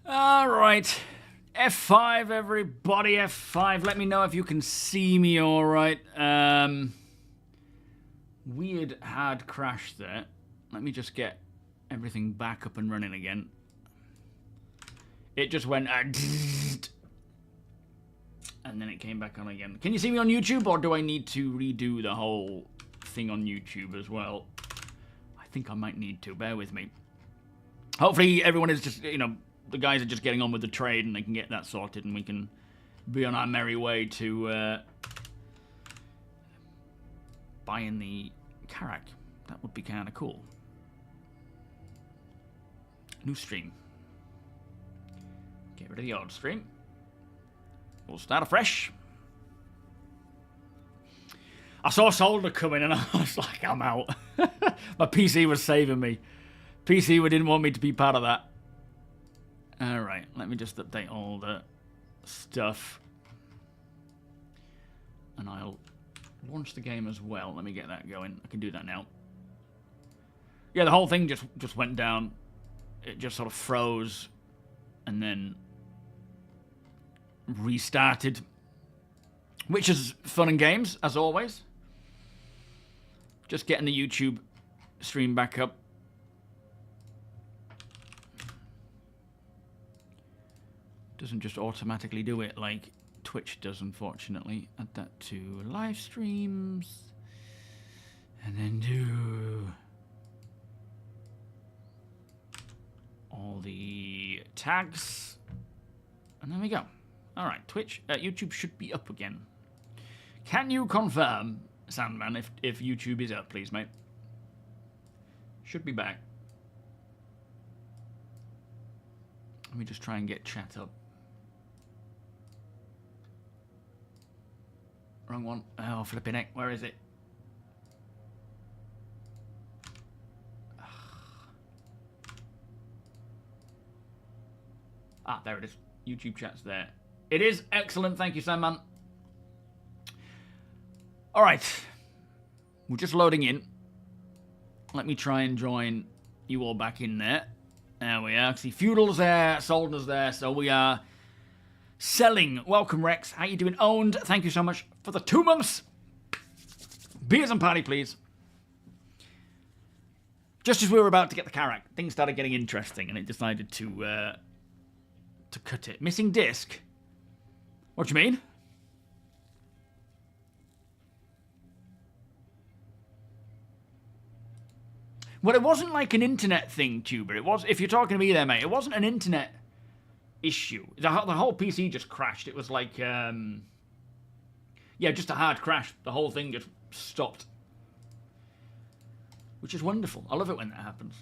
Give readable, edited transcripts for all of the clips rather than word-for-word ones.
All right. F5, everybody. F5. Let me know if you can see me all right. Weird hard crash there. Let me just get everything back up and running again. It just went... and then it came back on again. Can you see me on YouTube, or do I need to redo the whole thing on YouTube as well? I think I might need to. Bear with me. Hopefully everyone is just, you know, the guys are just getting on with the trade and they can get that sorted and we can be on our merry way to buying the Karak. That would be kind of cool. New stream. Get rid of the old stream. We'll start afresh. I saw Solder coming and I was like, I'm out. My PC was saving me. PC didn't want me to be part of that. Alright, let me just update all the stuff. And I'll launch the game as well. Let me get that going. I can do that now. Yeah, the whole thing just went down. It just sort of froze and then restarted. Which is fun and games, as always. Just getting the YouTube stream back up. Doesn't just automatically do it like Twitch does, unfortunately. Add that to live streams. And then do all the tags. And there we go. Alright, Twitch, YouTube should be up again. Can you confirm, Sandman, if YouTube is up, please, mate? Should be back. Let me just try and get chat up. Wrong one. Oh, flipping heck. Where is it? Ah, there it is. YouTube chat's there. It is excellent. Thank you, Sandman. All right. We're just loading in. Let me try and join you all back in there. There we are. See, Feudal's there. Solder's there. So we are selling. Welcome, Rex. How you doing? Owned. Thank you so much for the 2 months. Beers and party, please. Just as we were about to get the Karak, things started getting interesting, and it decided to cut it. Missing disc? What do you mean? Well, it wasn't like an internet thing, Tuber. It was, if you're talking to me there, mate, it wasn't an internet issue. The whole PC just crashed. It was like, yeah, just a hard crash. The whole thing just stopped. Which is wonderful. I love it when that happens.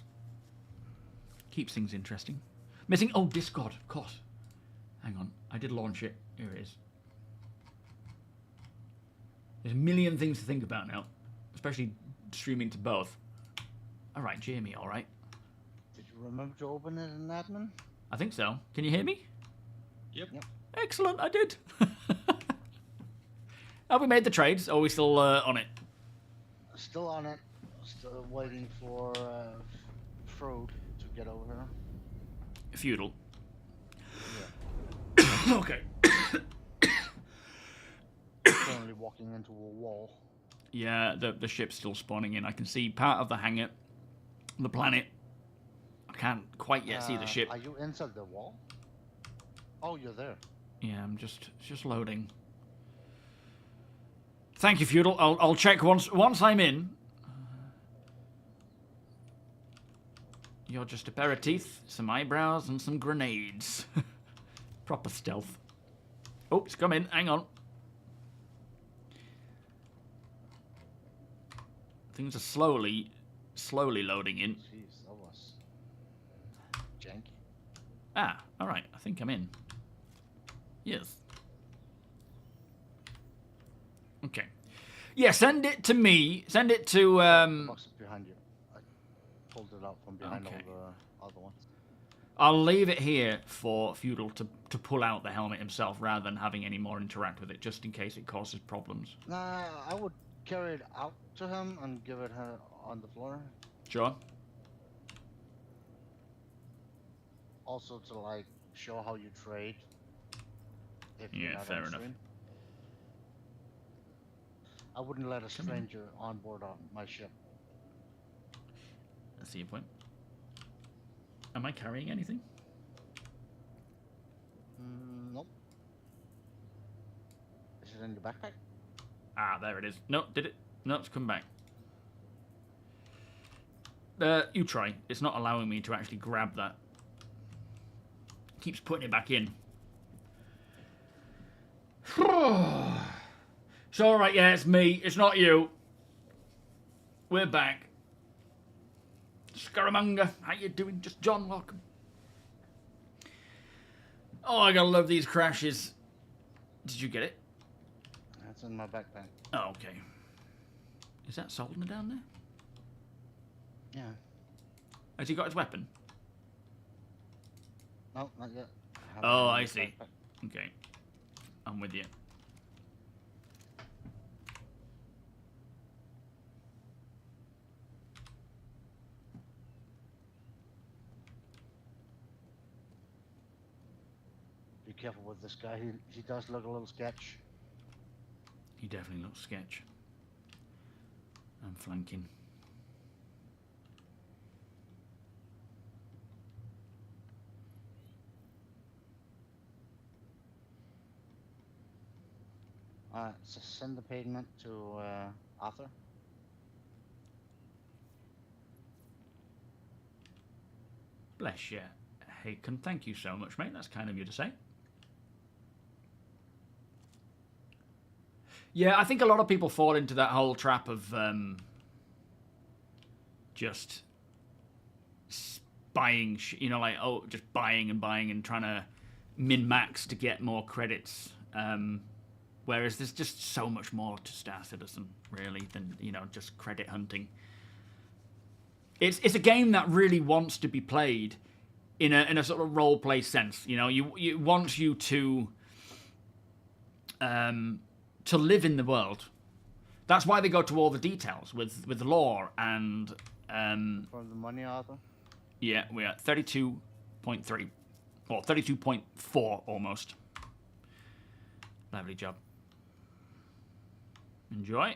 Keeps things interesting. Missing, oh, Discord, of course. Hang on, I did launch it. Here it is. There's a million things to think about now, especially streaming to both. All right, Jamie, all right. Did you remember to open it in admin? I think so. Can you hear me? Yep. Excellent, I did. Have we made the trades? Or are we still on it? Still on it. Still waiting for Frode to get over here. Feudal. Yeah. Okay. Currently walking into a wall. Yeah, the ship's still spawning in. I can see part of the hangar, the planet. I can't quite yet see the ship. Are you inside the wall? Oh, you're there. Yeah, I'm just loading. Thank you, Feudal. I'll check once I'm in. You're just a pair of teeth, some eyebrows, and some grenades. Proper stealth. Oops, come in. Hang on. Things are slowly loading in. Jeez, that was janky. Ah, all right. I think I'm in. Yes. Okay. Yeah, send it to me. Send it to The box is behind you. I pulled it out from behind Okay. all the other ones. I'll leave it here for Feudal to pull out the helmet himself rather than having any more interact with it, just in case it causes problems. Nah, I would carry it out to him and give it her on the floor. Sure. Also to like show how you trade. If you're Yeah, not fair on enough. stream. I wouldn't let a stranger on board on my ship. I see your point. Am I carrying anything? Nope. Is it in the backpack? Ah, there it is. No, did it? No, it's come back. You try. It's not allowing me to actually grab that. Keeps putting it back in. It's alright, yeah, it's me. It's not you. We're back. Scaramanga, how you doing? Just John, welcome. Oh, I gotta love these crashes. Did you get it? That's in my backpack. Oh, okay. Is that Soldner down there? Yeah. Has he got his weapon? No, not yet. Oh, I see. Okay. I'm with you. Be careful with this guy. He does look a little sketch. He definitely looks sketch. I'm flanking. So send the payment to Arthur. Bless you, Haken. Thank you so much, mate. That's kind of you to say. Yeah, I think a lot of people fall into that whole trap of just buying, you know, like, oh, just buying and trying to min-max to get more credits. Whereas there's just so much more to Star Citizen, really, than, you know, just credit hunting. It's a game that really wants to be played in a sort of role play sense. You know, you want you to live in the world. That's why they go to all the details with lore and For the money, Arthur. yeah, we're at 32.3 or 32.4 almost. Lovely job. Enjoy.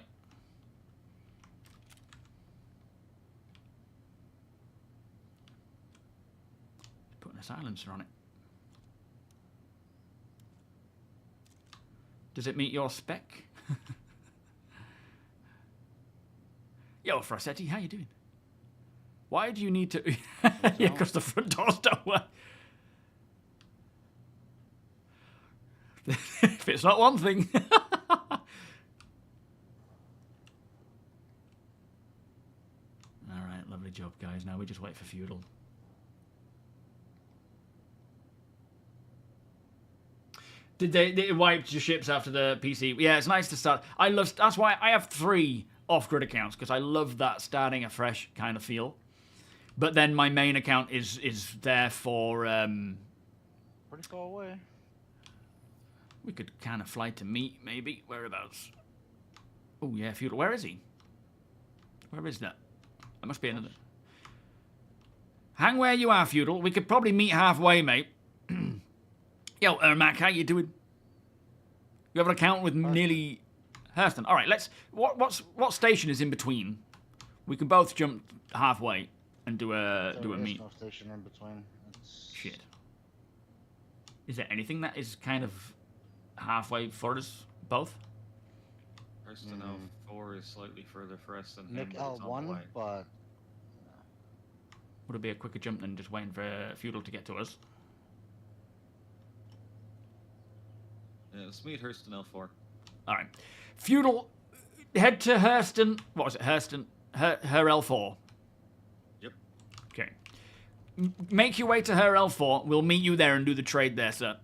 Putting a silencer on it. Does it meet your spec? Yo, Frossetti, how you doing? Why do you need to... yeah, because the front doors don't work. If it's not one thing. Alright, lovely job, guys. Now we just wait for Feudal. Did they wiped your ships after the PC? Yeah, it's nice to start. That's why I have 3 off-grid accounts, because I love that starting afresh kind of feel. But then my main account is there for... Pretty far away. We could kind of fly to meet, maybe. Whereabouts? Oh, yeah, Feudal. Where is he? Where is that? That must be another... Hang where you are, Feudal. We could probably meet halfway, mate. Yo, Ermac, how you doing? You have an account with nearly Hurston. All right, let's... What station is in between? We can both jump halfway and do a meet. There is no station in between. Shit. Is there anything that is kind of halfway for us both? Hurston L4 is slightly further for us than Nick him, but it's on the L1, way. but Would it be a quicker jump than just waiting for Feudal to get to us? Yeah, let's meet Hurston L4. All right. Feudal, head to Hurston. What was it? Hurston. Her L4. Yep. Okay. Make your way to her L4. We'll meet you there and do the trade there, sir.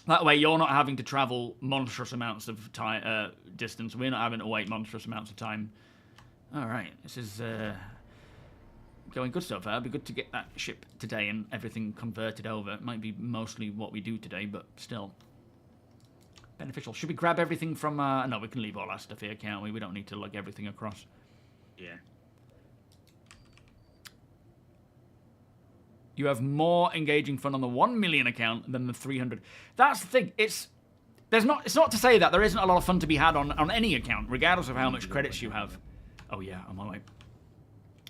That way you're not having to travel monstrous amounts of time, distance. We're not having to wait monstrous amounts of time. All right. This is going good so far. It'd be good to get that ship today and everything converted over. It might be mostly what we do today, but still. Beneficial. Should we grab everything from... no, we can leave all our stuff here, can't we? We don't need to lug everything across. Yeah. You have more engaging fun on the 1 million account than the 300. That's the thing. It's not to say that there isn't a lot of fun to be had on any account, regardless of how much credits you have. Oh yeah, I'm alright.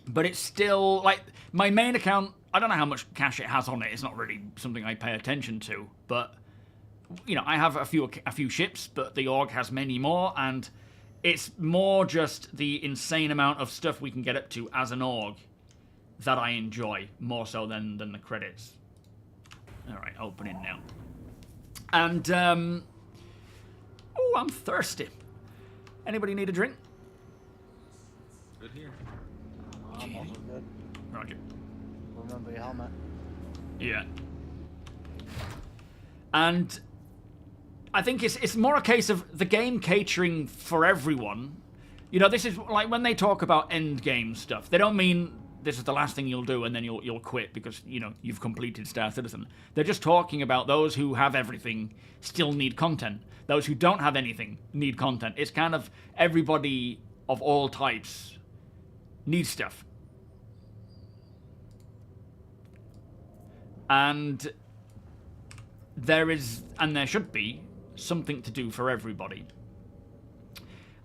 But it's still, like, my main account, I don't know how much cash it has on it. It's not really something I pay attention to. But, you know, I have a few ships, but the org has many more, and it's more just the insane amount of stuff we can get up to as an org that I enjoy, more so than the credits. Alright, opening now. And, oh, I'm thirsty. Anybody need a drink? Good here. I'm also good. Roger. Remember your helmet. Yeah. And I think it's more a case of the game catering for everyone. You know, this is like when they talk about end game stuff, they don't mean this is the last thing you'll do and then you'll quit because, you know, you've completed Star Citizen. They're just talking about those who have everything still need content. Those who don't have anything need content. It's kind of everybody of all types needs stuff. And there is, and there should be, something to do for everybody.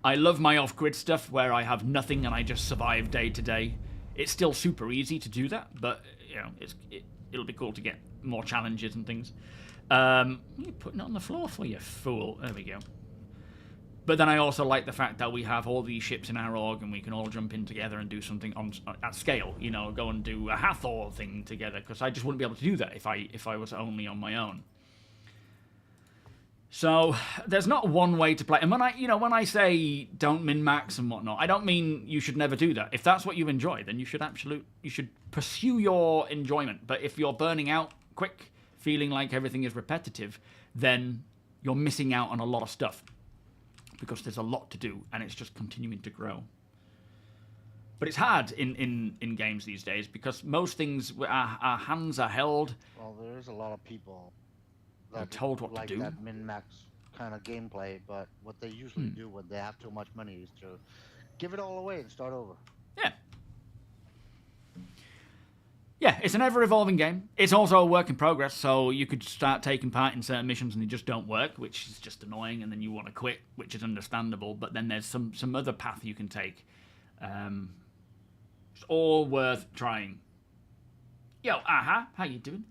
I love my off-grid stuff where I have nothing and I just survive day to day. It's still super easy to do that, but you know, it'll be cool to get more challenges and things. You're putting it on the floor for you, fool. There we go. But then I also like the fact that we have all these ships in our org and we can all jump in together and do something at scale. You know, go and do a Hathor thing together, because I just wouldn't be able to do that if I was only on my own. So there's not one way to play. And when I say don't min-max and whatnot, I don't mean you should never do that. If that's what you enjoy, then you should pursue your enjoyment. But if you're burning out quick, feeling like everything is repetitive, then you're missing out on a lot of stuff. Because there's a lot to do, and it's just continuing to grow. But it's hard in games these days, because most things, our hands are held. Well, there is a lot of people They're that told what like to do. that min-max kind of gameplay, but what they usually do when they have too much money is to give it all away and start over. Yeah. Yeah, it's an ever-evolving game. It's also a work in progress, so you could start taking part in certain missions and they just don't work, which is just annoying, and then you want to quit, which is understandable, but then there's some other path you can take. It's all worth trying. Yo, how you doing?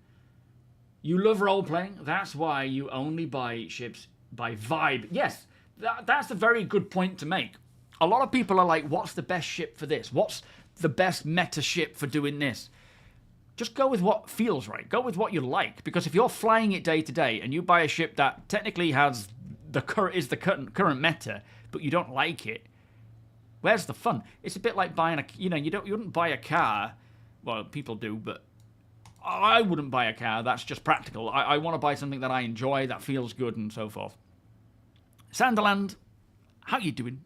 You love role-playing, that's why you only buy ships by vibe. Yes, that's a very good point to make. A lot of people are like, what's the best ship for this? What's the best meta ship for doing this? Just go with what feels right. Go with what you like. Because if you're flying it day to day and you buy a ship that technically has the current meta, but you don't like it, where's the fun? It's a bit like buying you wouldn't buy a car. Well, people do, but I wouldn't buy a car. That's just practical. I want to buy something that I enjoy, that feels good, and so forth. Sanderland, how you doing?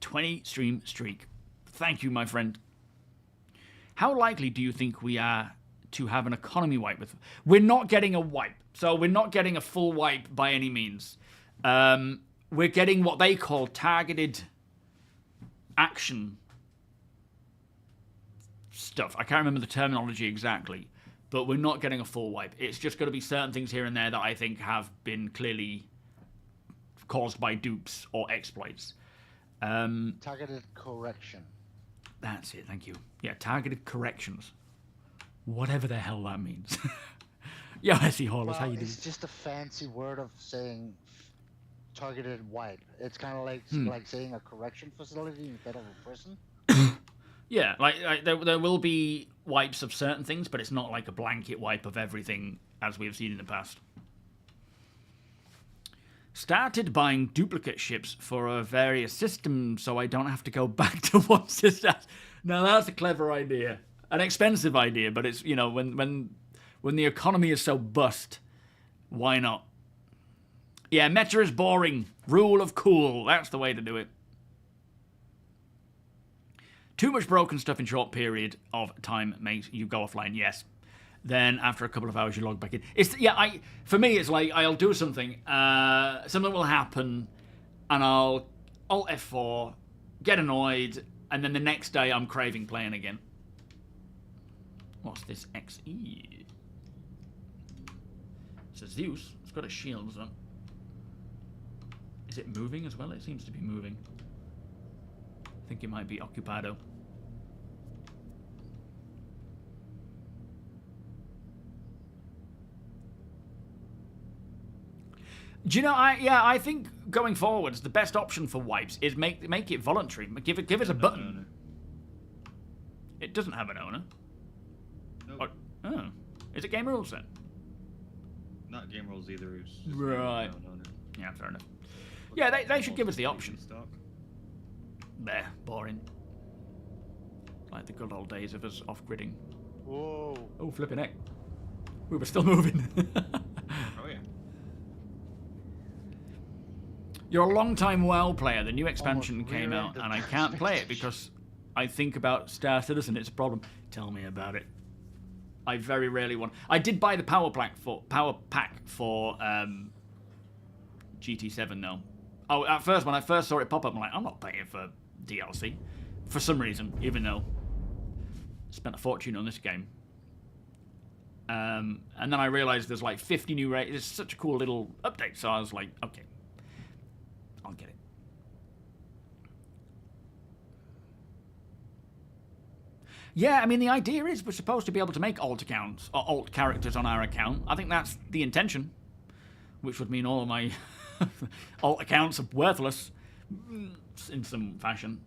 20 stream streak. Thank you, my friend. How likely do you think we are to have an economy wipe? We're not getting a wipe. So we're not getting a full wipe by any means. We're getting what they call targeted action stuff. I can't remember the terminology exactly, but we're not getting a full wipe. It's just going to be certain things here and there that I think have been clearly caused by dupes or exploits. Targeted correction. That's it, thank you. Yeah, targeted corrections. Whatever the hell that means. Yeah, I see Horless, how you doing? It's just a fancy word of saying targeted wipe. It's kind of like saying a correction facility instead of a person. Yeah, like there will be wipes of certain things, but it's not like a blanket wipe of everything as we've seen in the past. Started buying duplicate ships for various systems so I don't have to go back to one system. Now that's a clever idea. An expensive idea, but it's, you know, when the economy is so bust, why not? Yeah, meta is boring. Rule of cool. That's the way to do it. Too much broken stuff in short period of time makes you go offline. Yes. Then after a couple of hours you log back in. For me it's like I'll do something, something will happen, and I'll Alt F4, get annoyed, and then the next day I'm craving playing again. What's this XE? It's a Zeus. It's got a shield, so. Is it moving as well? It seems to be moving. I think it might be Occupado. Do you know? I think going forwards, the best option for wipes is make it voluntary. Give us a button. It doesn't have an owner. Nope. Oh, is it game rules then? Not game rules either. It's just Right. Yeah, fair enough. Yeah, they should give us the option. There, boring. Like the good old days of us off-gridding. Whoa. Oh, flipping heck. We were still moving. Oh, yeah. You're a long-time WoW player. The new expansion Almost came out, rear-ended and I the can't play it expectation. because I think about Star Citizen. It's a problem. Tell me about it. I very rarely want... I did buy the power pack for GT7, though. Oh, at first, when I first saw it pop up, I'm like, I'm not paying for DLC. For some reason, even though I spent a fortune on this game. And then I realized there's like 50 new races. It's such a cool little update, so I was like, okay, I'll get it. Yeah, I mean, the idea is we're supposed to be able to make alt accounts, or alt characters on our account. I think that's the intention, which would mean all of my alt accounts are worthless in some fashion.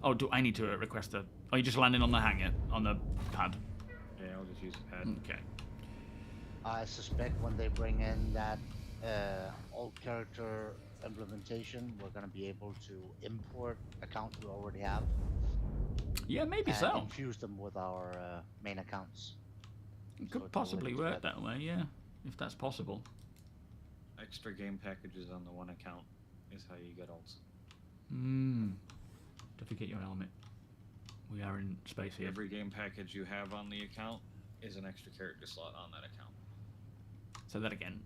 Oh, do I need to request a... Oh, you just landing on the hangar, on the pad? Yeah, I'll just use the pad. Okay. I suspect when they bring in that old character implementation, we're going to be able to import accounts we already have. Yeah, maybe and so. infuse them with our main accounts. It So could it possibly will link work together. that way, yeah, if that's possible. Extra game packages on the one account is how you get alts. Don't forget your helmet. We are in space here. Every game package you have on the account is an extra character slot on that account. Say that again.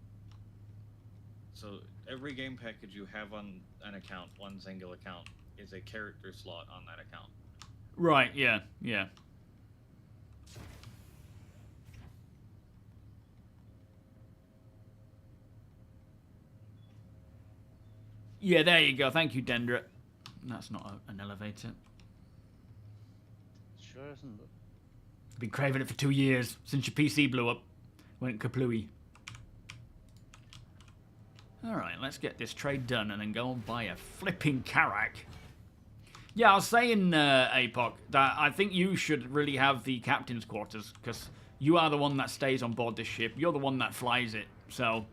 So every game package you have on an account, one single account, is a character slot on that account. Right, yeah, yeah. Yeah, there you go. Thank you, Dendra. That's not an elevator. Sure isn't it? Been craving it for 2 years since your PC blew up. Went kaplooey. Alright, let's get this trade done and then go and buy a flipping Karak. Yeah, I was saying, APOC, that I think you should really have the captain's quarters, because you are the one that stays on board this ship. You're the one that flies it, so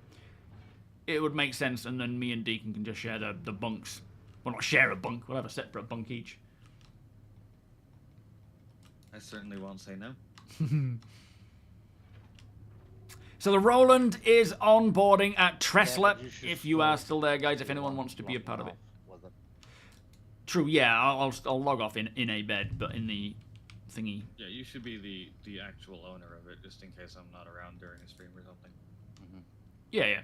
it would make sense, and then me and Deacon can just share the bunks. Well, not share a bunk, we'll have a separate bunk each. I certainly won't say no. So the Roland is onboarding at Tressler. Yeah, but If you are still there, guys, if anyone wants to be a part of it. True, yeah, I'll log off in a bed, but in the thingy. Yeah, you should be the actual owner of it, just in case I'm not around during a stream or something. Mm-hmm. Yeah, yeah.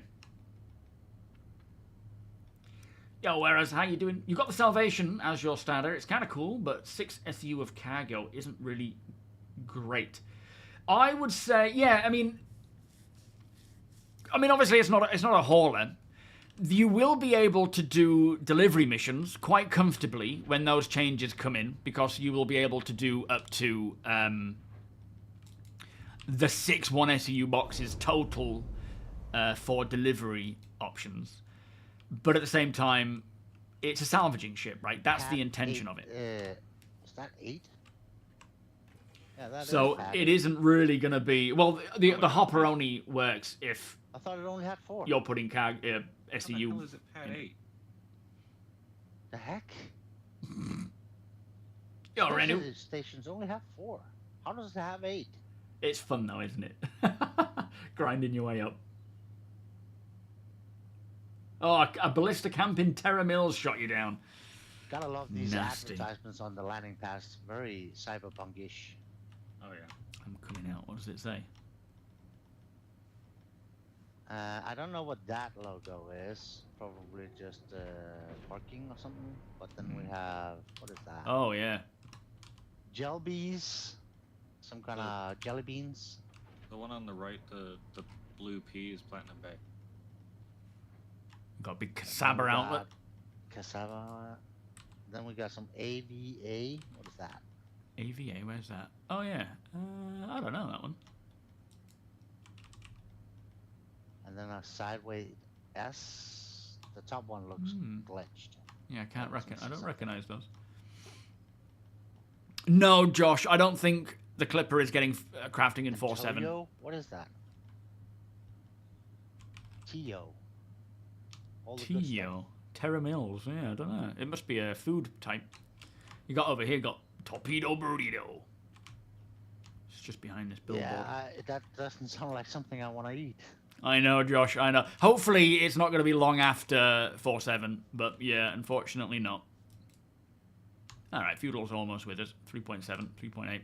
Yo, whereas, how you doing? You got the Salvation as your starter. It's kind of cool, but 6 SU of cargo isn't really great. I would say, yeah, I mean, obviously it's not a hauler. You will be able to do delivery missions quite comfortably when those changes come in, because you will be able to do up to the 6 1 SEU boxes total for delivery options. But at the same time, it's a salvaging ship, right? That's the intention of it. Is that 8? Yeah, that So is it isn't really going to be... Well, the hopper only works if I thought it only had 4. you're putting How the SEU... hell is it pad 8? The heck? Yo, Renu. Specialty stations only have 4. How does it have 8? It's fun though, isn't it? Grinding your way up. Oh, a ballista camp in Terra Mills shot you down. Gotta love these Nasty. advertisements on the landing pads. Very cyberpunk-ish. Oh yeah. I'm coming out. What does it say? I don't know what that logo is. probably just parking or something. But then we have, what is that? Oh, yeah. Jelbies, some kind of jelly beans. The one on the right, the blue P is Platinum Bay. Got a big cassava outlet. Cassava. Then we got some AVA. What is that? AVA, where's that? Oh, yeah. I don't know that one. And then a sideways S. The top one looks glitched. Yeah, I don't recognize those. No, Josh, I don't think the Clipper is getting crafting in 4.7. TOBII? What is that? Tio. Tio. Terra Mills, yeah, I don't know. It must be a food type. You got over here, got Torpedo Burrito. It's just behind this billboard. Yeah, that doesn't sound like something I want to eat. I know, Josh, I know. Hopefully it's not going to be long after 4.7, but yeah, unfortunately not. Alright, Feudal's almost with us. 3.7, 3.8.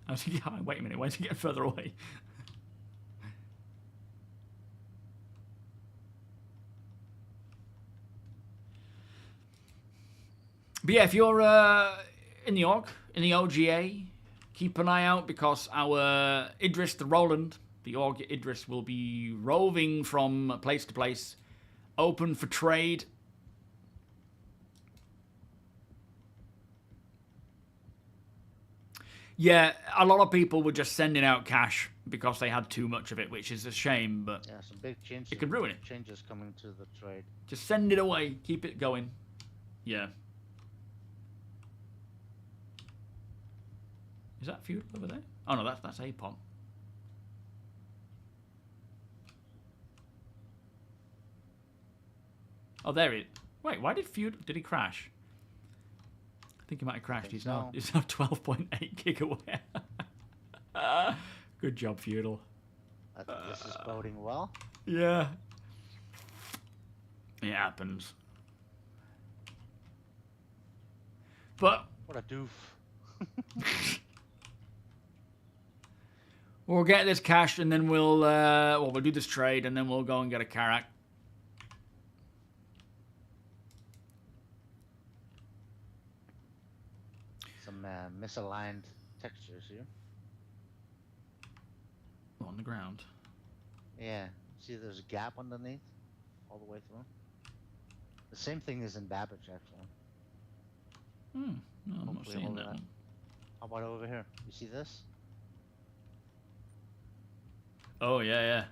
I was thinking, oh, wait a minute, where's he getting further away? But yeah, if you're in the OGA, keep an eye out because our Idris the Roland, the Org Idris, will be roving from place to place, open for trade. Yeah, a lot of people were just sending out cash because they had too much of it, which is a shame, but yeah, some big changes. It could ruin it. Changes coming to the trade. Just send it away. Keep it going. Yeah. Is that Feudal over there? Oh no, that's APON. Oh, there it. Wait, why did Feudal? Did he crash? I think he might have crashed. He's now 12.8 gigawatt. Good job, Feudal. I think this is boding well. Yeah. It happens. But what a doof. We'll get this cash and then we'll do this trade and then we'll go and get a Karak. Some misaligned textures here. On the ground. Yeah. See, there's a gap underneath, all the way through. The same thing is in Babbage, actually. No, I'm not seeing that one. How about over here? You see this? Oh, yeah.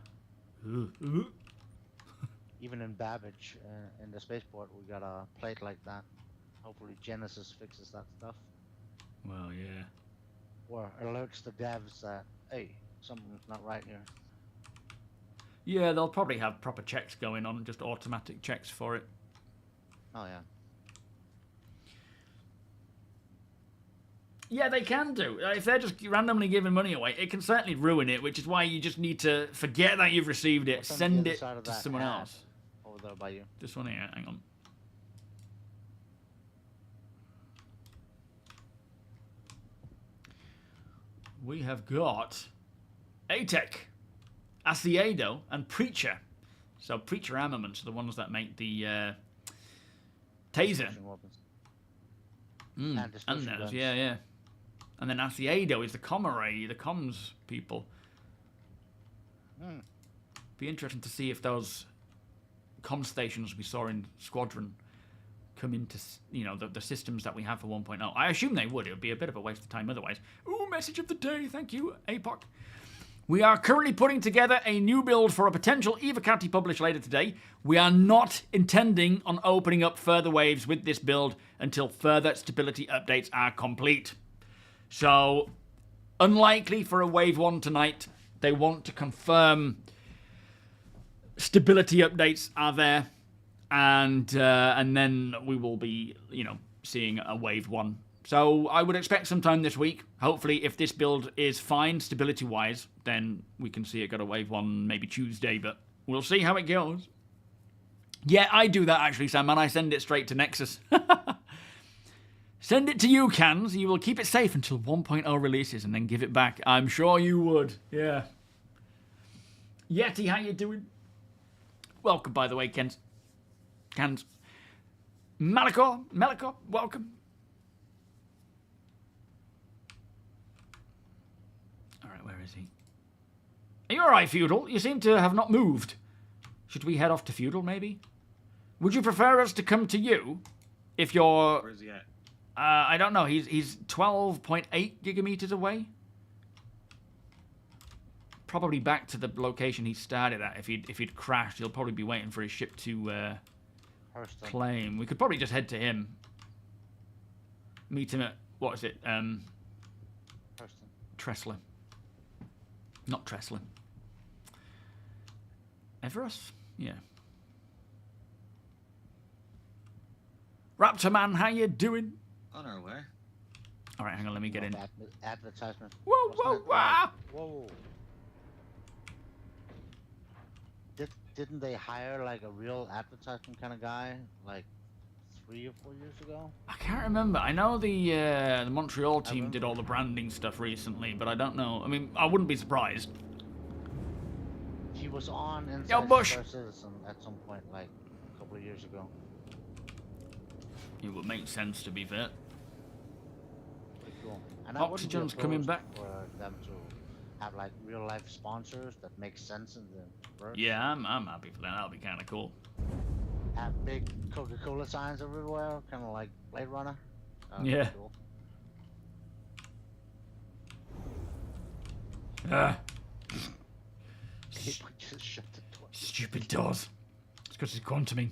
Even in Babbage, in the spaceport, we got a plate like that. Hopefully Genesis fixes that stuff. Well, yeah. Or alerts the devs that, hey, something's not right here. Yeah, they'll probably have proper checks going on, just automatic checks for it. Oh, yeah. Yeah, they can do. If they're just randomly giving money away, it can certainly ruin it, which is why you just need to forget that you've received it, send it to someone else. Over there by you. This one here, hang on. We have got ATEC, Asiedo, and Preacher. So Preacher armaments are the ones that make the taser. And those, yeah. And then Asiedo is the comm array, the comms people. Be interesting to see if those comm stations we saw in Squadron come into, you know, the systems that we have for 1.0. I assume they would. It would be a bit of a waste of time otherwise. Ooh, message of the day. Thank you, APOC. We are currently putting together a new build for a potential EVA to be published later today. We are not intending on opening up further waves with this build until further stability updates are complete. So, unlikely for a Wave 1 tonight. They want to confirm stability updates are there. And then we will be, you know, seeing a Wave 1. So I would expect sometime this week. Hopefully, if this build is fine stability-wise, then we can see it go to Wave 1 maybe Tuesday, but we'll see how it goes. Yeah, I do that actually, Sam, and I send it straight to Nexus. Send it to you, Cans. You will keep it safe until 1.0 releases and then give it back. I'm sure you would. Yeah. Yeti, how you doing? Welcome, by the way, Kens. Cans. Melikor, welcome. Alright, where is he? Are you alright, Feudal? You seem to have not moved. Should we head off to Feudal, maybe? Would you prefer us to come to you? If you're... Where's he at? I don't know. He's 12.8 gigameters away. Probably back to the location he started at. If he'd crashed, he'll probably be waiting for his ship to claim. We could probably just head to him. Meet him at, what is it? Tressler. Not Tressler. Everus? Yeah. Raptor Man, how you doing? On our way. All right, hang on, let me get in. Advertisement. Whoa, whoa, whoa! Whoa. Didn't they hire like a real advertisement kind of guy like 3 or 4 years ago? I can't remember. I know the Montreal team did all the branding stuff recently, but I don't know. I mean, I wouldn't be surprised. He was on Inside Yo, Bush. Citizen at some point, like a couple of years ago. It would make sense, to be fair. Pretty cool. And I wouldn't be Oxygen's coming opposed back. for them to have like real life sponsors that make sense in the verse. Yeah, I'm happy for that. That'll be kind of cool. Have big Coca-Cola signs everywhere, kind of like Blade Runner. Yeah. Cool. People just shut the door. Stupid doors. It's because it's quantuming.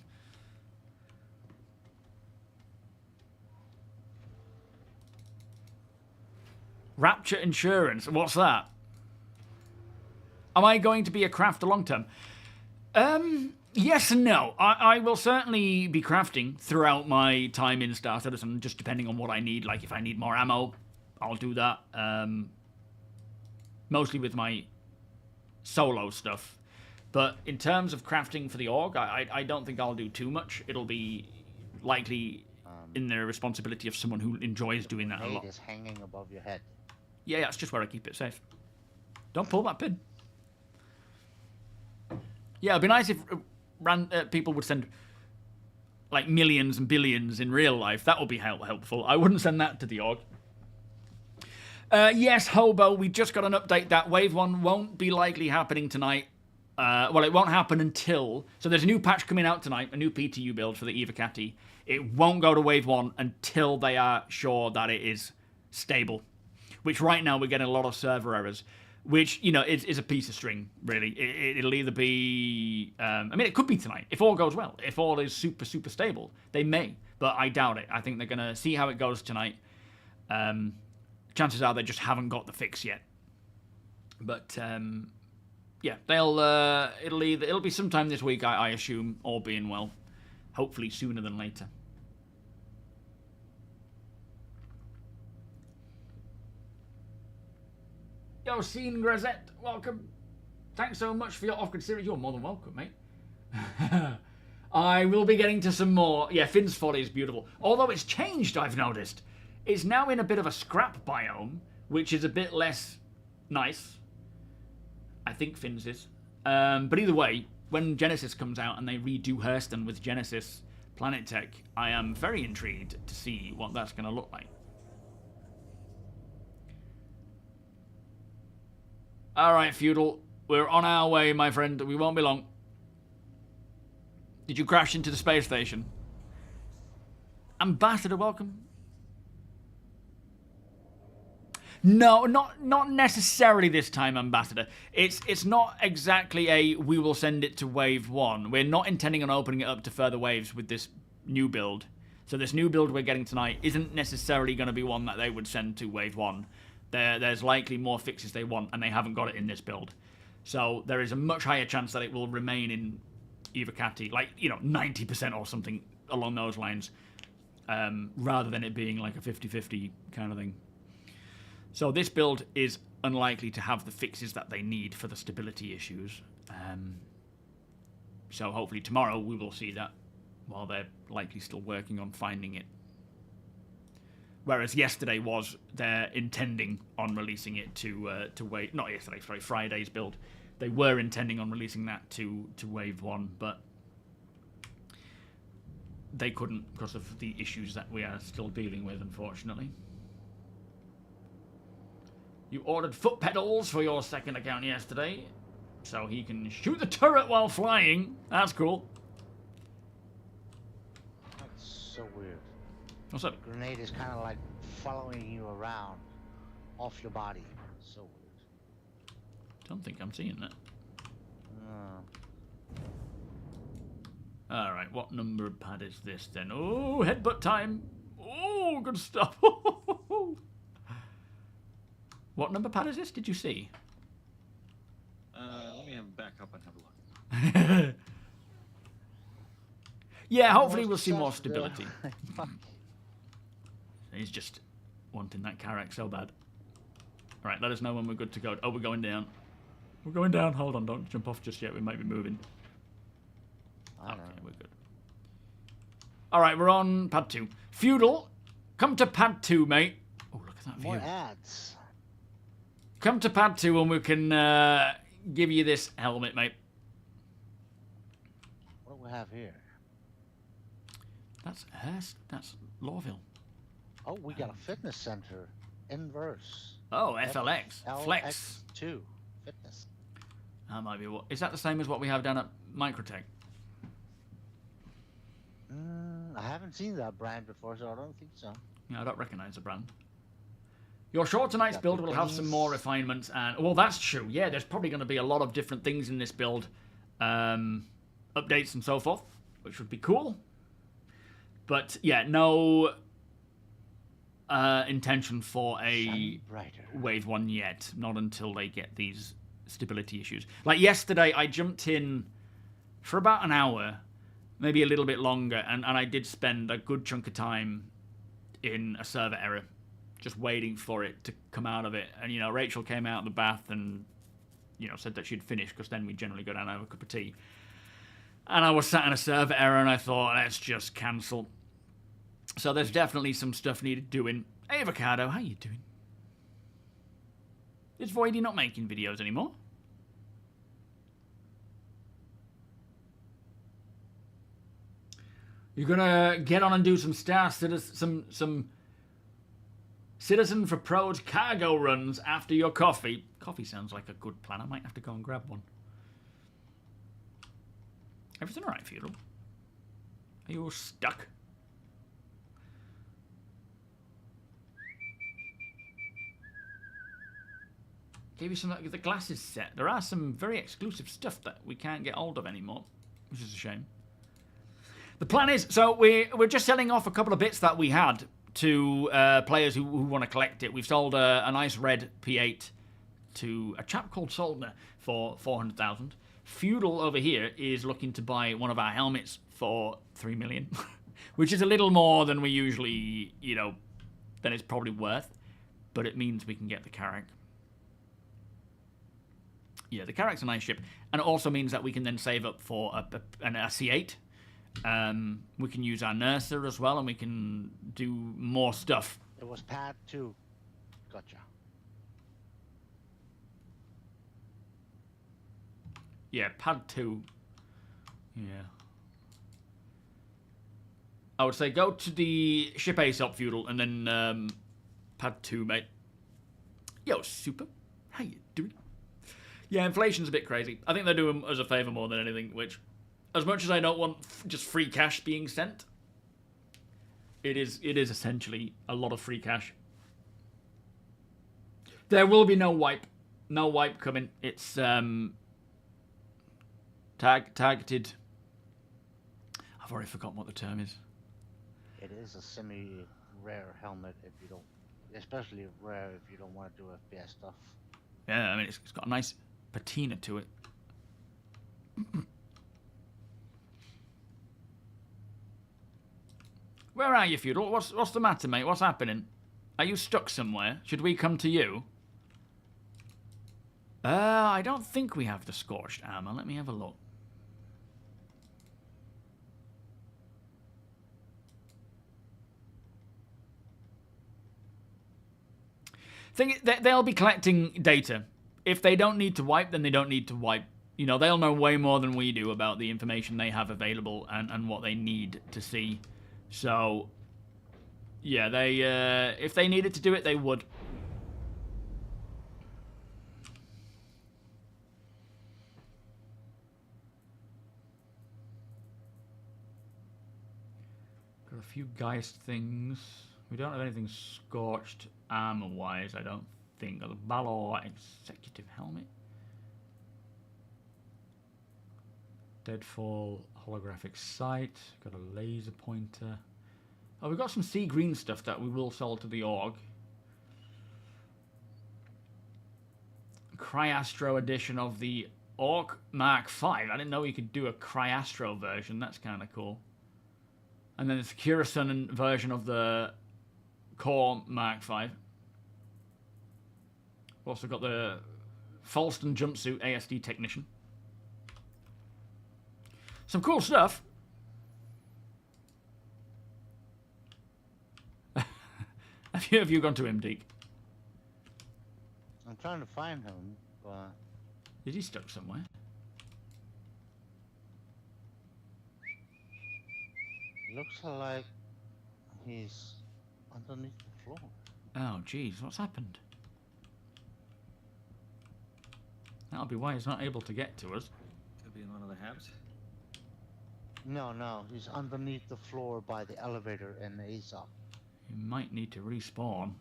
Rapture Insurance. What's that? Am I going to be a crafter long term? Yes and no. I will certainly be crafting throughout my time in Star Citizen, just depending on what I need. Like, if I need more ammo, I'll do that. Mostly with my solo stuff. But in terms of crafting for the org, I don't think I'll do too much. It'll be likely in the responsibility of someone who enjoys doing that a lot. Is hanging above your head. Yeah, that's just where I keep it safe. Don't pull that pin. Yeah, it'd be nice if people would send like millions and billions in real life. That would be helpful. I wouldn't send that to the org. Yes, Hobo, we just got an update that Wave 1 won't be likely happening tonight. Well, it won't happen until... So there's a new patch coming out tonight, a new PTU build for the Evocati. It won't go to Wave 1 until they are sure that it is stable. Which right now we're getting a lot of server errors. Which, you know, is a piece of string, really. It'll either be... I mean, it could be tonight, if all goes well. If all is super, super stable. They may, but I doubt it. I think they're going to see how it goes tonight. Chances are they just haven't got the fix yet. But, yeah, it'll be sometime this week, I assume, all being well. Hopefully sooner than later. Yo, Scene Grazette, welcome. Thanks so much for your off-grid series. You're more than welcome, mate. I will be getting to some more. Yeah, Finn's Folly is beautiful. Although it's changed, I've noticed. It's now in a bit of a scrap biome, which is a bit less nice. I think Finn's is. But either way, when Genesis comes out and they redo Hurston with Genesis Planet Tech, I am very intrigued to see what that's going to look like. Alright, Feudal. We're on our way, my friend. We won't be long. Did you crash into the space station? Ambassador, welcome. No, not necessarily this time, Ambassador. It's not exactly a we will send it to Wave 1. We're not intending on opening it up to further waves with this new build. So this new build we're getting tonight isn't necessarily going to be one that they would send to Wave 1. There's likely more fixes they want, and they haven't got it in this build. So there is a much higher chance that it will remain in Evocati, like, 90% or something along those lines, rather than it being like a 50-50 kind of thing. So this build is unlikely to have the fixes that they need for the stability issues. So hopefully tomorrow we will see that, while they're likely still working on finding it. Whereas yesterday was they're intending on releasing it to Wave... Not yesterday, sorry, Friday's build. They were intending on releasing that to Wave 1, but they couldn't because of the issues that we are still dealing with, unfortunately. You ordered foot pedals for your second account yesterday, so he can shoot the turret while flying. That's cool. That's so weird. What's up? The grenade is kind of like following you around off your body. So weird. Don't think I'm seeing that. Uh, Alright, what number pad is this then? Oh, headbutt time. Oh, good stuff. What number pad is this? Did you see? Let me have back up and have a look. Yeah, hopefully we'll almost see more just, stability. Fuck. He's just wanting that Carrack so bad. Right, let us know when we're good to go. Oh, we're going down. We're going down. Hold on, don't jump off just yet. We might be moving. I don't know. Okay, we're good. Alright, we're on pad 2. Feudal, come to pad 2, mate. Oh, look at that view. More ads. Come to pad 2 and we can give you this helmet, mate. What do we have here? That's Lawville. Oh, we got a fitness center. Inverse. Oh, FLX. Flex. LX2. Fitness. That might be what. Is that the same as what we have down at Microtech? I haven't seen that brand before, so I don't think so. Yeah, I don't recognize the brand. Your short tonight's Got build the will have some more refinements and... Well, that's true. Yeah, there's probably going to be a lot of different things in this build. Updates and so forth, which would be cool. But, yeah, no intention for a Wave 1 yet. Not until they get these stability issues. Like yesterday, I jumped in for about an hour, maybe a little bit longer, and I did spend a good chunk of time in a server error, just waiting for it to come out of it. And, you know, Rachel came out of the bath and, you know, said that she'd finished, because then we generally go down and have a cup of tea. And I was sat in a server error, and I thought, let's just cancel. So there's definitely some stuff needed doing. Hey, Avocado, how you doing? Is Voidy not making videos anymore? You're gonna get on and do some some Citizen for Pro's cargo runs after your coffee. Coffee sounds like a good plan. I might have to go and grab one. Everything alright, Feudal? Are you all stuck? Gave you some of the glasses set. There are some very exclusive stuff that we can't get hold of anymore, which is a shame. The plan is, so we're just selling off a couple of bits that we had to players who want to collect it. We've sold a nice red P8 to a chap called Soldner for 400,000. Feudal over here is looking to buy one of our helmets for 3 million, which is a little more than we usually, you know, than it's probably worth, but it means we can get the Carrack. Yeah, the Carrack's a nice ship, and it also means that we can then save up for a C8. We can use our Nurser as well, and we can do more stuff. It was pad 2. Gotcha. Yeah, pad 2. Yeah. I would say go to the ship ace up, Feudal, and then pad 2, mate. Yo, Super. How you doing? Yeah, inflation's a bit crazy. I think they're doing us a favour more than anything, which, as much as I don't want just free cash being sent, it is essentially a lot of free cash. There will be no wipe. No wipe coming. It's targeted. I've already forgotten what the term is. It is a semi-rare helmet if you don't, especially rare if you don't want to do FPS stuff. Yeah, I mean, it's got a nice patina to it. Where are you, Feudal? What's the matter, mate? What's happening? Are you stuck somewhere? Should we come to you? I don't think we have the scorched armor. Let me have a look. They'll be collecting data. If they don't need to wipe, then they don't need to wipe. You know, they'll know way more than we do about the information they have available and what they need to see. So, yeah, they if they needed to do it, they would. Got a few Geist things. We don't have anything scorched armor-wise, I don't think. Got the Balor Executive Helmet. Deadfall Holographic Sight. Got a laser pointer. Oh, we've got some sea green stuff that we will sell to the org. Cryastro edition of the Orc Mark V. I didn't know you could do a Cryastro version. That's kind of cool. And then it's Kirasun version of the Core Mark V. We've also got the Falston Jumpsuit ASD Technician. Some cool stuff. Have you gone to him, Deke? I'm trying to find him, but... Is he stuck somewhere? Looks like he's underneath the floor. Oh, jeez, what's happened? That'll be why he's not able to get to us. Could be in one of the habs. No, he's underneath the floor by the elevator in the ASOP. You might need to respawn.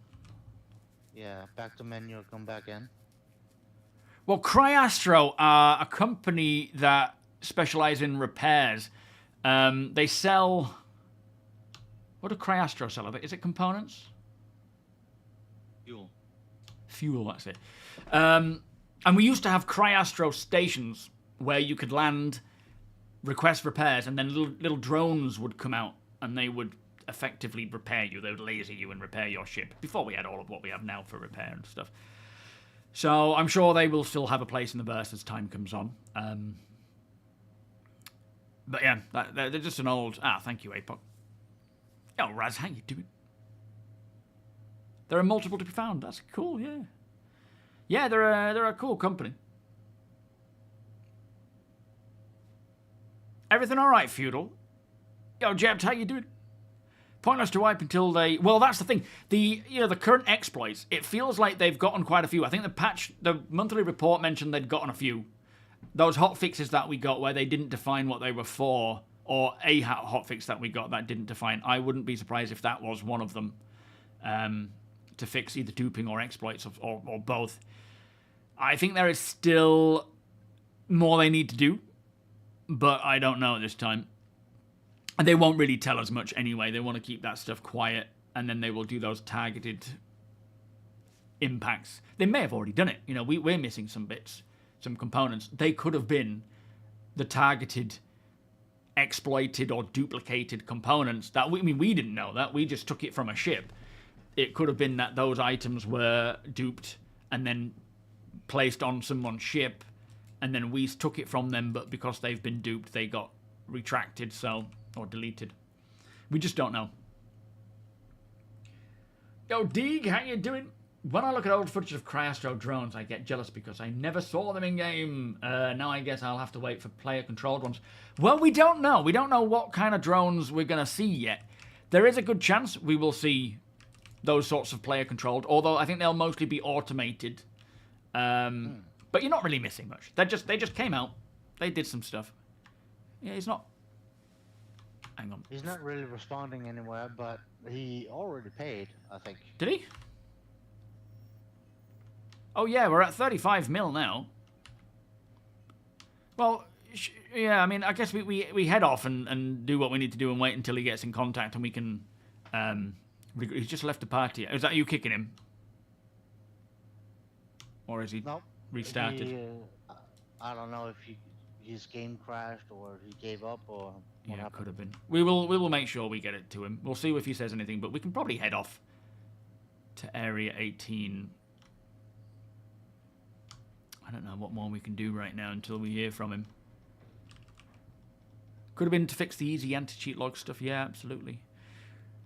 Yeah, back to menu, come back in. Well, Cryastro are a company that specialize in repairs. They sell... What do Cryastro sell? Is it components? Fuel. Fuel, that's it. And we used to have Cryastro stations where you could land, request repairs, and then little drones would come out and they would effectively repair you. They would laser you and repair your ship before we had all of what we have now for repair and stuff. So I'm sure they will still have a place in the verse as time comes on. But yeah, they're just an old... thank you, Apoc. Oh, Raz, how you doing? There are multiple to be found. That's cool, yeah. Yeah, they're a cool company. Everything all right, Feudal? Yo, Jebs, how you doing? Pointless to wipe until they... Well, that's the thing. The current exploits, it feels like they've gotten quite a few. I think the monthly report mentioned they'd gotten a few. Those hotfixes that we got where they didn't define what they were for, or a hotfix that we got that didn't define, I wouldn't be surprised if that was one of them, to fix either duping or exploits or both. I think there is still more they need to do, but I don't know at this time. And they won't really tell us much anyway. They want to keep that stuff quiet, and then they will do those targeted impacts. They may have already done it. You know, we're missing some bits, some components. They could have been the targeted, exploited, or duplicated components that we didn't know that. We just took it from a ship. It could have been that those items were duped and then placed on someone's ship, and then we took it from them, but because they've been duped, they got retracted, or deleted. We just don't know. Yo, Deeg, how you doing? When I look at old footage of Cryastro drones, I get jealous because I never saw them in-game. Now I guess I'll have to wait for player-controlled ones. Well, we don't know. We don't know what kind of drones we're going to see yet. There is a good chance we will see those sorts of player-controlled, although I think they'll mostly be automated. But you're not really missing much. They just came out. They did some stuff. Yeah, he's not... Hang on. He's not really responding anywhere, but he already paid, I think. Did he? Oh yeah, we're at 35 mil now. Well, yeah, I mean, I guess we head off and do what we need to do and wait until he gets in contact and we can... he's just left the party. Is that you kicking him? Or is he restarted? I don't know if his game crashed or he gave up or what happened. Could have been. We will make sure we get it to him. We'll see if he says anything, but we can probably head off to Area 18. I don't know what more we can do right now until we hear from him. Could have been to fix the easy anti-cheat log stuff. Yeah, absolutely.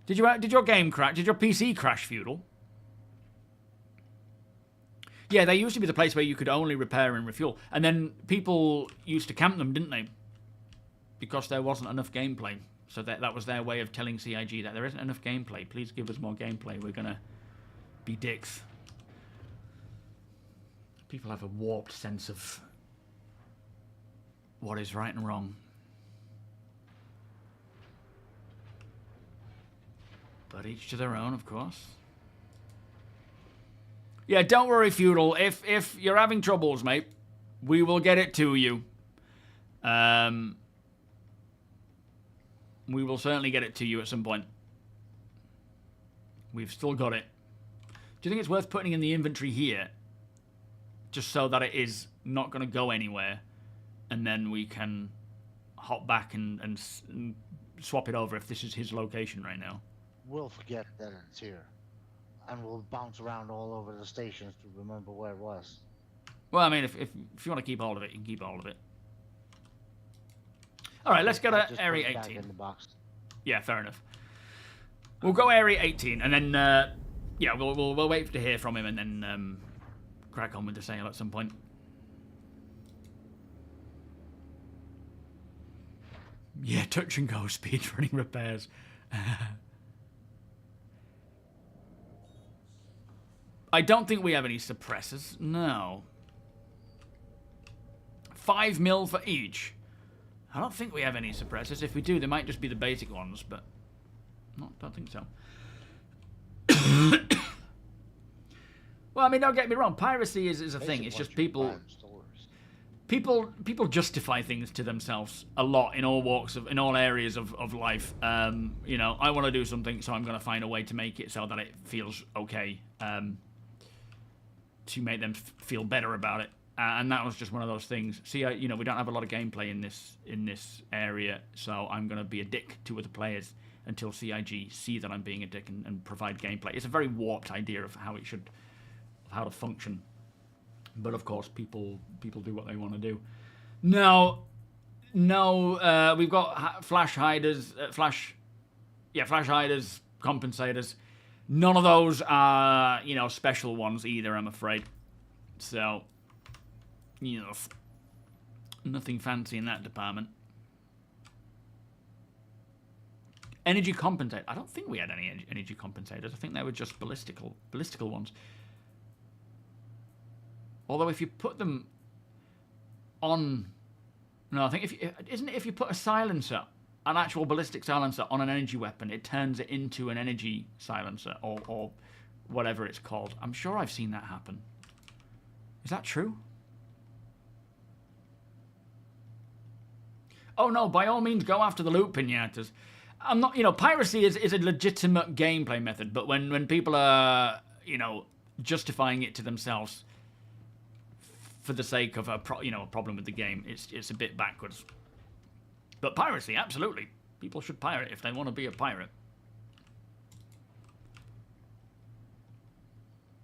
Did your game crash? Did your PC crash, Feudal? Yeah, they used to be the place where you could only repair and refuel. And then people used to camp them, didn't they? Because there wasn't enough gameplay. So that was their way of telling CIG that there isn't enough gameplay. Please give us more gameplay. We're going to be dicks. People have a warped sense of what is right and wrong. But each to their own, of course. Yeah, don't worry, Feudal. If you're having troubles, mate, we will get it to you. We will certainly get it to you at some point. We've still got it. Do you think it's worth putting in the inventory here? Just so that it is not going to go anywhere. And then we can hop back and swap it over if this is his location right now. We'll forget that it's here. And we'll bounce around all over the stations to remember where it was. Well, I mean, if you want to keep hold of it, you can keep hold of it. All right, let's go to Area 18. Back in the box. Yeah, fair enough. We'll go Area 18, and then yeah, we'll wait to hear from him, and then crack on with the sale at some point. Yeah, touch and go speedrunning repairs. I don't think we have any suppressors. No. 5 mil for each. I don't think we have any suppressors. If we do, they might just be the basic ones, but no, don't think so. Well, I mean, don't get me wrong. Piracy is a thing. It's just people justify things to themselves a lot in all walks of, in all areas of life. You know, I want to do something, so I'm going to find a way to make it so that it feels okay. To make them feel better about it. And that was just one of those things. See, you know, we don't have a lot of gameplay in this area, so I'm going to be a dick to other players until CIG see that I'm being a dick and provide gameplay. It's a very warped idea of how it should, how to function. But of course, people do what they want to do. No, we've got flash hiders, flash hiders, compensators. None of those are, you know, special ones either, I'm afraid. So, you know, nothing fancy in that department. Energy compensators. I don't think we had any energy compensators. I think they were just ballistical ones. Although if you put them on, no, I think if you put a silencer, an actual ballistic silencer on an energy weapon, it turns it into an energy silencer or whatever it's called. I'm sure I've seen that happen. Is that true? Oh no, by all means go after the loot pinatas. I'm not, you know, piracy is a legitimate gameplay method, but when people are, you know, justifying it to themselves for the sake of a problem with the game, it's a bit backwards. But piracy, absolutely. People should pirate if they want to be a pirate.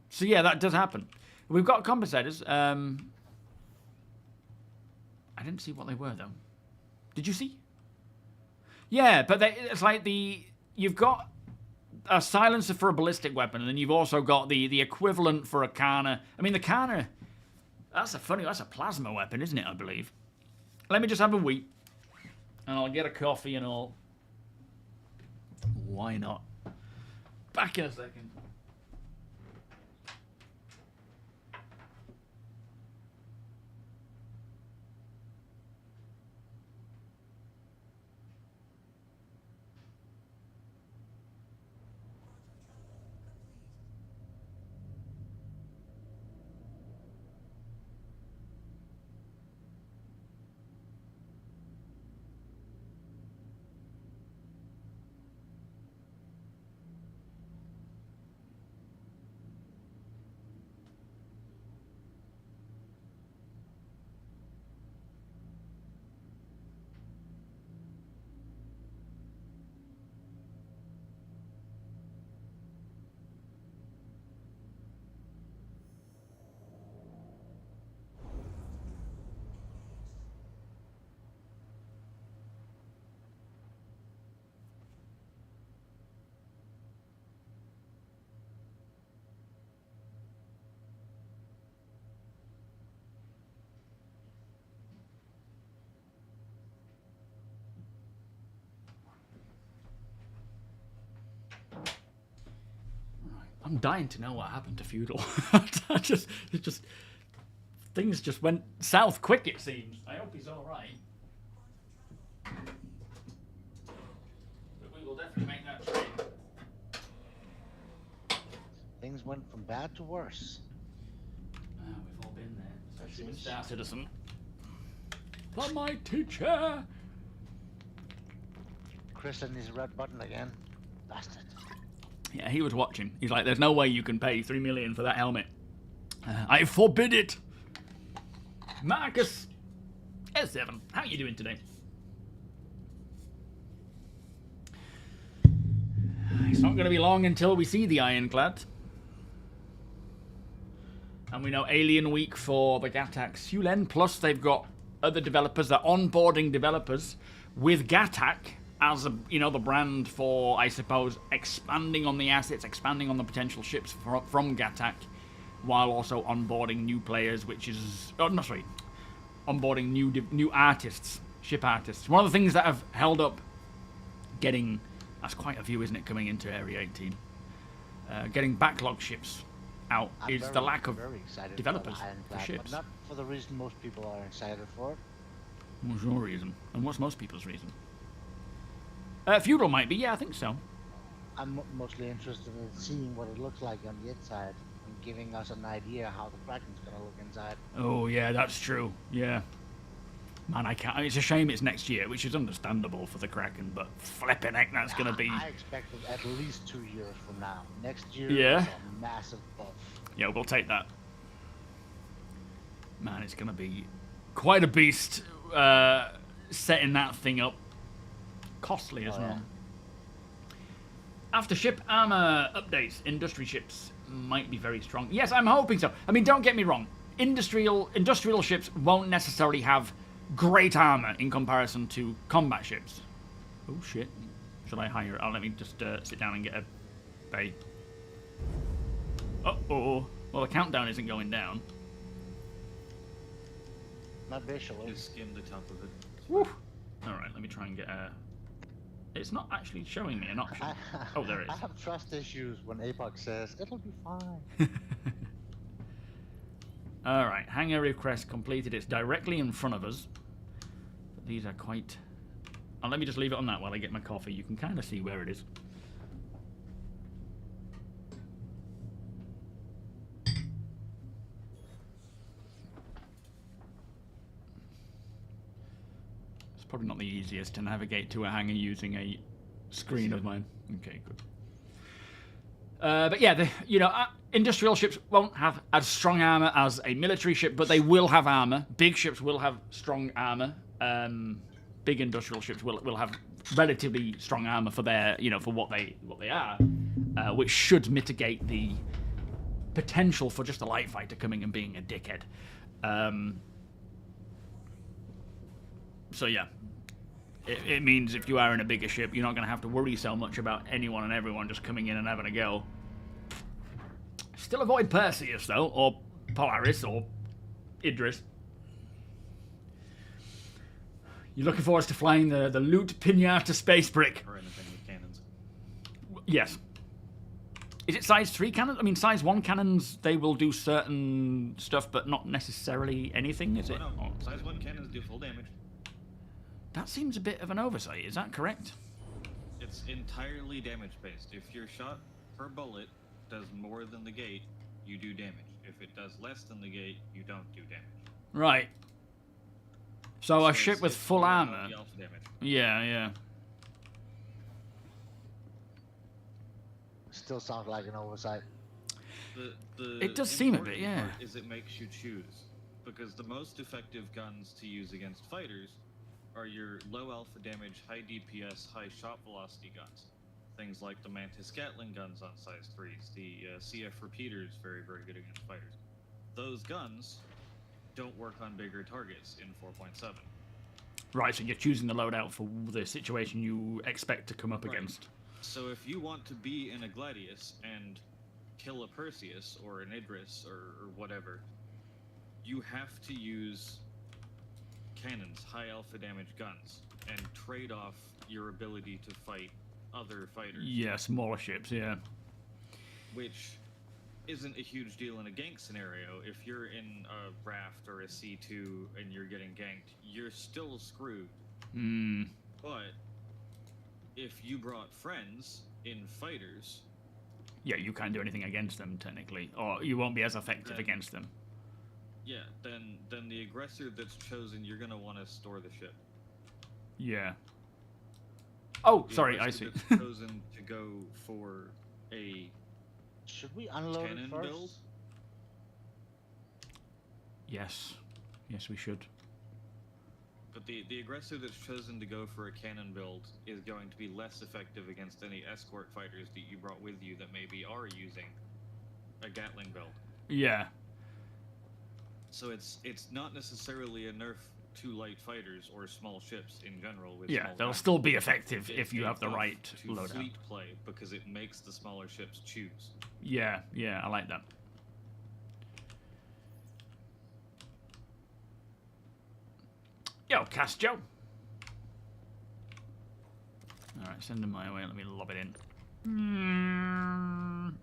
So yeah, that does happen. We've got compensators. I didn't see what they were, though. Did you see? Yeah, but it's like you've got a silencer for a ballistic weapon, and then you've also got the equivalent for a Kana. I mean, the Kana, that's a plasma weapon, isn't it, I believe? Let me just have a wee. And I'll get a coffee and all. Why not? Back in a second. I'm dying to know what happened to Feudal. Things just went south quick, it seems. I hope he's alright. But we will definitely make that trade. Things went from bad to worse. We've all been there, especially with Star Citizen. For my teacher! Chris and his red button again. Bastard. Yeah, he was watching. He's like, there's no way you can pay 3 million for that helmet. I forbid it! Marcus S7, how are you doing today? It's not going to be long until we see the Ironclad. And we know Alien Week for the Gattac Sulen, plus they've got other developers, they're onboarding developers with Gattac as a, the brand for, I suppose, expanding on the assets, expanding on the potential ships from Gattac, while also onboarding new players, which is, onboarding new artists, ship artists. One of the things that have held up getting, that's quite a few, isn't it, coming into Area 18, getting backlog ships out is the lack of developers for ships. But not for the reason most people are excited for. What's your reason? And what's most people's reason? Feudal might be, yeah, I think so. I'm mostly interested in seeing what it looks like on the inside and giving us an idea how the Kraken's gonna look inside. Oh yeah, that's true. Yeah. Man, I can't. It's a shame it's next year, which is understandable for the Kraken, but flipping heck, that's gonna be. I expect it at least 2 years from now. Next year Yeah. is a massive buff. Yeah, we'll take that. Man, it's gonna be quite a beast setting that thing up. Costly as well. After ship armor updates, industry ships might be very strong. Yes, I'm hoping so. I mean, don't get me wrong. Industrial ships won't necessarily have great armor in comparison to combat ships. Oh shit! Should I hire it? Oh, let me just sit down and get a bay. Uh-oh. Well, the countdown isn't going down. Not visually. Just skim the top of it. Woo. All right, let me try and get a. It's not actually showing me an option. Oh, there it is. I have trust issues when APOC says it'll be fine. All right, hangar request completed. It's directly in front of us. But these are quite. Oh, let me just leave it on that while I get my coffee. You can kind of see where it is. Probably not the easiest to navigate to a hangar using a screen of mine. Okay, good. But yeah, industrial ships won't have as strong armor as a military ship, but they will have armor. Big ships will have strong armor. Big industrial ships will have relatively strong armor for their, for what they are, which should mitigate the potential for just a light fighter coming and being a dickhead. So yeah, it means if you are in a bigger ship, you're not going to have to worry so much about anyone and everyone just coming in and having a go. Still avoid Perseus though, or Polaris, or Idris. You're looking forward to flying the Loot Pinata Space Brick. Or anything with cannons. Yes. Is it size 3 cannons? I mean, size 1 cannons, they will do certain stuff, but not necessarily anything, is it? No. Size 1 cannons do full damage. That seems a bit of an oversight, is that correct? It's entirely damage-based. If your shot per bullet does more than the gate, you do damage. If it does less than the gate, you don't do damage. Right. So a ship with full armor. Damage. Yeah. Still sounds like an oversight. It does seem a bit, yeah. Is it makes you choose, because the most effective guns to use against fighters are your low alpha damage, high DPS, high shot velocity guns. Things like the Mantis Gatling guns on size 3s, the CF repeaters, very, very good against fighters. Those guns don't work on bigger targets in 4.7. Right, so you're choosing the loadout for the situation you expect to come up against. So if you want to be in a Gladius and kill a Perseus or an Idris or whatever, you have to use cannons, high alpha damage guns, and trade off your ability to fight other fighters. Yeah, smaller ships, yeah. which isn't a huge deal in a gank scenario. If you're in a raft or a C2 and you're getting ganked, you're still screwed. But if you brought friends in fighters, yeah, you can't do anything against them technically, or you won't be as effective against them. Yeah, then the aggressor that's chosen, you're gonna want to store the ship. Yeah. Oh, The sorry, I aggressor see. that's chosen to go for a Should we unload it cannon first? build. Yes. Yes, we should. But the aggressor that's chosen to go for a cannon build is going to be less effective against any escort fighters that you brought with you that maybe are using a Gatling build. Yeah. So it's not necessarily a nerf to light fighters or small ships in general. With Yeah, small they'll guns. still be effective It's if you a have the buff right to loadout. fleet play because it makes the smaller ships choose. Yeah, yeah, I like that. Yo, Castro. Alright, send him my way. Let me lob it in.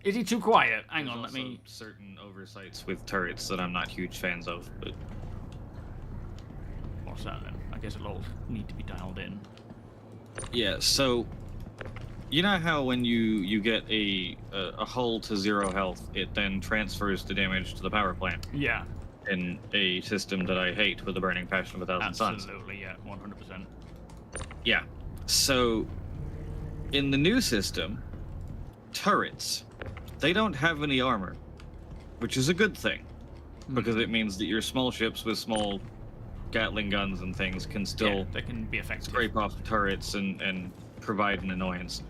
Is he too quiet? Hang There's on, let also me... certain oversights with turrets that I'm not huge fans of, but What's that then? I guess it'll all need to be dialed in. yeah. So you know how when you get a hull to 0 health, it then transfers the damage to the power plant Yeah, in a system that I hate with a burning passion of 1,000 suns. absolutely, yeah, 100%. Yeah. So in the new system, turrets, they don't have any armor, which is a good thing because it means that your small ships with small Gatling guns and things can still Yeah, they can be effective. scrape off turrets and provide an annoyance.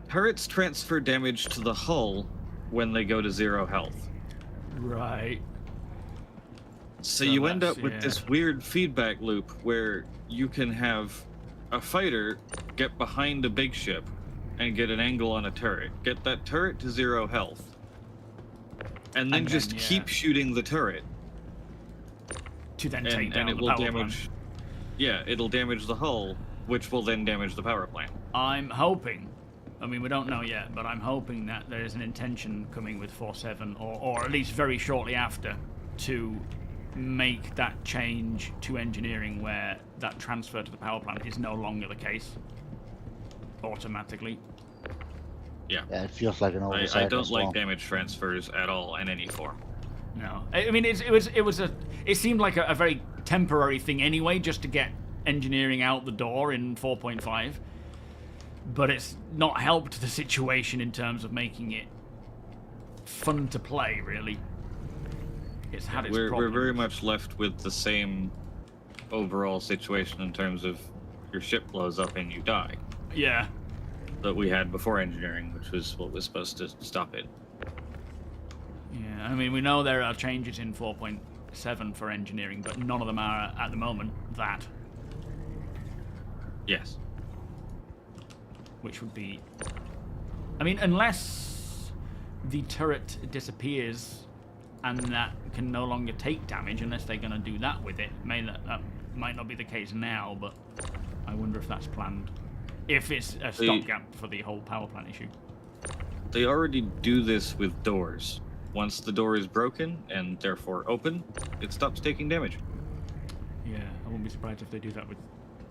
Turrets transfer damage to the hull when they go to 0 health. Right. So So you end up that's- with yeah. this weird feedback loop where you can have a fighter get behind a big ship and get an angle on a turret, get that turret to 0 health, and then just yeah, keep shooting the turret, to then take and down it the will power damage. plant. Yeah, it'll damage the hull, which will then damage the power plant. I'm hoping, I mean, we don't know yet, but I'm hoping that there is an intention coming with 4.7, or at least very shortly after, to make that change to engineering where that transfer to the power plant is no longer the case automatically. Yeah. Yeah, it feels like an oversight. I don't as like well. damage transfers at all in any form. No, I mean it seemed like a very temporary thing anyway, just to get engineering out the door in 4.5. But it's not helped the situation in terms of making it fun to play. Really, it's had its We're problems. very much left with the same overall situation in terms of your ship blows up and you die Yeah, that we had before engineering, which was what was supposed to stop it. yeah. I mean, we know there are changes in 4.7 for engineering, but none of them are at the moment that, Yes. which would be, I mean, unless the turret disappears and that can no longer take damage, unless they're going to do that with it. That might not be the case now, but I wonder if that's planned. If it's a stopgap for the whole power plant issue. They already do this with doors. Once the door is broken and therefore open, it stops taking damage. Yeah, I wouldn't be surprised if they do that with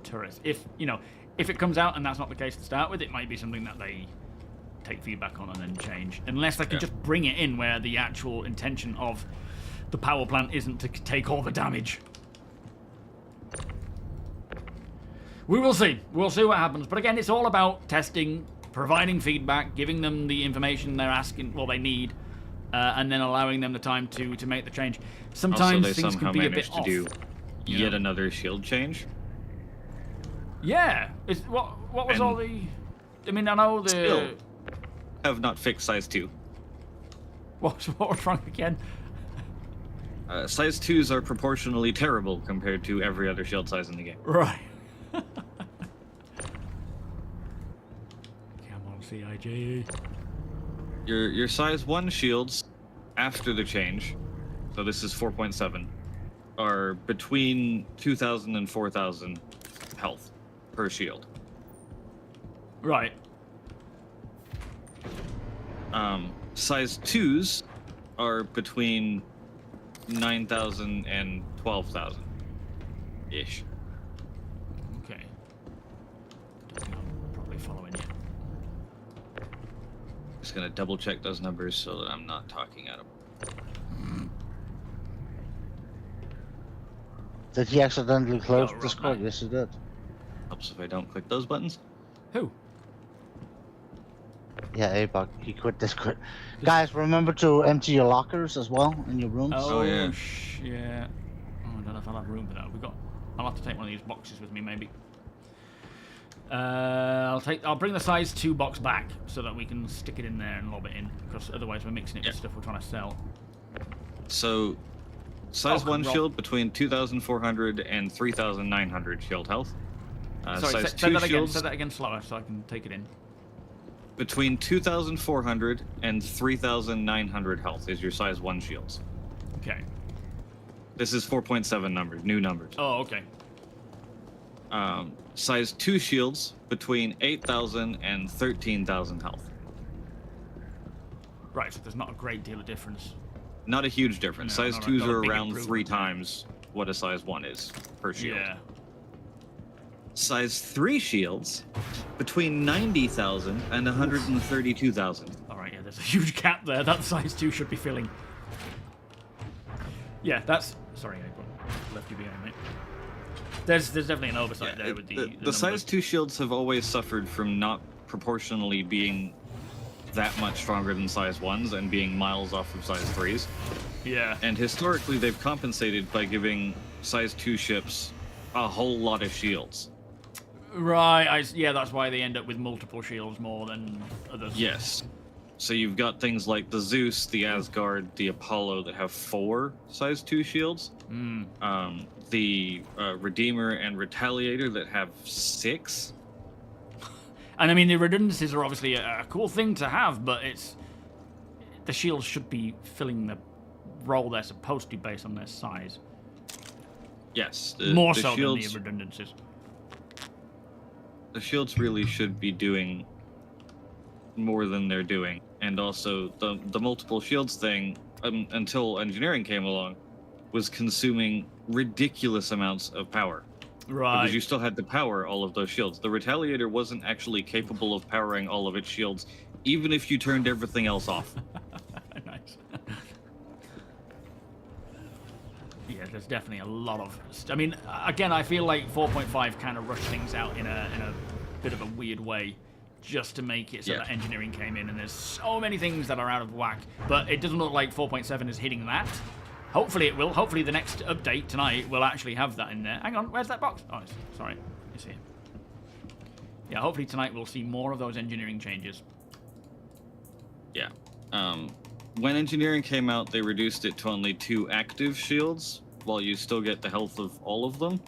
turrets. If it comes out and that's not the case to start with, it might be something that they take feedback on and then change. Unless they can just bring it in where the actual intention of the power plant isn't to take all the damage. We will see. We'll see what happens. But again, it's all about testing, providing feedback, giving them the information they're asking, well, they need, and then allowing them the time to make the change. Sometimes Also, they things somehow can be a bit managed to off. do you yet know? another shield change. Yeah. What was And all the... I mean, I know the... Still have not fixed size 2. What was wrong again? Size 2s are proportionally terrible compared to every other shield size in the game. Right. Come on, CIG. Your size 1 shields after the change, so this is 4.7, are between 2,000 and 4,000 health per shield. Right. Size 2s are between 9,000 and 12,000 ish. Okay. Don't think I'm probably following you. Just gonna double check those numbers so that I'm not talking out of. Did he accidentally close Yo, Discord? Rob, Yes, he did. Helps if I don't click those buttons. Who? Yeah, A-Bug. He quit Discord. Guys, remember to empty your lockers as well in your rooms. Oh, yeah. yeah. Oh, I don't know if I'll have room for that. I'll have to take one of these boxes with me, maybe. I'll bring the size 2 box back so that we can stick it in there and lob it in, because otherwise we're mixing it with stuff we're trying to sell. So, size 1 roll. shield between 2,400 and 3,900 shield health. Sorry, size say 2 that again. shields Say that again slower so I can take it in. between 2,400 and 3,900 health is your size 1 shields. Okay. This is 4.7 numbers, new numbers. Oh, okay. Size 2 shields between 8,000 and 13,000 health. Right, so there's not a great deal of difference. Not a huge difference. No, Size not 2s a are big around improvement. 3 times what a size 1 is per shield. Yeah. Size 3 shields between 90,000 and 132,000. Alright, yeah, there's a huge gap there. That size 2 should be filling. Yeah, that's... Sorry, I left you behind, mate. There's definitely an oversight there with the size numbers. 2 shields have always suffered from not proportionally being that much stronger than size 1s and being miles off of size 3s. Yeah. And historically, they've compensated by giving size 2 ships a whole lot of shields. Right, yeah, that's why they end up with multiple shields more than others. Yes. So you've got things like the Zeus, the Asgard, the Apollo that have 4 size 2 shields. The Redeemer and Retaliator that have 6. And I mean, the redundancies are obviously a cool thing to have, but the shields should be filling the role they're supposed to based on their size. Yes. More the so shields, than the redundancies. The shields really should be doing more than they're doing. And also, the multiple shields thing, until engineering came along, was consuming ridiculous amounts of power. Right. Because you still had to power all of those shields. The Retaliator wasn't actually capable of powering all of its shields, even if you turned everything else off. Nice. Yeah, there's definitely a lot of... I mean, again, I feel like 4.5 kind of rushed things out in a bit of a weird way, just to make it so that engineering came in, and there's so many things that are out of whack. But it doesn't look like 4.7 is hitting that. Hopefully it will. Hopefully the next update tonight will actually have that in there. Hang on, where's that box? Oh, sorry. It's here. Yeah, hopefully tonight we'll see more of those engineering changes. Yeah. When engineering came out, they reduced it to only 2 active shields, while you still get the health of all of them,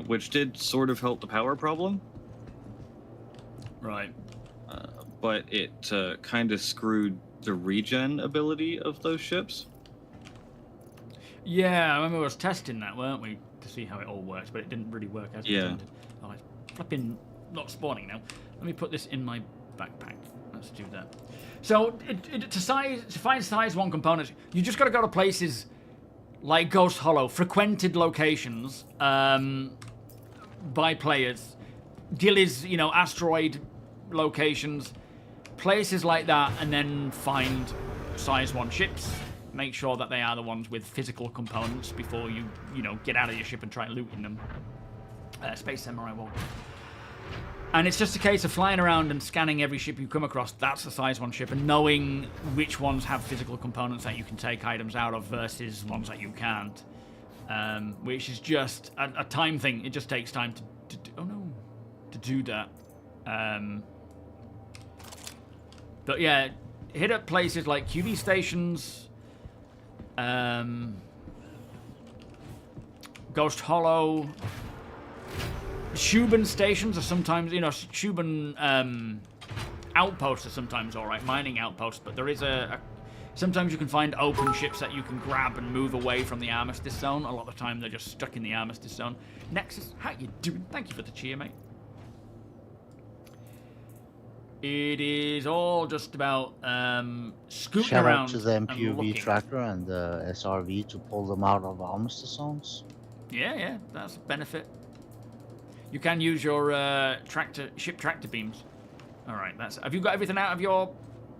which did sort of help the power problem. Right. But it kind of screwed the regen ability of those ships. Yeah, I remember we was testing that, weren't we, to see how it all works, but it didn't really work as intended. Oh, it's flipping not spawning now. Let me put this in my backpack. Let's do that. So, to find size 1 components, you just got to go to places like Ghost Hollow, frequented locations by players. Gillies, asteroid locations, places like that, and then find size 1 ships. Make sure that they are the ones with physical components before you, get out of your ship and try looting them. Space Samurai won't. And it's just a case of flying around and scanning every ship you come across. That's a size 1 ship, and knowing which ones have physical components that you can take items out of versus ones that you can't. Which is just a time thing. It just takes time to do that. But yeah, hit up places like QB stations, Ghost Hollow. Shuban stations are sometimes, Shuban outposts are sometimes alright, mining outposts, but there is sometimes you can find open ships that you can grab and move away from the armistice zone. A lot of the time they're just stuck in the armistice zone. Nexus, how you doing? Thank you for the cheer, mate. It is all just about scooting Shout around out to the and MPUV looking. tractor and the SRV to pull them out of armistice zones. Yeah, that's a benefit. You can use your ship tractor beams. All right, have you got everything out of your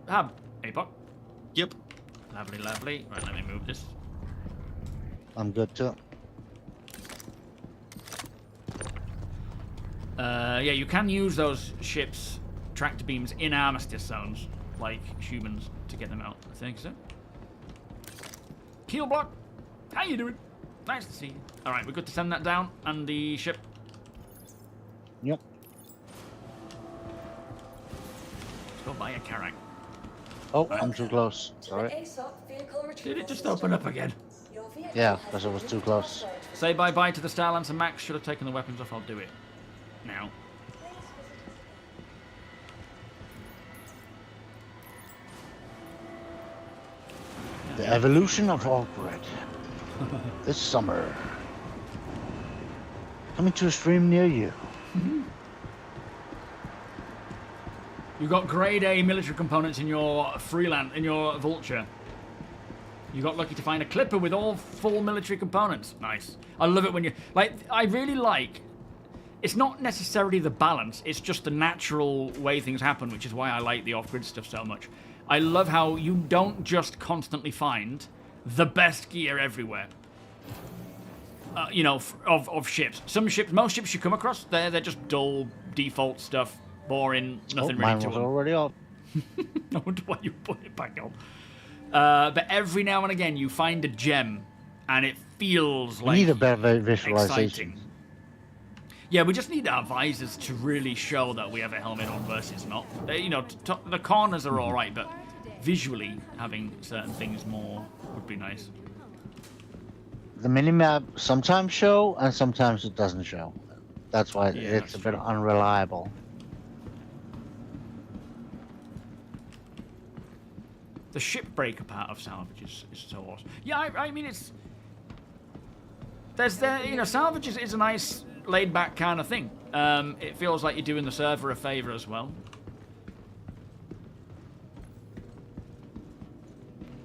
hub, Apoc? Yep. Lovely, lovely. Right, let me move this. I'm good too. Yeah, you can use those ships tractor beams in armistice zones, like humans, to get them out. I think so. Keel block, how you doing? Nice to see you. All right, we're good to send that down and the ship. Yep. Let's go buy a Karak. Oh, I'm too close. Sorry. Did it just open up again? Yeah, because it was too close. Say bye-bye to the Starlancer Max. Should have taken the weapons off. I'll do it now. The evolution of Awkward. This summer. Coming to a stream near you. You got grade A military components in your Vulture. You got lucky to find a Clipper with all full military components. Nice. I love it when you I really like. It's not necessarily the balance. It's just the natural way things happen, which is why I like the off-grid stuff so much. I love how you don't just constantly find the best gear everywhere. You know, of ships. Most ships you come across, they're just dull default stuff, boring, nothing really mine to was them. already up. I wonder why you put it back on. But every now and again, you find a gem, and it feels We like need a better visualization. exciting. Yeah, we just need our visors to really show that we have a helmet on versus not. You know, the corners are all right, but visually having certain things more would be nice. The minimap sometimes show and sometimes it doesn't show. That's why Yeah, it's that's a bit true. unreliable. The shipbreaker part of salvage is so awesome. Yeah, I mean it's salvage is a nice laid back kind of thing. It feels like you're doing the server a favor as well.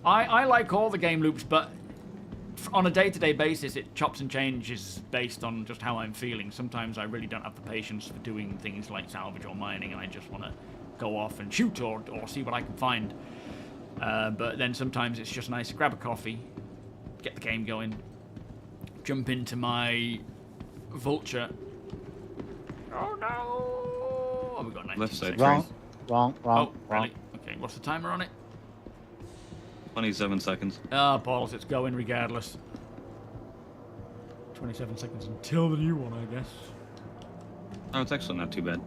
I like all the game loops, but on a day-to-day basis, it chops and changes based on just how I'm feeling. Sometimes I really don't have the patience for doing things like salvage or mining, and I just want to go off and shoot or see what I can find. But then sometimes it's just nice to grab a coffee, get the game going, jump into my Vulture. Oh no! Oh, we got 19 Left side. seconds. Wrong. Oh, really? Okay, what's the timer on it? 27 seconds. Ah, balls, it's going regardless. 27 seconds until the new one, I guess. Oh, it's actually not too bad.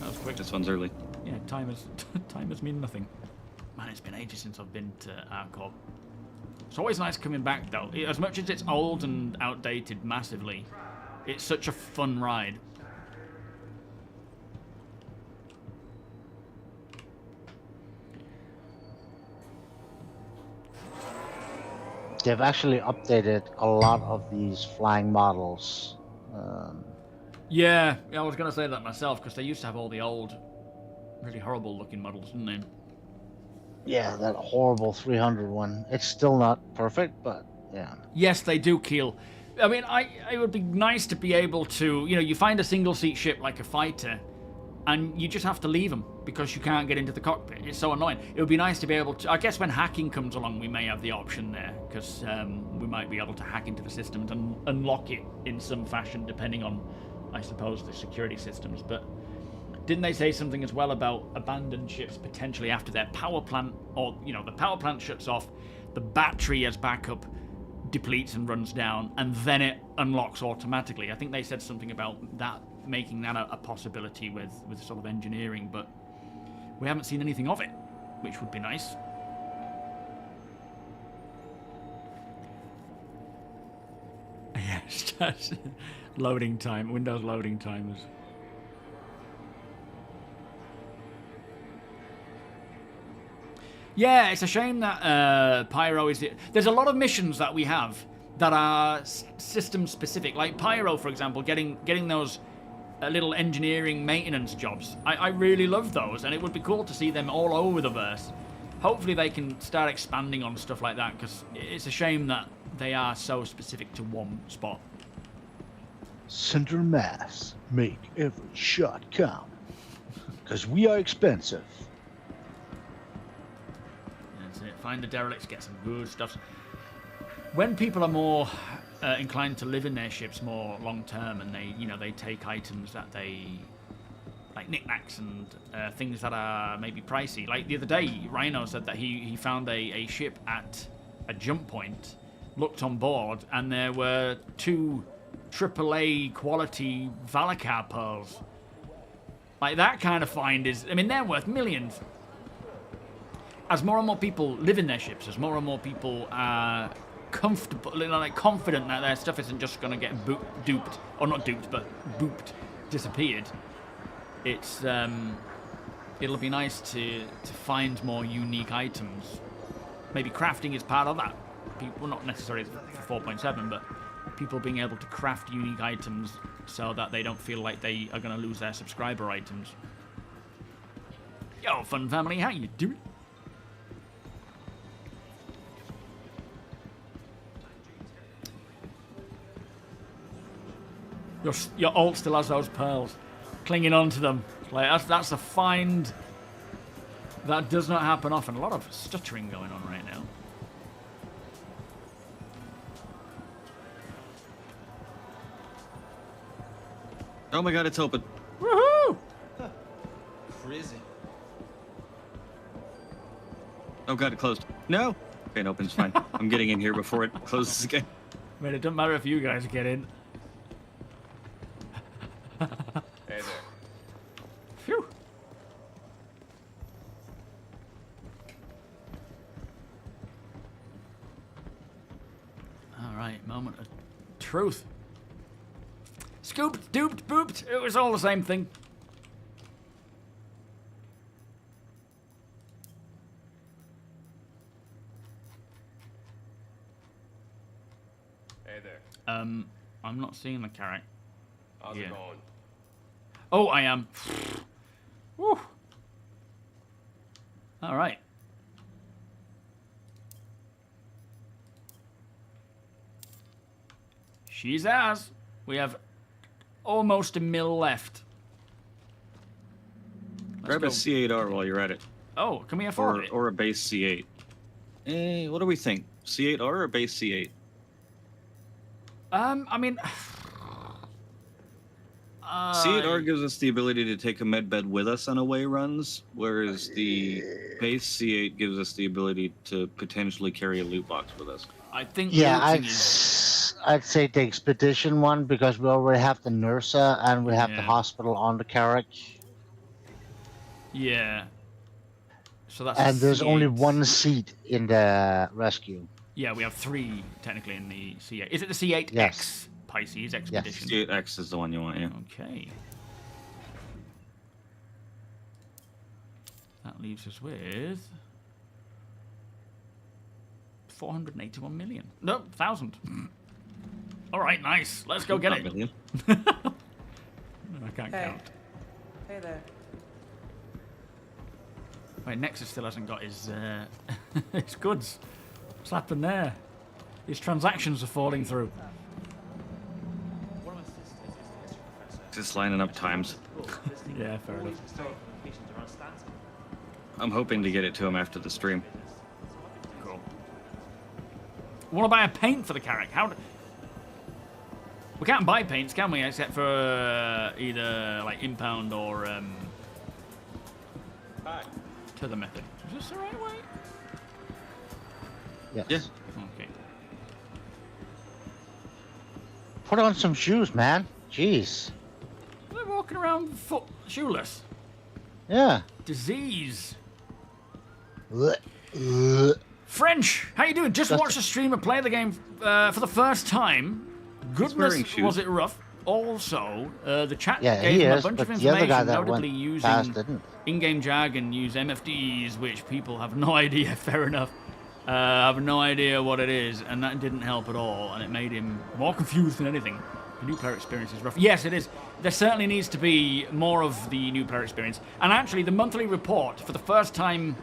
That was quick. This one's early. Yeah, timers mean nothing. Man, it's been ages since I've been to Arcorp. It's always nice coming back, though. As much as it's old and outdated massively, it's such a fun ride. They've actually updated a lot of these flying models. Yeah, I was going to say that myself, because they used to have all the old, really horrible looking models, didn't they? Yeah, that horrible 300 one. It's still not perfect, but yeah. Yes, they do, Keel. I mean, it would be nice to be able to, you find a single-seat ship like a fighter, and you just have to leave them because you can't get into the cockpit. It's so annoying. It would be nice to be able to... I guess when hacking comes along, we may have the option there, because we might be able to hack into the systems and unlock it in some fashion, depending on, I suppose, the security systems. But didn't they say something as well about abandoned ships potentially after their power plant, or, the power plant shuts off, the battery as backup depletes and runs down, and then it unlocks automatically. I think they said something about that, making that a possibility with sort of engineering, but we haven't seen anything of it, which would be nice. Yes, loading time, Windows loading timers. Yeah, it's a shame that Pyro is... There's a lot of missions that we have that are system specific. Like Pyro, for example, getting those little engineering maintenance jobs. I really love those, and it would be cool to see them all over the verse. Hopefully they can start expanding on stuff like that, because it's a shame that they are so specific to one spot. Center mass, make every shot count. Because we are expensive. That's it. Find the derelicts, get some good stuff. When people are more inclined to live in their ships more long term, and they take items that they like knickknacks and things that are maybe pricey. Like the other day, Rhino said that he found a ship at a jump point, looked on board, and there were 2 AAA quality Valakar pearls. Like that kind of find is, I mean, they're worth millions. As more and more people live in their ships, as more and more people are comfortable, like confident that their stuff isn't just going to get duped, or not duped, but booped, disappeared. It'll be nice to find more unique items. Maybe crafting is part of that. People, not necessarily for 4.7, but people being able to craft unique items so that they don't feel like they are going to lose their subscriber items. Yo, fun family, how you doing? Your alt still has those pearls, clinging onto them. Like that's a find that does not happen often. A lot of stuttering going on right now. Oh my god, it's open. Woohoo! Crazy. Oh god, it closed. No! Okay, it opens fine. I'm getting in here before it closes again. I mean, it doesn't matter if you guys get in. Hey there. Phew. All right, moment of truth. Scooped, duped, booped. It was all the same thing. Hey there. I'm not seeing the carrot. How's Yeah. it going? Oh, I am. Woo. All right. She's ours. We have almost a mil left. Let's Grab go. a C8R while you're at it. Oh, can we afford it? Or a base C8. What do we think? C8R or base C8? I mean... C8R gives us the ability to take a medbed with us on away runs, whereas the base C8 gives us the ability to potentially carry a loot box with us. I think Yeah, looting is... I'd say the expedition one because we already have the Nursa and we have the Yeah. hospital on the carriage. Yeah. So that's And a there's only C8. one seat in the rescue. Yeah, we have 3 technically in the C8. Is it the C8X Yes. Pisces expedition? C8X is the one you want, yeah. Okay. That leaves us with 481 million. No, 1,000. All right, nice. Let's go get Not it. million. I can't Hey. count. Hey there. Wait, Nexus still hasn't got his his goods. What's happened there? His transactions are falling through. One of my sisters is a history professor. Just lining up times. Yeah, fair enough. Historical locations around Stanton. I'm hoping to get it to him after the stream. Cool. Want to buy a paint for the carrack? We can't buy paints, can we? Except for either like impound or Hi. tether method. Is this the right way? Yes. Yeah. Okay. Put on some shoes, man. Jeez. They're walking around shoeless. Yeah. Disease. Ugh. Ugh. French, how you doing? Just watched a streamer play the game for the first time. wearing Goodness, shoes. was it rough. Also, the chat Yeah, gave he him a is, bunch but of the other guy information, that notably went fast using didn't. in-game jargon, use MFDs, which people have no idea, fair enough, have no idea what it is, and that didn't help at all, and it made him more confused than anything. The new player experience is rough. Yes, it is. There certainly needs to be more of the new player experience. And actually, the monthly report, for the first time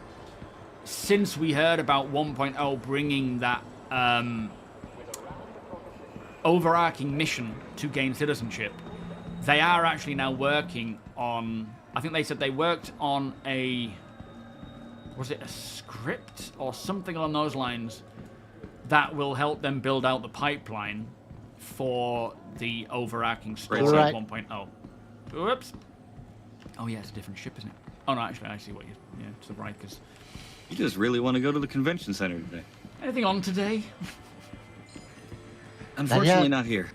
since we heard about 1.0 bringing that overarching mission to gain citizenship, they are actually now working on... I think they said they worked on a... Was it a script or something along those lines that will help them build out the pipeline for the overarching story Right. 1.0. Whoops. Oh yeah, it's a different ship, isn't it? Oh no, actually, I see what you... Yeah, it's the right, because... You just really want to go to the convention center today. Anything on today? Unfortunately, not here.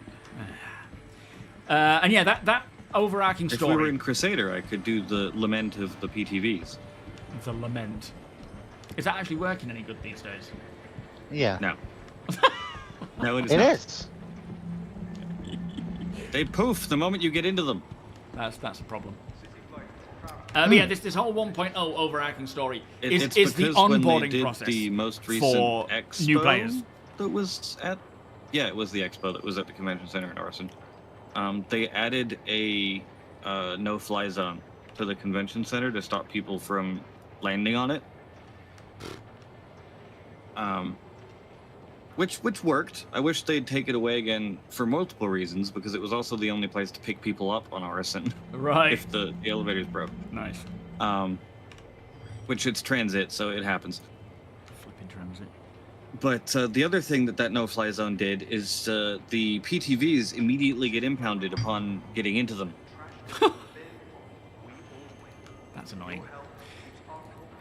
And yeah, that overarching If story... we were in Crusader, I could do the Lament of the PTVs. The Lament. Is that actually working any good these days? Yeah. No. No, it is It not. is. They poof the moment you get into them. That's a problem. But yeah, this whole 1.0 overarching story is It's the because when they onboarding did process the most recent for expo new players. that was at... Yeah, it was the expo that was at the convention center in Orson. They added a no-fly zone to the convention center to stop people from landing on it. Which worked. I wish they'd take it away again for multiple reasons, because it was also the only place to pick people up on Orison Right. if the elevator's broke. Nice. Which it's transit, so it happens. Flipping transit. But the other thing that no-fly zone did is the PTVs immediately get impounded upon getting into them. That's annoying.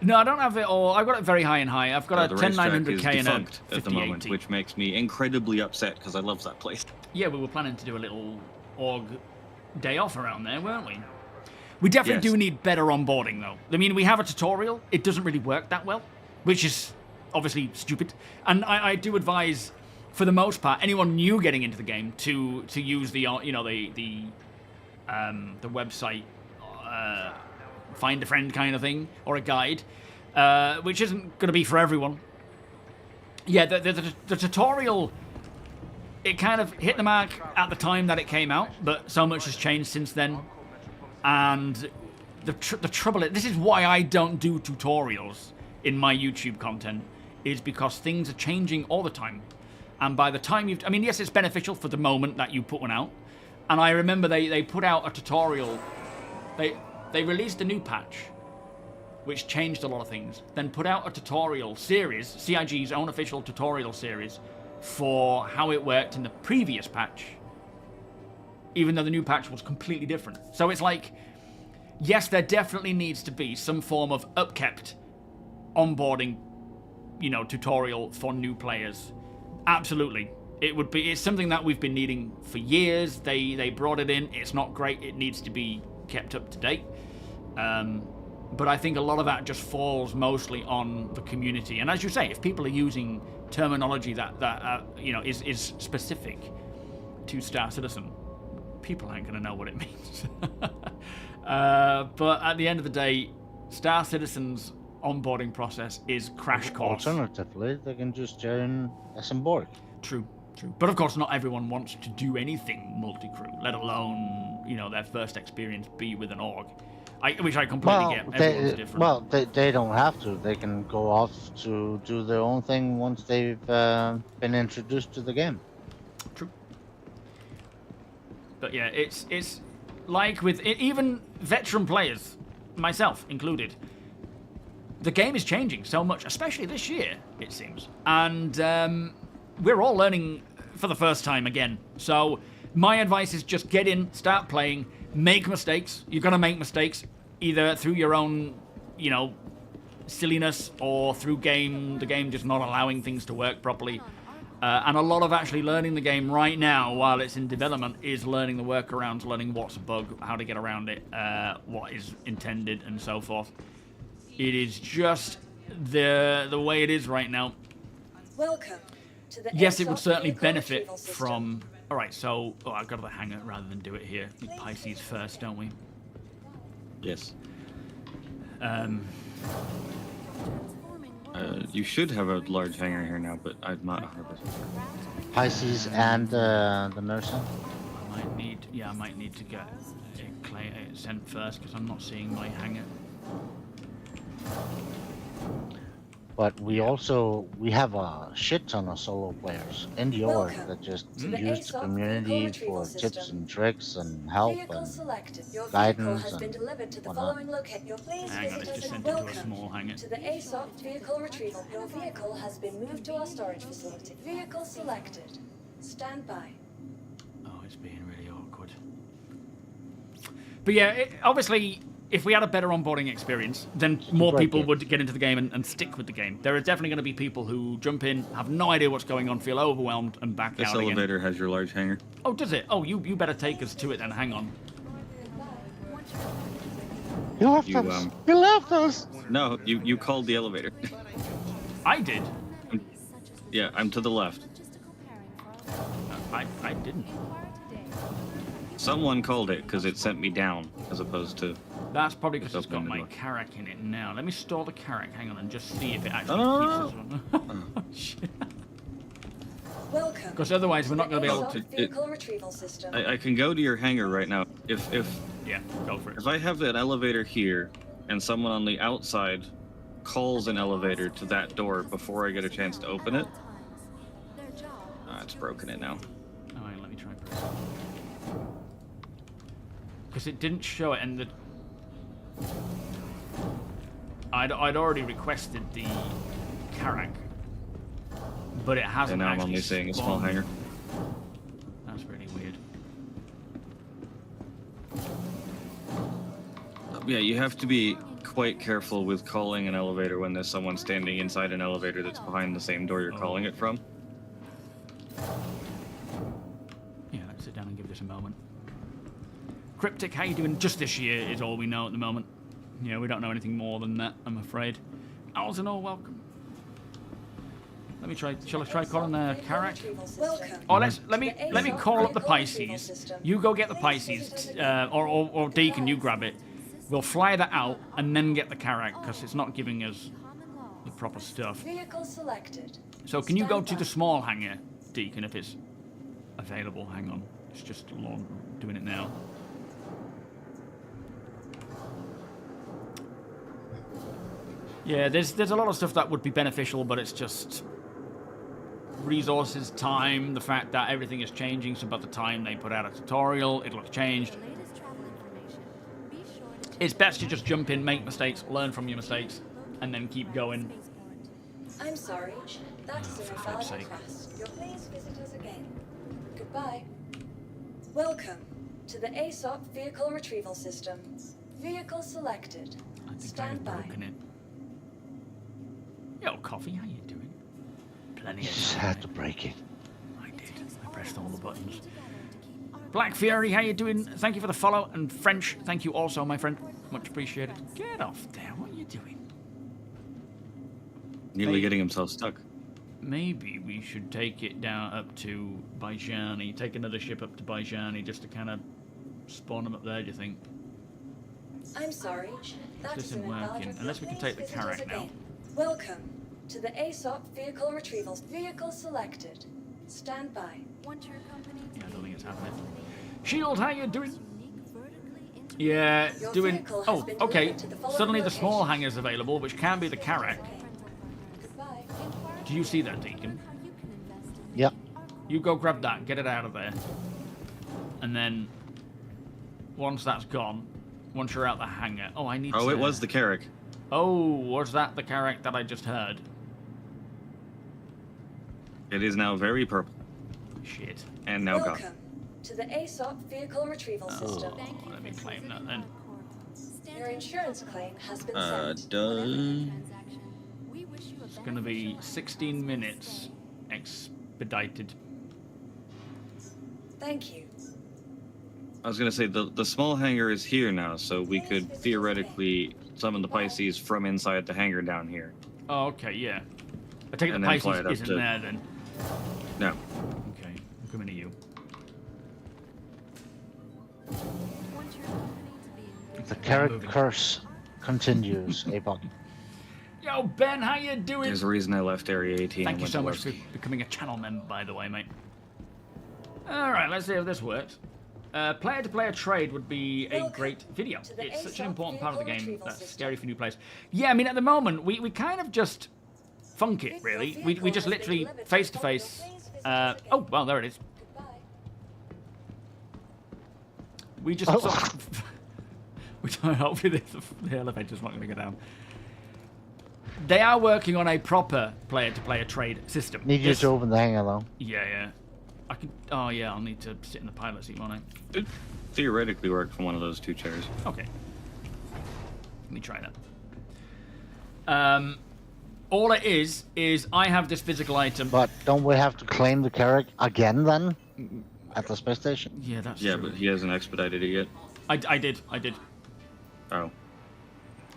No, I don't have it all. I've got it very high and high. I've got The a racetrack 10900K is and a defunct at the moment, 5080. which makes me incredibly upset because I love that place. Yeah, we were planning to do a little org day off around there, weren't we? We definitely Yes. do need better onboarding, though. I mean, we have a tutorial. It doesn't really work that well, which is obviously stupid. And I do advise, for the most part, anyone new getting into the game to use the the website find a friend kind of thing, or a guide, which isn't going to be for everyone. Yeah, the tutorial, it kind of hit the mark at the time that it came out, but so much has changed since then. And the trouble is, this is why I don't do tutorials in my YouTube content, is because things are changing all the time. And by the time I mean, yes, it's beneficial for the moment that you put one out. And I remember they put out a tutorial. They released a new patch, which changed a lot of things. Then put out a tutorial series, CIG's own official tutorial series, for how it worked in the previous patch, even though the new patch was completely different. So it's like, yes, there definitely needs to be some form of upkept onboarding, tutorial for new players. Absolutely. It's something that we've been needing for years. They brought it in. It's not great. It needs to be kept up to date. But I think a lot of that just falls mostly on the community. And as you say, if people are using terminology that is specific to Star Citizen, people aren't going to know what it means. But at the end of the day, Star Citizen's onboarding process is crash course. Alternatively, they can just join Borg. True. But of course, not everyone wants to do anything multi-crew, let alone, their first experience be with an org. Which I completely get. Everyone's different. They don't have to. They can go off to do their own thing once they've been introduced to the game. True. But yeah, it's like with even veteran players, myself included. The game is changing so much, especially this year, it seems. And we're all learning for the first time again. So my advice is just get in, start playing, make mistakes. You're going to make mistakes, either through your own, silliness, or through the game just not allowing things to work properly. And a lot of actually learning the game right now while it's in development is learning the workarounds, learning what's a bug, how to get around it, what is intended, and so forth. It is just the way it is right now. Welcome to the Yes, it would XR certainly vehicle benefit retrieval system. from... Alright, so... Oh, I've got to hang it rather than do it here. We Pisces first, don't we? Yes. Transforming You should have a large hangar here now, but I'm not 100%. Pisces and the nursing. I might might need, yeah, I might need to get it sent first because I'm not seeing my hangar. But we have a shit ton of solo players in the org Welcome that just to the use the ASOP community vehicle retrieval for tips system. and tricks and help Vehicle and selected. Your vehicle guidance has been and delivered to the whatnot. following location. Your please Hang on, visit it's us just and sent into a welcome small hangar. to the ASOP vehicle retrieval. Your vehicle has been moved to our storage facility. Vehicle selected. Stand by. Oh, it's being really awkward. But yeah, obviously, if we had a better onboarding experience, then more break people it. would get into the game and stick with the game. There are definitely going to be people who jump in, have no idea what's going on, feel overwhelmed, and back This out again. elevator has your large hangar. Oh, does it? Oh, you better take us to it then. Hang on. You left You, us. You left us. No, you called the elevator. I did. Yeah, I'm to the left. I didn't. Someone called it because it sent me down as opposed to. That's probably because Just it's got open the my door. Carrack in it now. Let me store the Carrack. Hang on and just see if it actually No. keeps us on. Oh, shit. Welcome. Because otherwise we're not going to be able to... ASOP vehicle retrieval system. I can go to your hangar right now. If Yeah, go for it. I have an elevator here and someone on the outside calls an elevator to that door before I get a chance to open it, it's broken it now. All right, let me try press. Because it didn't show it, and the I'd already requested the Carrack, but it hasn't And now I'm actually only seeing a small spawned. hangar. That's really weird. Yeah, you have to be quite careful with calling an elevator when there's someone standing inside an elevator that's behind the same door you're calling it from. Yeah, let's sit down and give this a moment. Cryptic, how you doing? Just this year is all we know at the moment. Yeah, we don't know anything more than that, I'm afraid. Owls and all, welcome. Let me try. Shall I try calling the Carrack? Welcome. Oh, let me call up the Pisces. You go get the Pisces, or Deacon, you grab it. We'll fly that out and then get the Carrack because it's not giving us the proper stuff. Vehicle selected. So can you go to the small hangar, Deacon, if it's available? Hang on, it's just doing it now. Yeah, there's a lot of stuff that would be beneficial, but it's just resources, time, the fact that everything is changing, so by the time they put out a tutorial, it'll have changed. It's best to just jump in, make mistakes, learn from your mistakes, and then keep going. I'm sorry. That is an for invalid fuck's sake. request. You'll please visit us again. Goodbye. Welcome to the ASOP vehicle retrieval system. Vehicle selected. I think Stand I've by. broken it. Yo, Coffee, how you doing? Plenty You of just time. had to break it. I did. I pressed all the buttons. Black Fury, how you doing? Thank you for the follow. And French, thank you also, my friend. Much appreciated. Get off there. What are you doing? Nearly Hey. getting himself stuck. Maybe we should take it down up to Bajani. Take another ship up to Bajani just to kind of spawn them up there, do you think? I'm sorry. That This is an isn't invalid working. request. Unless we can Please take the visit us Carrack now. again. Welcome to the ASOP vehicle retrievals. Vehicle selected. Stand by. Yeah, I don't think it's happening. Shield, how you doing? Yeah, Your doing... vehicle has Oh, been okay. delivered to the following Suddenly the small location. hangar's available, which can be the Carrack. Goodbye. Do you see that, Deacon? Yep. You go grab that, get it out of there. And then, once that's gone, once you're out the hangar... Oh, I need to... Oh, it was the Carrack. Oh, was that the Carrack that I just heard? It is now very purple Shit. and now gone. Welcome to the ASOP vehicle retrieval system. Oh, let me claim that then. Your insurance claim has been sent. Done. It's going to be 16 minutes expedited. Thank you. I was gonna say the small hangar is here now, so we could theoretically summon the Pisces from inside the hangar down here. Oh, okay, yeah. I take it the And then fly Pisces it up isn't to- there then. No. Okay, I'm coming to you. The carrot curse continues, Apok. Yo, Ben, how you doing? There's a reason I left Area 18. Thank and you went so to much for Levski. becoming a channel member, by the way, mate. Alright, let's see if this works. Player-to-player trade would be a Welcome great video. to the It's such an ASOP important part of the vehicle game retrieval that's system. scary for new players. Yeah, I mean, at the moment, we kind of just funk it, really. We just literally face-to-face... oh, well, there it is. Goodbye. We just... Sort of, hopefully the elevator's not going to go down. They are working on a proper player-to-player trade system. Need you to open the hangar though. Yeah. I can... Oh, yeah, I'll need to sit in the pilot seat, won't I? It theoretically work from one of those 2 chairs. Okay. Let me try that. All it is I have this physical item. But don't we have to claim the carriage again then? At the space station? Yeah, that's Yeah, true. but he hasn't expedited it yet. I did. Oh.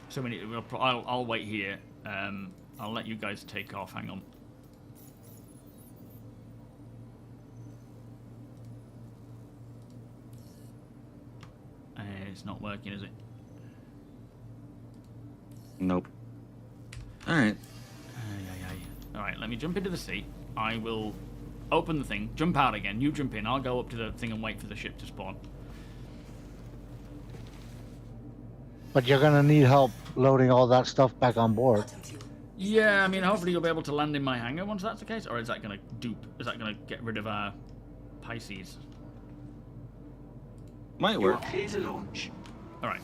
So I'll wait here. I'll let you guys take off. Hang on. It's not working, is it? Nope. Alright. Alright, let me jump into the seat. I will open the thing, jump out again. You jump in. I'll go up to the thing and wait for the ship to spawn. But you're gonna need help loading all that stuff back on board. Yeah, I mean, hopefully you'll be able to land in my hangar once that's the case. Or is that going to dupe? Is that going to get rid of our Pisces? Might work. Clear to launch. Alright.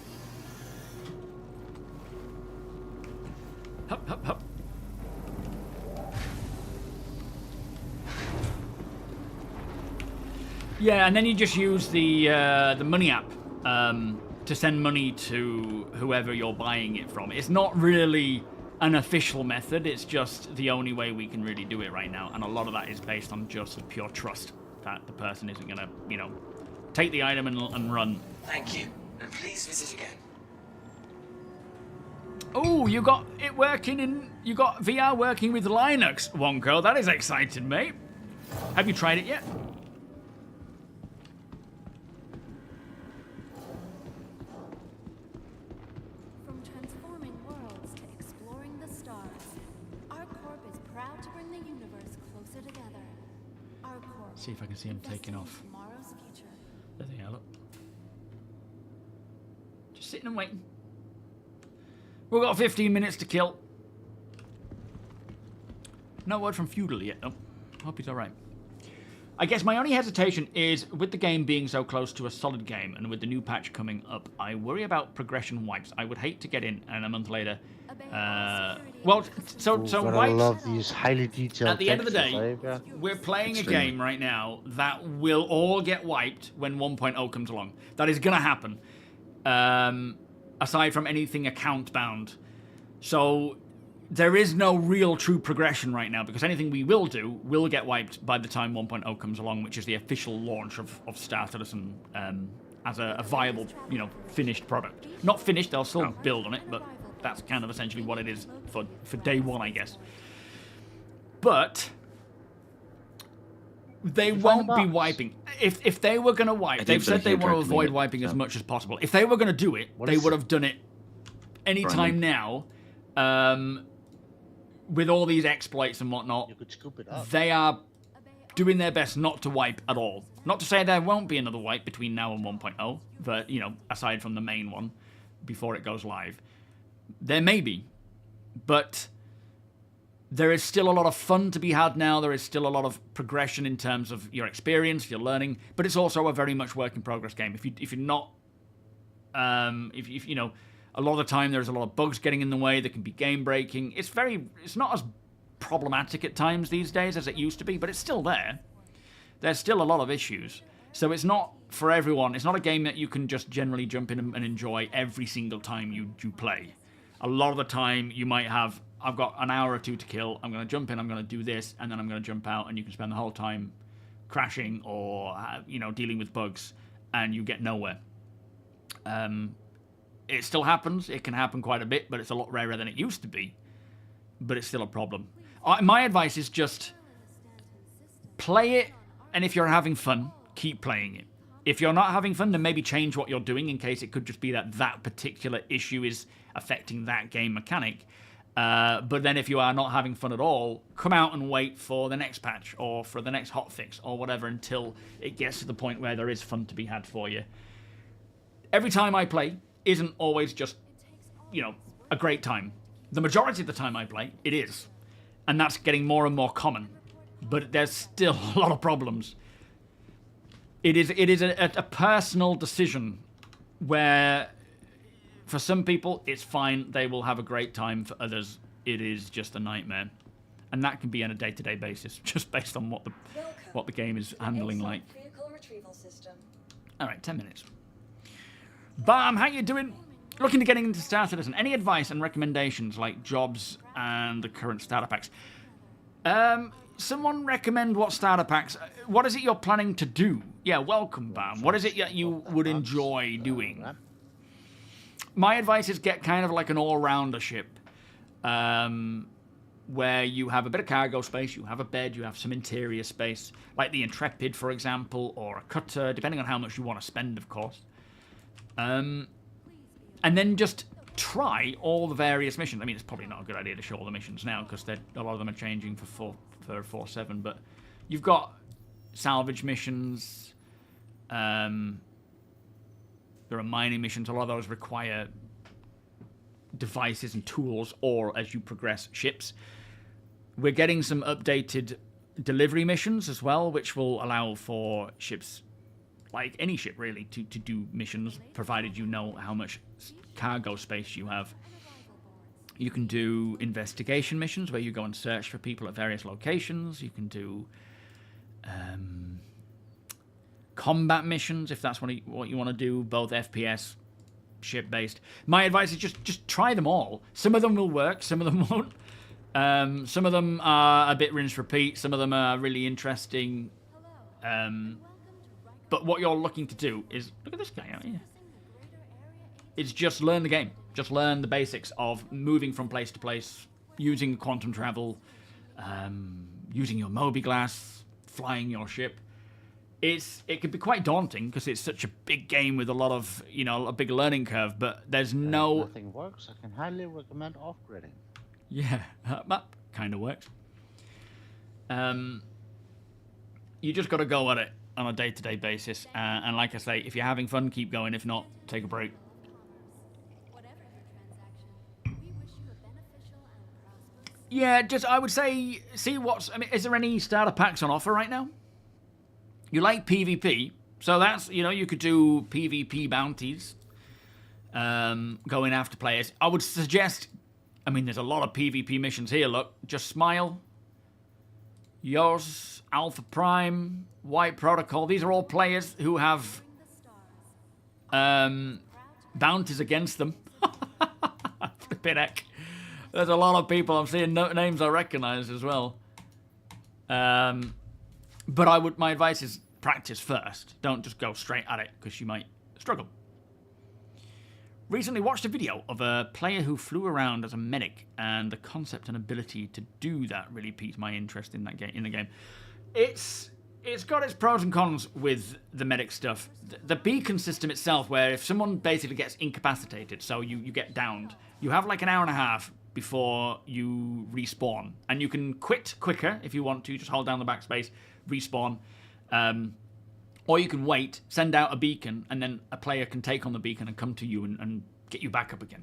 Hup. Yeah, and then you just use the money app to send money to whoever you're buying it from. It's not really an official method, it's just the only way we can really do it right now, and a lot of that is based on just pure trust that the person isn't going to, take the item and run. Thank you, and please visit again. Oh, you got it working you got VR working with Linux, Wonko. That is exciting, mate. Have you tried it yet? From transforming worlds to exploring the stars, our corp is proud to bring the universe closer together. Our corp. See if I can see him taking investing in off. tomorrow's future. There they are, look. Just sitting and waiting. We've got 15 minutes to kill. No word from Feudal yet, though. Hope he's alright. I guess my only hesitation is, with the game being so close to a solid game, and with the new patch coming up, I worry about progression wipes. I would hate to get in, and a month later... so But I wipes... love these highly detailed At the end of the textures, day, eh? Yeah. we're playing a Extremely. game right now that will all get wiped when 1.0 comes along. That is going to happen. Aside from anything account bound. So there is no real true progression right now, because anything we will do will get wiped by the time 1.0 comes along, which is the official launch of StarCitizen as a viable, finished product. Not finished, they'll still build on it, but that's kind of essentially what it is for day one, I guess. But they won't be wiping. If they were going to wipe, they've said they want to avoid wiping as much as possible. If they were going to do it, they would have done it anytime now. With all these exploits and whatnot, You could scoop it up. they are doing their best not to wipe at all. Not to say there won't be another wipe between now and 1.0, but, aside from the main one, before it goes live. There may be, but there is still a lot of fun to be had now. There is still a lot of progression in terms of your experience, your learning, but it's also a very much work in progress game. If you're not, a lot of the time there's a lot of bugs getting in the way. There can be game breaking. It's not as problematic at times these days as it used to be, but it's still there. There's still a lot of issues. So it's not for everyone. It's not a game that you can just generally jump in and enjoy every single time you play. A lot of the time you might have, I've got an hour or two to kill, I'm going to jump in, I'm going to do this, and then I'm going to jump out, and you can spend the whole time crashing or, dealing with bugs, and you get nowhere. It still happens. It can happen quite a bit, but it's a lot rarer than it used to be. But it's still a problem. My advice is just play it, and if you're having fun, keep playing it. If you're not having fun, then maybe change what you're doing, in case it could just be that particular issue is affecting that game mechanic. But then if you are not having fun at all, come out and wait for the next patch or for the next hotfix or whatever until it gets to the point where there is fun to be had for you. Every time I play isn't always just, you know, a great time. The majority of the time I play, it is. And that's getting more and more common. But there's still a lot of problems. It is a personal decision where for some people it's fine, they will have a great time. For others, it is just a nightmare. And that can be on a day-to-day basis, just based on what the game is handling like. Alright, 10 minutes. Bam, how you doing? Looking to getting into Star Citizen. Any advice and recommendations like jobs and the current starter packs? Someone recommend what starter packs. What is it you're planning to do? Yeah, welcome, Bam. What is it that you would enjoy doing? My advice is get kind of like an all-rounder ship. Where you have a bit of cargo space, you have a bed, you have some interior space. Like the Intrepid, for example, or a cutter, depending on how much you want to spend, of course. And then just try all the various missions. I mean, it's probably not a good idea to show all the missions now because a lot of them are changing for 4.7. But you've got salvage missions. There are mining missions. A lot of those require devices and tools, or as you progress, ships. We're getting some updated delivery missions as well, which will allow for ships, like any ship really, to do missions, provided you know how much cargo space you have. You can do investigation missions where you go and search for people at various locations. You can do combat missions if that's what you want to do, both FPS, ship-based. My advice is just try them all. Some of them will work, some of them won't. Some of them are a bit rinse repeat, some of them are really interesting. But what you're looking to do is, look at this guy out here. It's just learn the game. Just learn the basics of moving from place to place, using quantum travel, using your MobiGlass, flying your ship. It can be quite daunting because it's such a big game with a lot of, a big learning curve, but there's no... If nothing works, I can highly recommend off-gridding. Yeah, that kind of works. You just got to go at it on a day-to-day basis. And like I say, if you're having fun, keep going. If not, take a break. Yeah, I would say, is there any starter packs on offer right now? You like PvP, so that's, you could do PvP bounties, going after players. I would suggest, there's a lot of PvP missions here, look. Just Smile, Yours, Alpha Prime, White Protocol. These are all players who have bounties against them. Flippin' heck. There's a lot of people I'm seeing names I recognize as well. But my advice is practice first. Don't just go straight at it because you might struggle. Recently watched a video of a player who flew around as a medic, and the concept and ability to do that really piqued my interest in the game. It's got its pros and cons with the medic stuff. The beacon system itself, where if someone basically gets incapacitated, so you get downed, you have like an hour and a half before you respawn, and you can quit quicker if you want to. Just hold down the backspace, respawn, or you can wait, send out a beacon, and then a player can take on the beacon and come to you and get you back up again.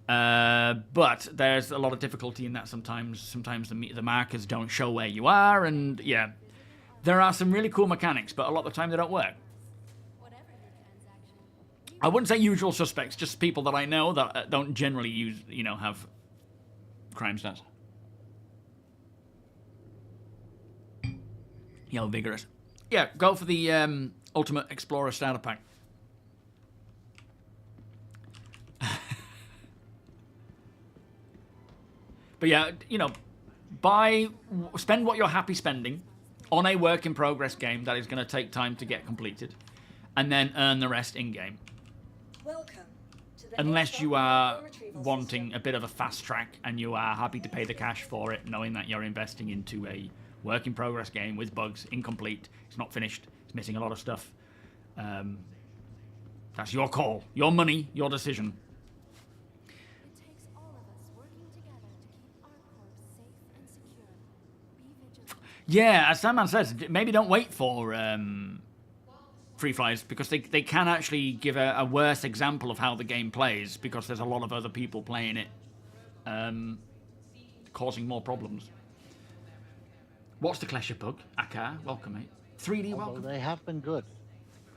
But there's a lot of difficulty in that sometimes. Sometimes the markers don't show where you are, and yeah, there are some really cool mechanics, but a lot of the time they don't work. I wouldn't say usual suspects, just people that I know that don't generally have crime stats. Yo, vigorous. Yeah, go for the Ultimate Explorer starter pack. But yeah, spend what you're happy spending on a work in progress game that is going to take time to get completed, and then earn the rest in game. Unless you are wanting a bit of a fast track and you are happy to pay the cash for it, knowing that you're investing into a work in progress game with bugs, incomplete, it's not finished, it's missing a lot of stuff. That's your call, your money, your decision. It takes all of us working together Yeah, as Sandman says, maybe don't wait for free flies, because they can actually give a worse example of how the game plays, because there's a lot of other people playing it, causing more problems. What's the Klesher bug? Akar, welcome, mate. 3D, Although welcome. they have been good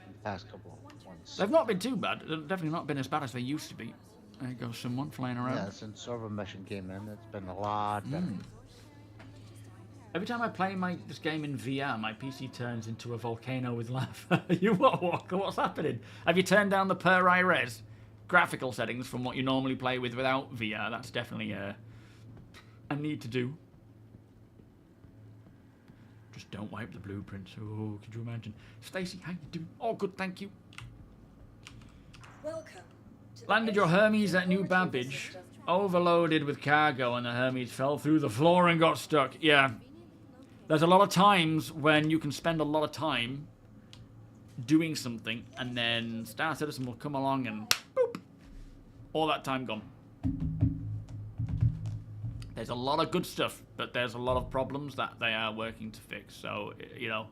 in the past couple ones. They've not been too bad. They've definitely not been as bad as they used to be. There goes someone flying around. Yeah, since server meshing came in, it's been a lot better. Every time I play this game in VR, my PC turns into a volcano with lava. You what, Walker? What's happening? Have you turned down the per high res graphical settings from what you normally play with without VR? That's definitely a need to do. Just don't wipe the blueprints. Oh, could you imagine? Stacy, how you doing? Oh, good, thank you. Welcome to the Landed your ASOP Hermes at New Vehicle Retrieval Babbage. System. Overloaded with cargo, and the Hermes fell through the floor and got stuck. Yeah. There's a lot of times when you can spend a lot of time doing something, and then Star Citizen will come along and boop, all that time gone. There's a lot of good stuff, but there's a lot of problems that they are working to fix. So, you know,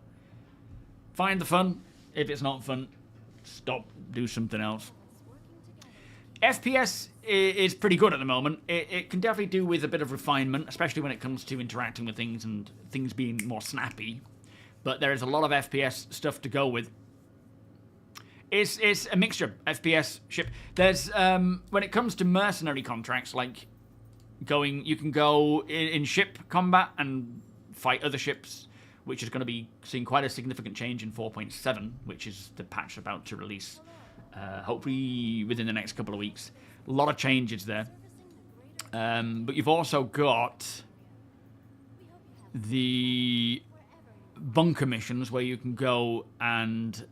find the fun. If it's not fun, stop, do something else. FPS is pretty good at the moment. It can definitely do with a bit of refinement, especially when it comes to interacting with things and things being more snappy. But there is a lot of FPS stuff to go with. It's a mixture. FPS, ship. There's when it comes to mercenary contracts, like you can go in ship combat and fight other ships, which is going to be seeing quite a significant change in 4.7, which is the patch about to release. Hopefully within the next couple of weeks. A lot of changes there. But you've also got the bunker missions where you can go and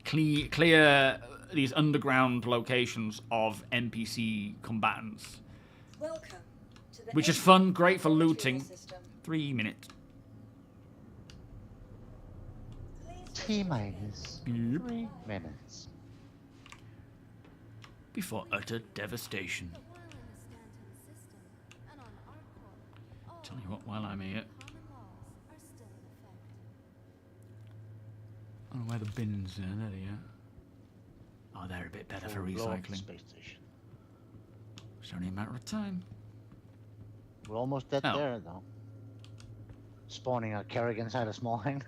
clear these underground locations of NPC combatants. Welcome to the Which is ASOP fun, great for Vehicle looting. Retrieval System. 3 minutes. T-minus Yep. 3 minutes. Before utter devastation. Tell you what, while I'm here, I don't know where the bins are. There they are. Oh, they're a bit better for We'll blow up the recycling. space station. It's only a matter of time. We're almost dead Oh. there, though. Spawning a Carrick inside a small hangar.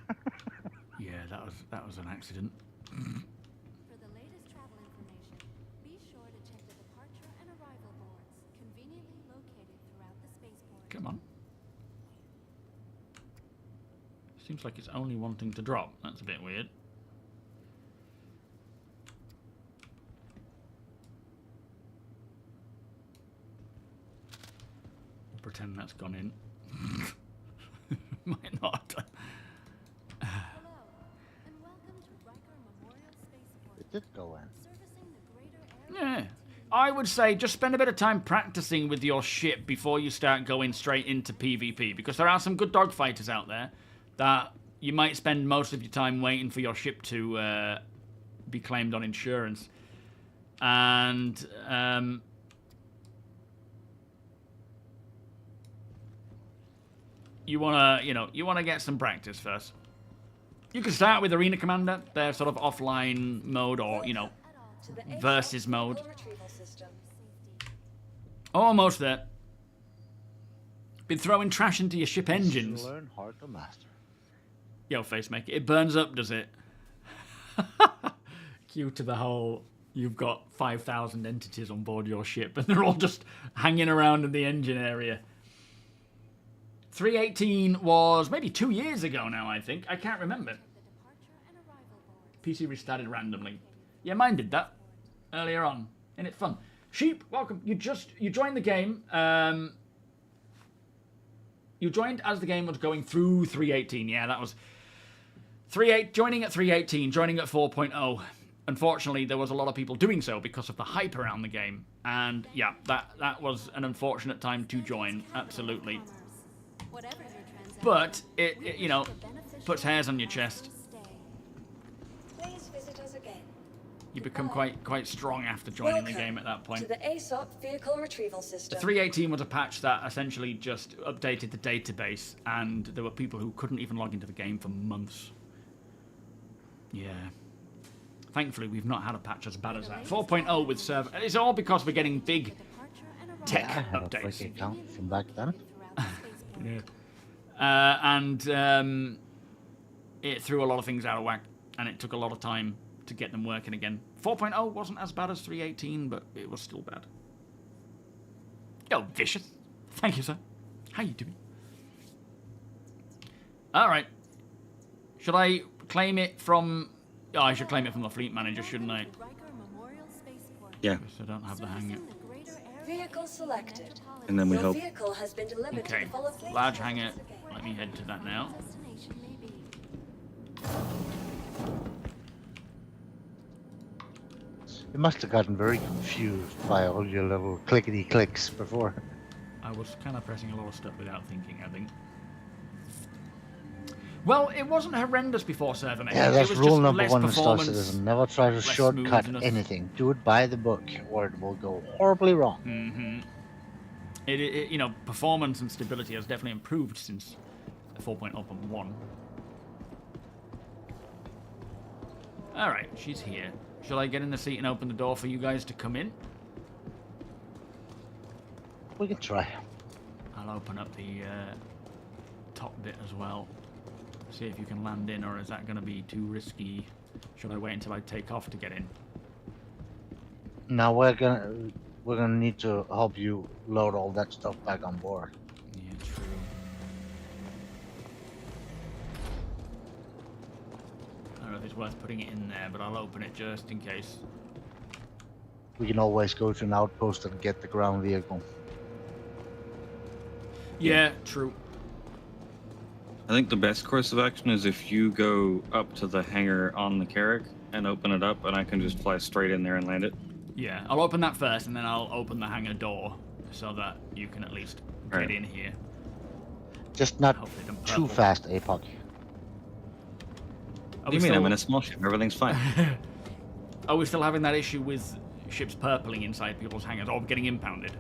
Yeah, that was an accident. For the latest travel information, be sure to check the departure and arrival boards, conveniently located throughout the spaceport. Come on. Seems like it's only wanting to drop. That's a bit weird. We'll pretend that's gone in. Might not. Hello, and welcome to Riker Memorial Spaceport, It did go in. servicing the greater area. Yeah. I would say just spend a bit of time practicing with your ship before you start going straight into PvP, because there are some good dogfighters out there that you might spend most of your time waiting for your ship to be claimed on insurance. And you wanna get some practice first. You can start with Arena Commander, their sort of offline mode, or To the ASOP versus mode. Vehicle Retrieval System. Almost there. Been throwing trash into your ship You engines. learn hard to master. Yo, Facemaker, it burns up, does it? Cue to the whole, you've got 5,000 entities on board your ship, and they're all just hanging around in the engine area. 318 was maybe 2 years ago now, I think. I can't remember. The departure and arrival boards. PC restarted randomly. Yeah, mine did that earlier on. Isn't it fun? Sheep, welcome. You joined the game. You joined as the game was going through 318. Yeah, that was joining at 318, joining at 4.0. Unfortunately, there was a lot of people doing so because of the hype around the game. And yeah, that was an unfortunate time to join. Absolutely. Whatever your transaction, But it puts hairs on your chest. Please visit us again. You become quite strong after joining the game at that To point. the ASOP vehicle retrieval The system. 3.18 was a patch that essentially just updated the database, and there were people who couldn't even log into the game for months. Yeah. Thankfully, we've not had a patch as bad as that. 4.0 with server. It's all because we're getting big tech Yeah, I had a updates. fake account from back then. And it threw a lot of things out of whack, and it took a lot of time to get them working again. 4.0 wasn't as bad as 3.18, but it was still bad. Yo, Vicious. Thank you, sir. How you doing? Alright. Should I claim it from... Oh, I should claim it from the fleet manager, shouldn't I? Yeah. Because I don't have the hangar. Vehicle selected. And then we Your hope. vehicle has been delivered Okay. to the follow fleet. Large hangar. Let me head to that now. You must have gotten very confused by all your little clickety clicks before. I was kind of pressing a lot of stuff without thinking, I think. Well, it wasn't horrendous before server mate. Yeah, It that's was rule just number less one in performance. StarCitizen. Never try to less shortcut smoothness. anything. Do it by the book, or it will go horribly wrong. Mm-hmm. You know, performance and stability has definitely improved since 4.0.1. Alright, she's here. Shall I get in the seat and open the door for you guys to come in? We can try. I'll open up the top bit as well. See if you can land in, or is that going to be too risky? Should I wait until I take off to get in? Now we're gonna need to help you load all that stuff back on board. Yeah, true. I don't know if it's worth putting it in there, but I'll open it just in case. We can always go to an outpost and get the ground vehicle. Yeah, true. I think the best course of action is if you go up to the hangar on the Carrack and open it up, and I can just fly straight in there and land it. Yeah, I'll open that first, and then I'll open the hangar door so that you can at least get Right. in here. Just not Hopefully them too purple. fast, APOC. Are What do we you mean? still- I'm in a small ship. Everything's fine. Are we still having that issue with ships purpling inside people's hangars or getting impounded?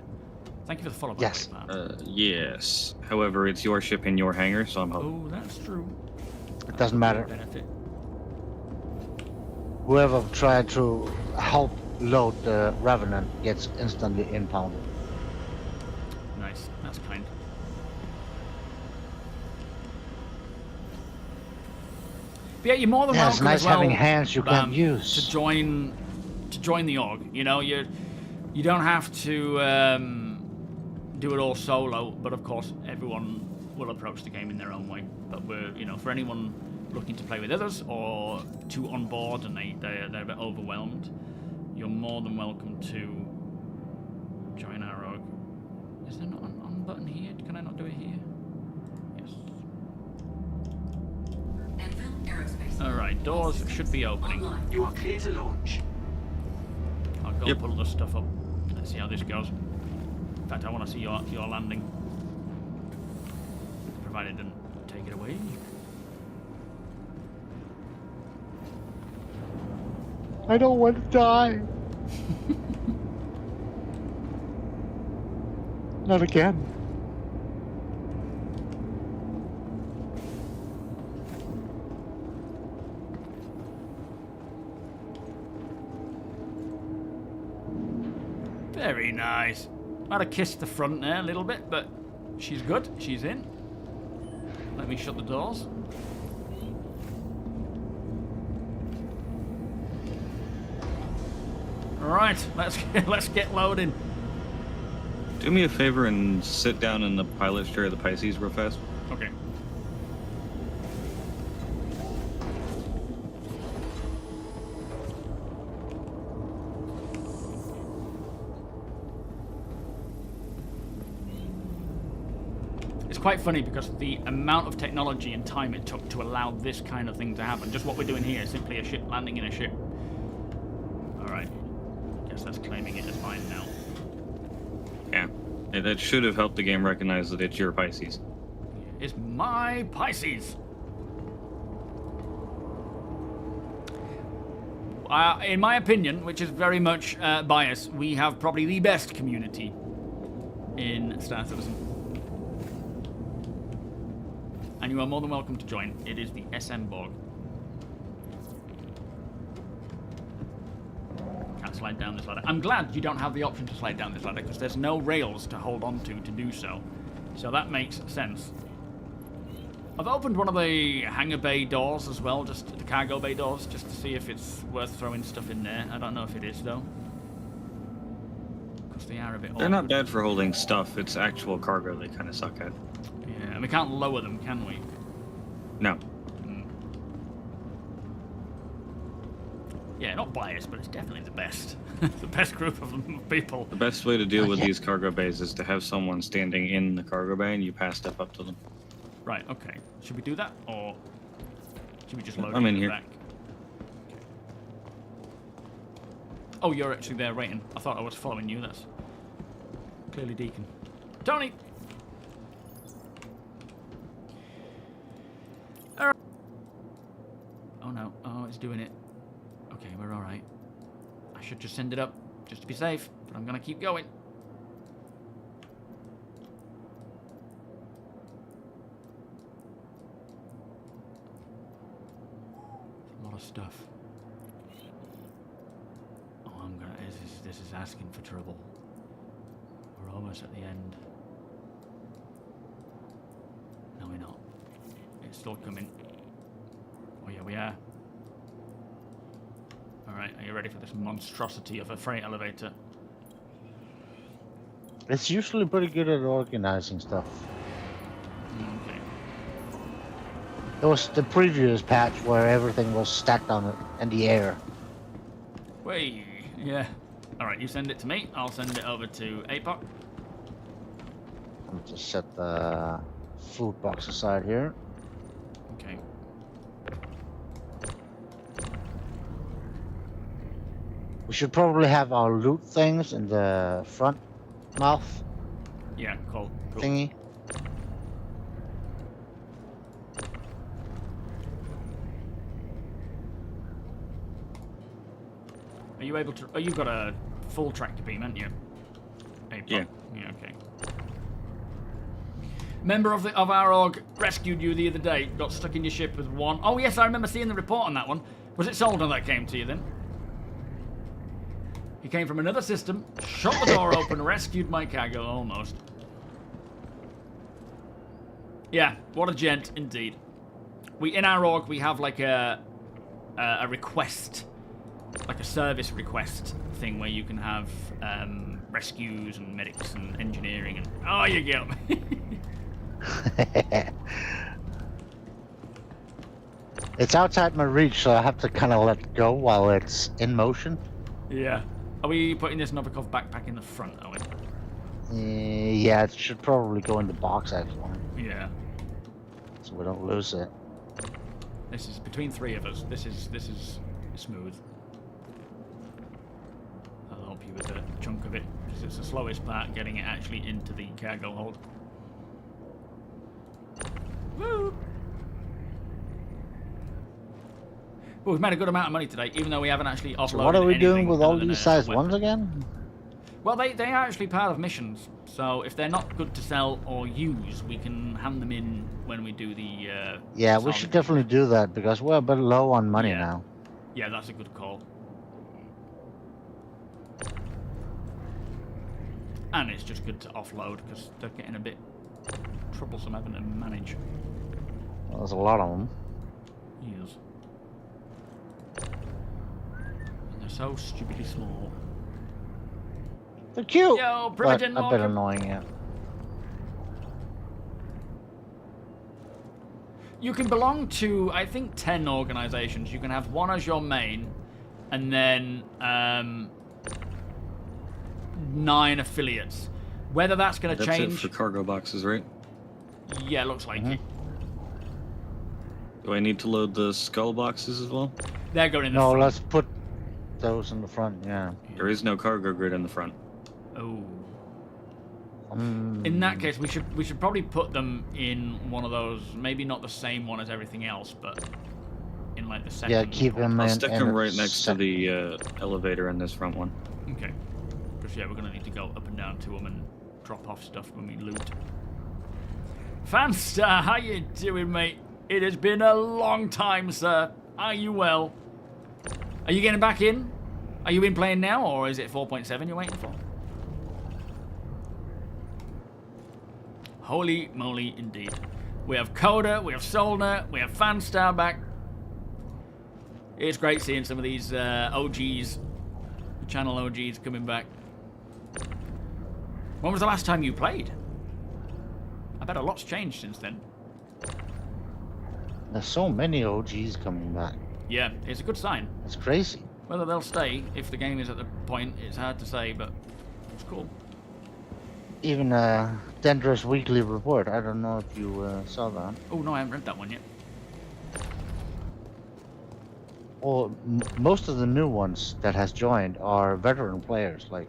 Thank you for the follow-up. Yes. Yes. However, it's your ship in your hangar, so I'm hoping. Oh, that's true. It doesn't matter. Benefit. Whoever tried to help load the Revenant gets instantly impounded. Nice. That's kind. But yeah, you're more than Yeah, welcome it's nice as well, having hands you can't use. to join the org. You know, you don't have to do it all solo, but of course everyone will approach the game in their own way. But we're, you know, for anyone looking to play with others or to onboard and they're a bit overwhelmed, you're more than welcome to join our org. Is there not an on button here? Can I not do it here? Yes. Alright, doors should be opening. You are clear to launch. I'll go Yep. pull the stuff up. Let's see how this goes. In fact, I want to see your landing. Provided it didn't take it away. I don't want to die. Not again. Very nice. Might have kissed the front there a little bit, but she's good. She's in. Let me shut the doors. Right, let's get loading. Do me a favor and sit down in the pilot's chair of the Pisces real fast. Okay. It's quite funny because the amount of technology and time it took to allow this kind of thing to happen. Just what we're doing here is simply a ship landing in a ship. Alright. Guess that's claiming it as mine now. Yeah. That should have helped the game recognize that it's your Pisces. It's my Pisces. In my opinion, which is very much biased, we have probably the best community in Star Citizen. And you are more than welcome to join. It is the SM Borg. Can't slide down this ladder. I'm glad you don't have the option to slide down this ladder because there's no rails to hold on to do so. So that makes sense. I've opened one of the hangar bay doors as well, just the cargo bay doors, just to see if it's worth throwing stuff in there. I don't know if it is though. Because they are a bit They're not bad for holding stuff. It's actual cargo they kind of suck at. Yeah, and we can't lower them, can we? No. Yeah, not biased, but it's definitely the best. The best group of people. The best way to deal with these cargo bays is to have someone standing in the cargo bay and you pass stuff up to them. Right, okay. Should we do that, or should we just load I'm it in here. back? Okay. Oh, you're actually there waiting. I thought I was following you. That's clearly Deacon. Tony! Alright. Oh no. Oh, it's doing it. Okay, we're alright. I should just send it up, just to be safe, but I'm gonna keep going. A lot of stuff. Oh, I'm gonna. This is asking for trouble. We're almost at the end. No, we're not. It's still coming. Oh yeah, we are. Alright, are you ready for this monstrosity of a freight elevator? It's usually pretty good at organizing stuff. Okay. It was the previous patch where everything was stacked on it in the air. Wait, yeah. Alright, you send it to me. I'll send it over to APOC. Let me just set the food box aside here. Okay. We should probably have our loot things in the front mouth Yeah, cool. thingy. Are you able to... Oh, you've got a full tractor beam, haven't you? APOC. Yeah. Yeah, okay. Member of our org rescued you the other day. Got stuck in your ship with one... Oh, yes, I remember seeing the report on that one. Was it Solder that came to you then? He came from another system, shot the door open, rescued my cargo, almost. Yeah, what a gent, indeed. In our org, we have like a request, like a service request thing where you can have rescues and medics and engineering and... Oh, you go. It's outside my reach, so I have to kind of let go while it's in motion. Yeah. Are we putting this Novikov backpack in the front, are we? Yeah, it should probably go in the box, actually. Yeah. So we don't lose it. This is between three of us. This is smooth. I'll help you with a chunk of it, because it's the slowest part, getting it actually into the cargo hold. Woo! Well, we've made a good amount of money today, even though we haven't actually offloaded. So what are we doing anything with all other than these a size weapon. ones again? Well, they are actually part of missions, so if they're not good to sell or use, we can hand them in when we do the... Yeah, we solid should definitely do that, because we're a bit low on money Yeah. now. Yeah, that's a good call. And it's just good to offload, because they're getting a bit troublesome having to manage. Well, there's a lot of them. Yes. And they're so stupidly small. They're cute, Yo, but Primogen, a bit welcome. annoying, yeah. You can belong to, I think, 10 organizations. You can have one as your main, and then 9 affiliates. Whether that's going to That's change... it for cargo boxes, right? Yeah, looks like it. Do I need to load the skull boxes as well? They're going in the No, front. let's put those in the front, yeah. There is no cargo grid in the front. Oh. In that case, we should probably put them in one of those. Maybe not the same one as everything else, but in like the second. Yeah, keep him I'll in. stick in him the right next to sec- the elevator in this front one. Okay. Because yeah, we're gonna need to go up and down to them and drop off stuff when we loot. Fanstar, how you doing, mate? It has been a long time, sir. Are you well? Are you getting back in? Are you in playing now, or is it 4.7 you're waiting for? Holy moly, indeed. We have Coda, we have Solna, we have Fanstar back. It's great seeing some of these OGs, channel OGs coming back. When was the last time you played? I bet a lot's changed since then. There's so many OGs coming back. Yeah, it's a good sign. It's crazy. Whether they'll stay, if the game is at the point, it's hard to say, but it's cool. Even Dendra's weekly report. I don't know if you saw that. Oh, no, I haven't read that one yet. Well, most of the new ones that has joined are veteran players, like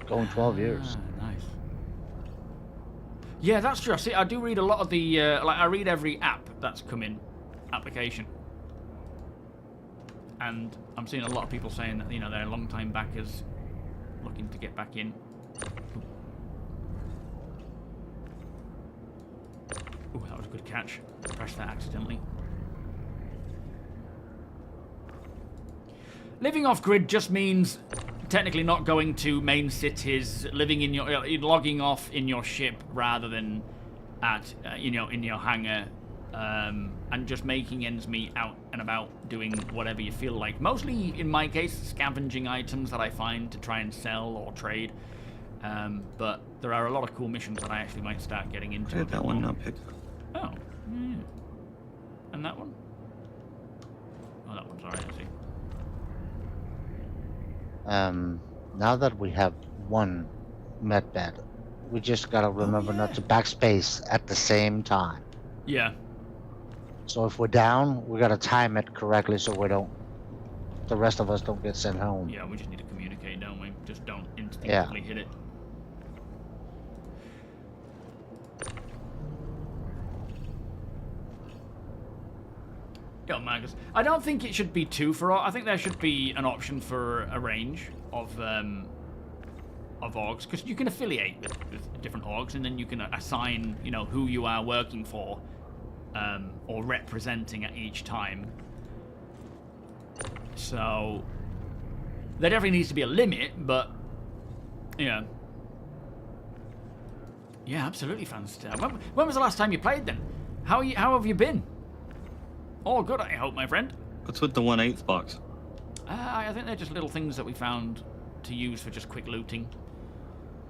going 12 years. Ah, nice. Yeah, that's true. I do read a lot of the, like, I read every app that's come in, application. And I'm seeing a lot of people saying that, you know, they're long-time backers looking to get back in. Ooh, that was a good catch. Pressed that accidentally. Living off-grid just means technically not going to main cities, living in your, logging off in your ship rather than at, you know, in your hangar, and just making ends meet out and about doing whatever you feel like. Mostly, in my case, scavenging items that I find to try and sell or trade. But there are a lot of cool missions that I actually might start getting into. Okay, that one not picked up. Oh, yeah. And that one? Oh, that one's alright, I see. Now that we have one medbed, we just gotta remember not to backspace at the same time. Yeah. So if we're down, we gotta time it correctly so we don't, the rest of us don't get sent home. Yeah, we just need to communicate, don't we? Just don't instinctively hit it. Yo, Magus. I don't think it should be two for. I think there should be an option for a range of orgs, because you can affiliate with different orgs, and then you can assign, you know, who you are working for, or representing at each time. So there definitely needs to be a limit, but yeah. Yeah, absolutely, Fanstar. When was the last time you played then? How have you been? All good, I hope, my friend. What's with the 1/8 box? I think they're just little things that we found to use for just quick looting.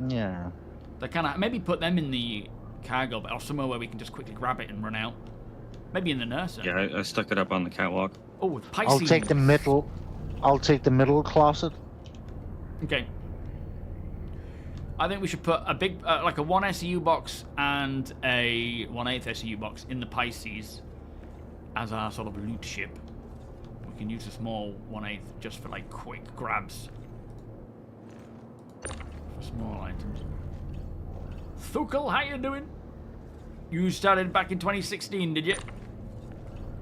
Yeah. They kind of maybe put them in the cargo bay or somewhere where we can just quickly grab it and run out. Maybe in the nursery. Yeah, I stuck it up on the catwalk. Oh, with Pisces. I'll take the middle. I'll take the middle closet. Okay. I think we should put a big, like a 1 SEU box and a 1/8 SEU box in the Pisces as our sort of loot ship. We can use a small 1/8 just for like quick grabs for small items. Thukal, how you doing? You started back in 2016, did you?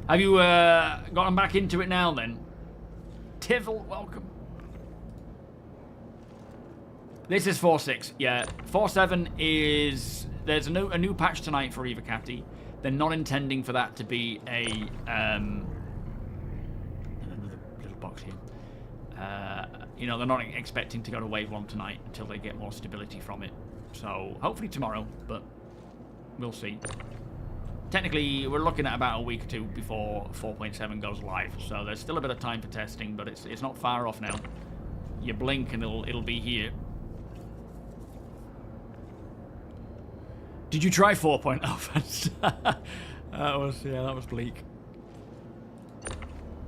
Have you gotten back into it now then? Tivil, welcome. This is 4.6, yeah. 4.7 is... There's a new patch tonight for Evocati. They're not intending for that to be a... another little box here. You know, they're not expecting to go to Wave 1 tonight until they get more stability from it. So, hopefully tomorrow, but we'll see. Technically, we're looking at about a week or two before 4.7 goes live, so there's still a bit of time for testing, but it's not far off now. You blink and it'll be here. Did you try 4.0 first? that was bleak.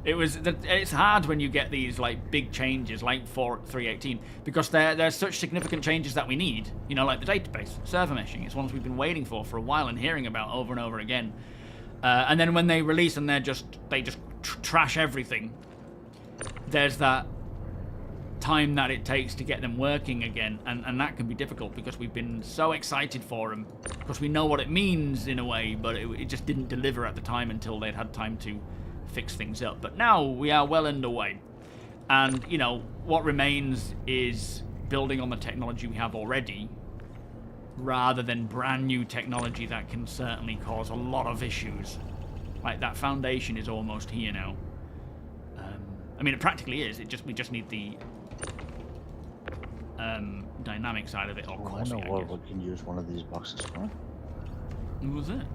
It's hard when you get these like big changes like 3.18 because there's such significant changes that we need. You know, like the database, server meshing. It's ones we've been waiting for a while and hearing about over and over again. And then when they release and they just trash everything, there's that time that it takes to get them working again, and that can be difficult because we've been so excited for them because we know what it means in a way, but it just didn't deliver at the time until they'd had time to fix things up. But now we are well underway. And, you know, what remains is building on the technology we have already, rather than brand new technology that can certainly cause a lot of issues. Like, that foundation is almost here now. I mean, it practically is. We just need the dynamic side of it, or I know what we can use one of these boxes for. What was it?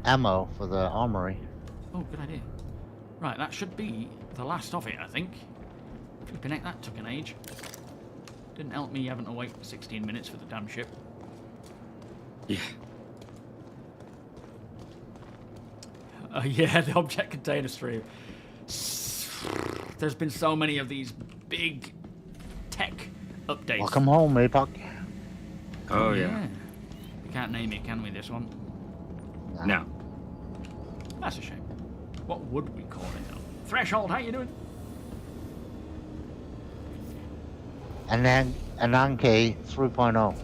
Ammo for the armory. Oh, good idea. Right, that should be the last of it, I think. Flipping heck, that took an age. Didn't help me having to wait 16 minutes for the damn ship. Yeah. Yeah, the object container stream. There's been so many of these big tech updates. Welcome home, Apoc. Oh, yeah. We can't name it, can we, this one? No. That's a shame. What would we call it, though? Threshold, how you doing? And then Ananke 3.0.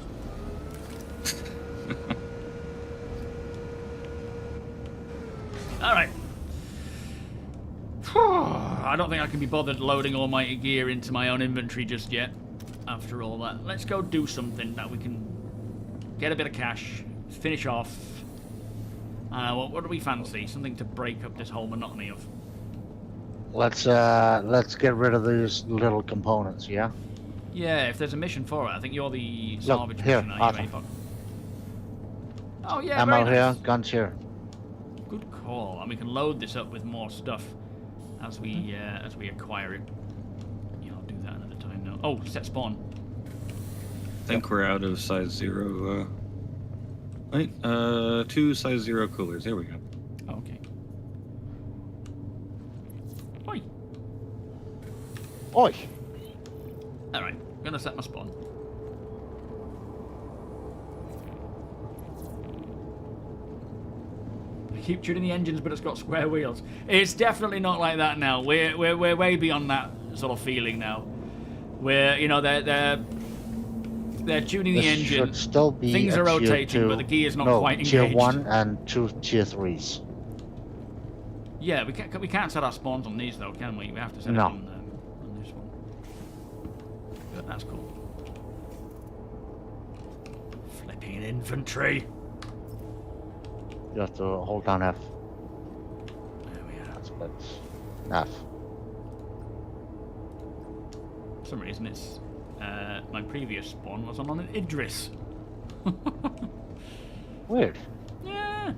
Alright. I don't think I can be bothered loading almighty gear into my own inventory just yet. After all that. Let's go do something that we can get a bit of cash, finish off. What do we fancy? Something to break up this whole monotony of. Let's get rid of these little components, yeah? Yeah, if there's a mission for it, I think you're the salvage here, mission, are Arthur. you, Apoc? Oh yeah, Ammo very nice. here, guns here. Good call. And we can load this up with more stuff as we acquire it. Yeah, I'll do that another time now. Oh, set spawn. I think we're out of size 0. Wait, 2 size 0 coolers. There we go. Oh, okay. Oi. Oi! Alright, gonna set my spawn. I keep tuning the engines, but it's got square wheels. It's definitely not like that now. We're way beyond that sort of feeling now. Where, you know, they're tuning the This engine. should still be Things a are tier rotating, 2. but the gear's not No, quite engaged. tier 1 and 2 tier 3s. Yeah, we can't set our spawns on these though, can we? We have to set it No. on this one. But that's cool. Flipping infantry. You have to hold down F. There we are. That's but F. For some reason, it's my previous spawn was on an Idris. Weird. Yeah.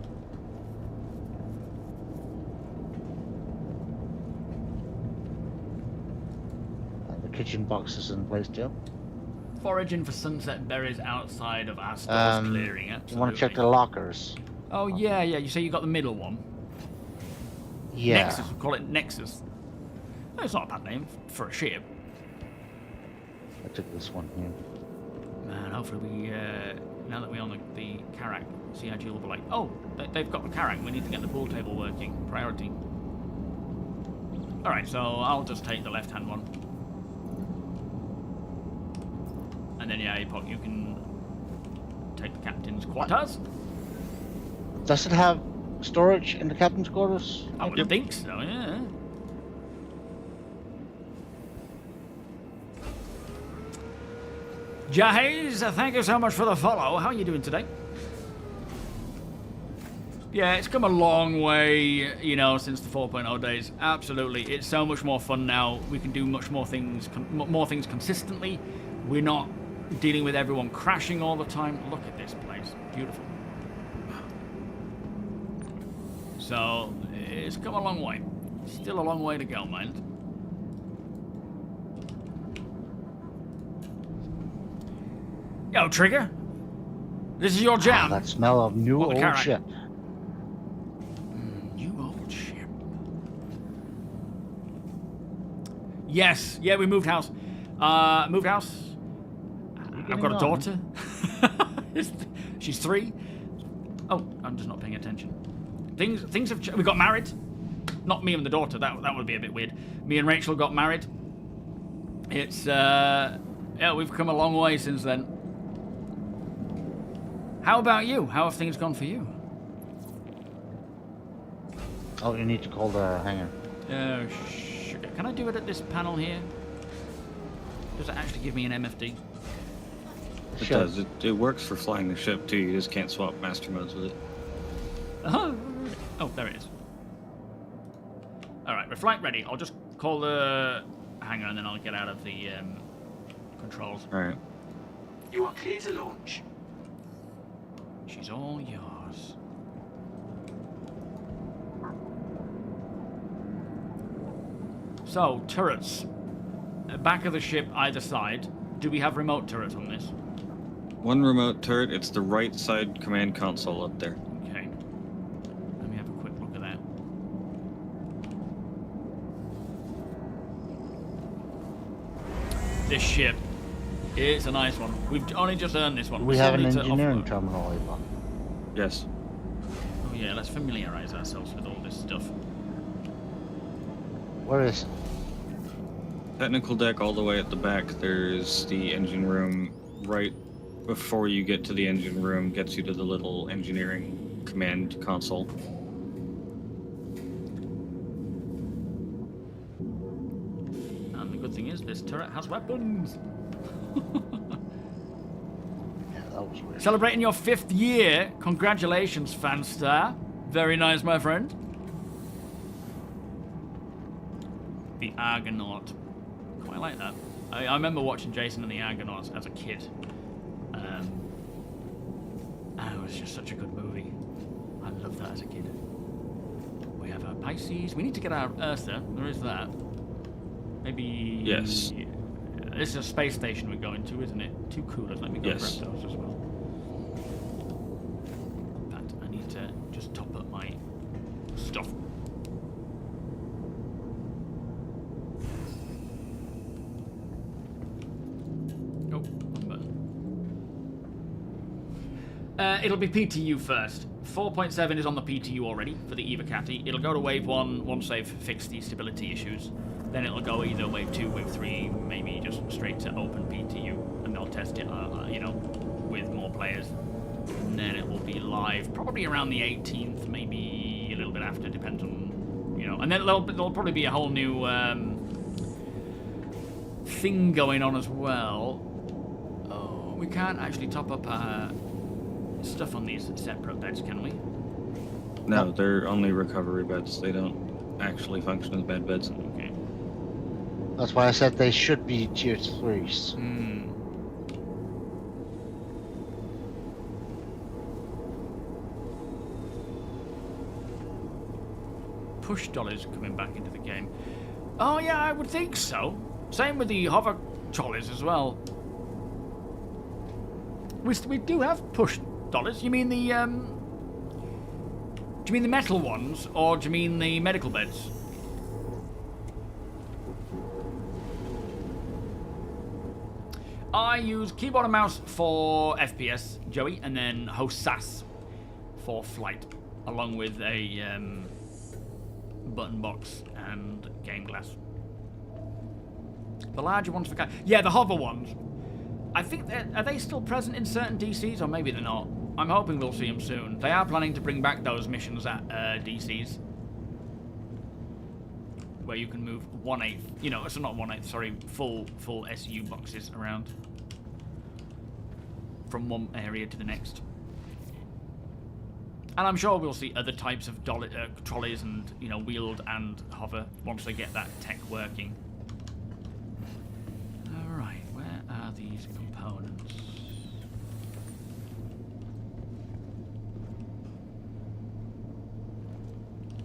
The kitchen box is in place too. Foraging for sunset berries outside of our store's clearing. Absolutely. You want to check the lockers? Oh yeah. You say you got the middle one. Yeah. Nexus. We call it Nexus. Oh, it's not a bad name for a ship. I took this one here. Man, hopefully we, now that we're on the Carrack, CIG will be like, oh, they've got the Carrack, we need to get the pool table working. Priority. Alright, so I'll just take the left-hand one. And then, yeah, Apoc, you can take the captain's quarters. Does it have storage in the captain's quarters? I would think so, yeah. Jahaze, thank you so much for the follow. How are you doing today? Yeah, it's come a long way, you know, since the 4.0 days. Absolutely. It's so much more fun now. We can do much more things consistently. We're not dealing with everyone crashing all the time. Look at this place. Beautiful. So, it's come a long way. Still a long way to go, mind. Yo, Trigger. This is your jam. That smell of new What the old Carrack? ship. New old ship. Yes. Yeah, we moved house. Moved house. I've got a daughter. She's 3. Oh, I'm just not paying attention. Things have we got married. Not me and the daughter. That would be a bit weird. Me and Rachel got married. It's yeah, we've come a long way since then. How about you? How have things gone for you? Oh, you need to call the hangar. Sugar. Can I do it at this panel here? Does it actually give me an MFD? It Sure. does. It works for flying the ship too. You just can't swap master modes with it. Oh, there it is. Alright, we're flight ready. I'll just call the hangar and then I'll get out of the controls. Alright. You are clear to launch. She's all yours. So, turrets. Back of the ship, either side. Do we have remote turrets on this? One remote turret. It's the right side command console up there. Okay. Let me have a quick look at that. This ship. It's a nice one. We've only just earned this one. We still have an need to engineering offload. terminal, Ava. Yes. Oh yeah, let's familiarize ourselves with all this stuff. Where is it? Technical deck all the way at the back. There's the engine room right before you get to the engine room. Gets you to the little engineering command console. And the good thing is, this turret has weapons. Yeah, that was weird. Celebrating your 5th year. Congratulations, Fanstar. Very nice, my friend. The Argonaut. Quite like that. I remember watching Jason and the Argonauts as a kid. It was just such a good movie. I loved that as a kid. We have our Pisces. We need to get our Ursa. There is that. Maybe... Yes. This is a space station we're going to, isn't it? 2 coolers. Let me go Yes. grab those as well. But I need to just top up my stuff. Oh, wrong button. It'll be PTU first. 4.7 is on the PTU already for the Eva Catty. It'll go to Wave 1 once they've fixed the stability issues. Then it'll go either Wave 2, Wave 3, maybe just straight to open PTU. And they'll test it, you know, with more players. And then it will be live probably around the 18th, maybe a little bit after, depends on, you know. And then there'll probably be a whole new thing going on as well. Oh, we can't actually top up our stuff on these separate beds, can we? No, they're only recovery beds. They don't actually function as bed beds. Okay. That's why I said they should be tier 3s. Hmm. Push dollars coming back into the game. Oh yeah, I would think so. Same with the hover trolleys as well. We do have push dollars. You mean the do you mean the metal ones, or do you mean the medical beds? I use keyboard and mouse for FPS, Joey, and then host SAS for flight, along with a button box and game glass. The larger ones for yeah, the hover ones. I think are they still present in certain DCs, or maybe they're not. I'm hoping we'll see them soon. They are planning to bring back those missions at DCs, where you can move 1/8, you know, so not 1/8, sorry, full SU boxes around from one area to the next. And I'm sure we'll see other types of trolleys and, you know, wheeled and hover once they get that tech working. Alright, where are these components?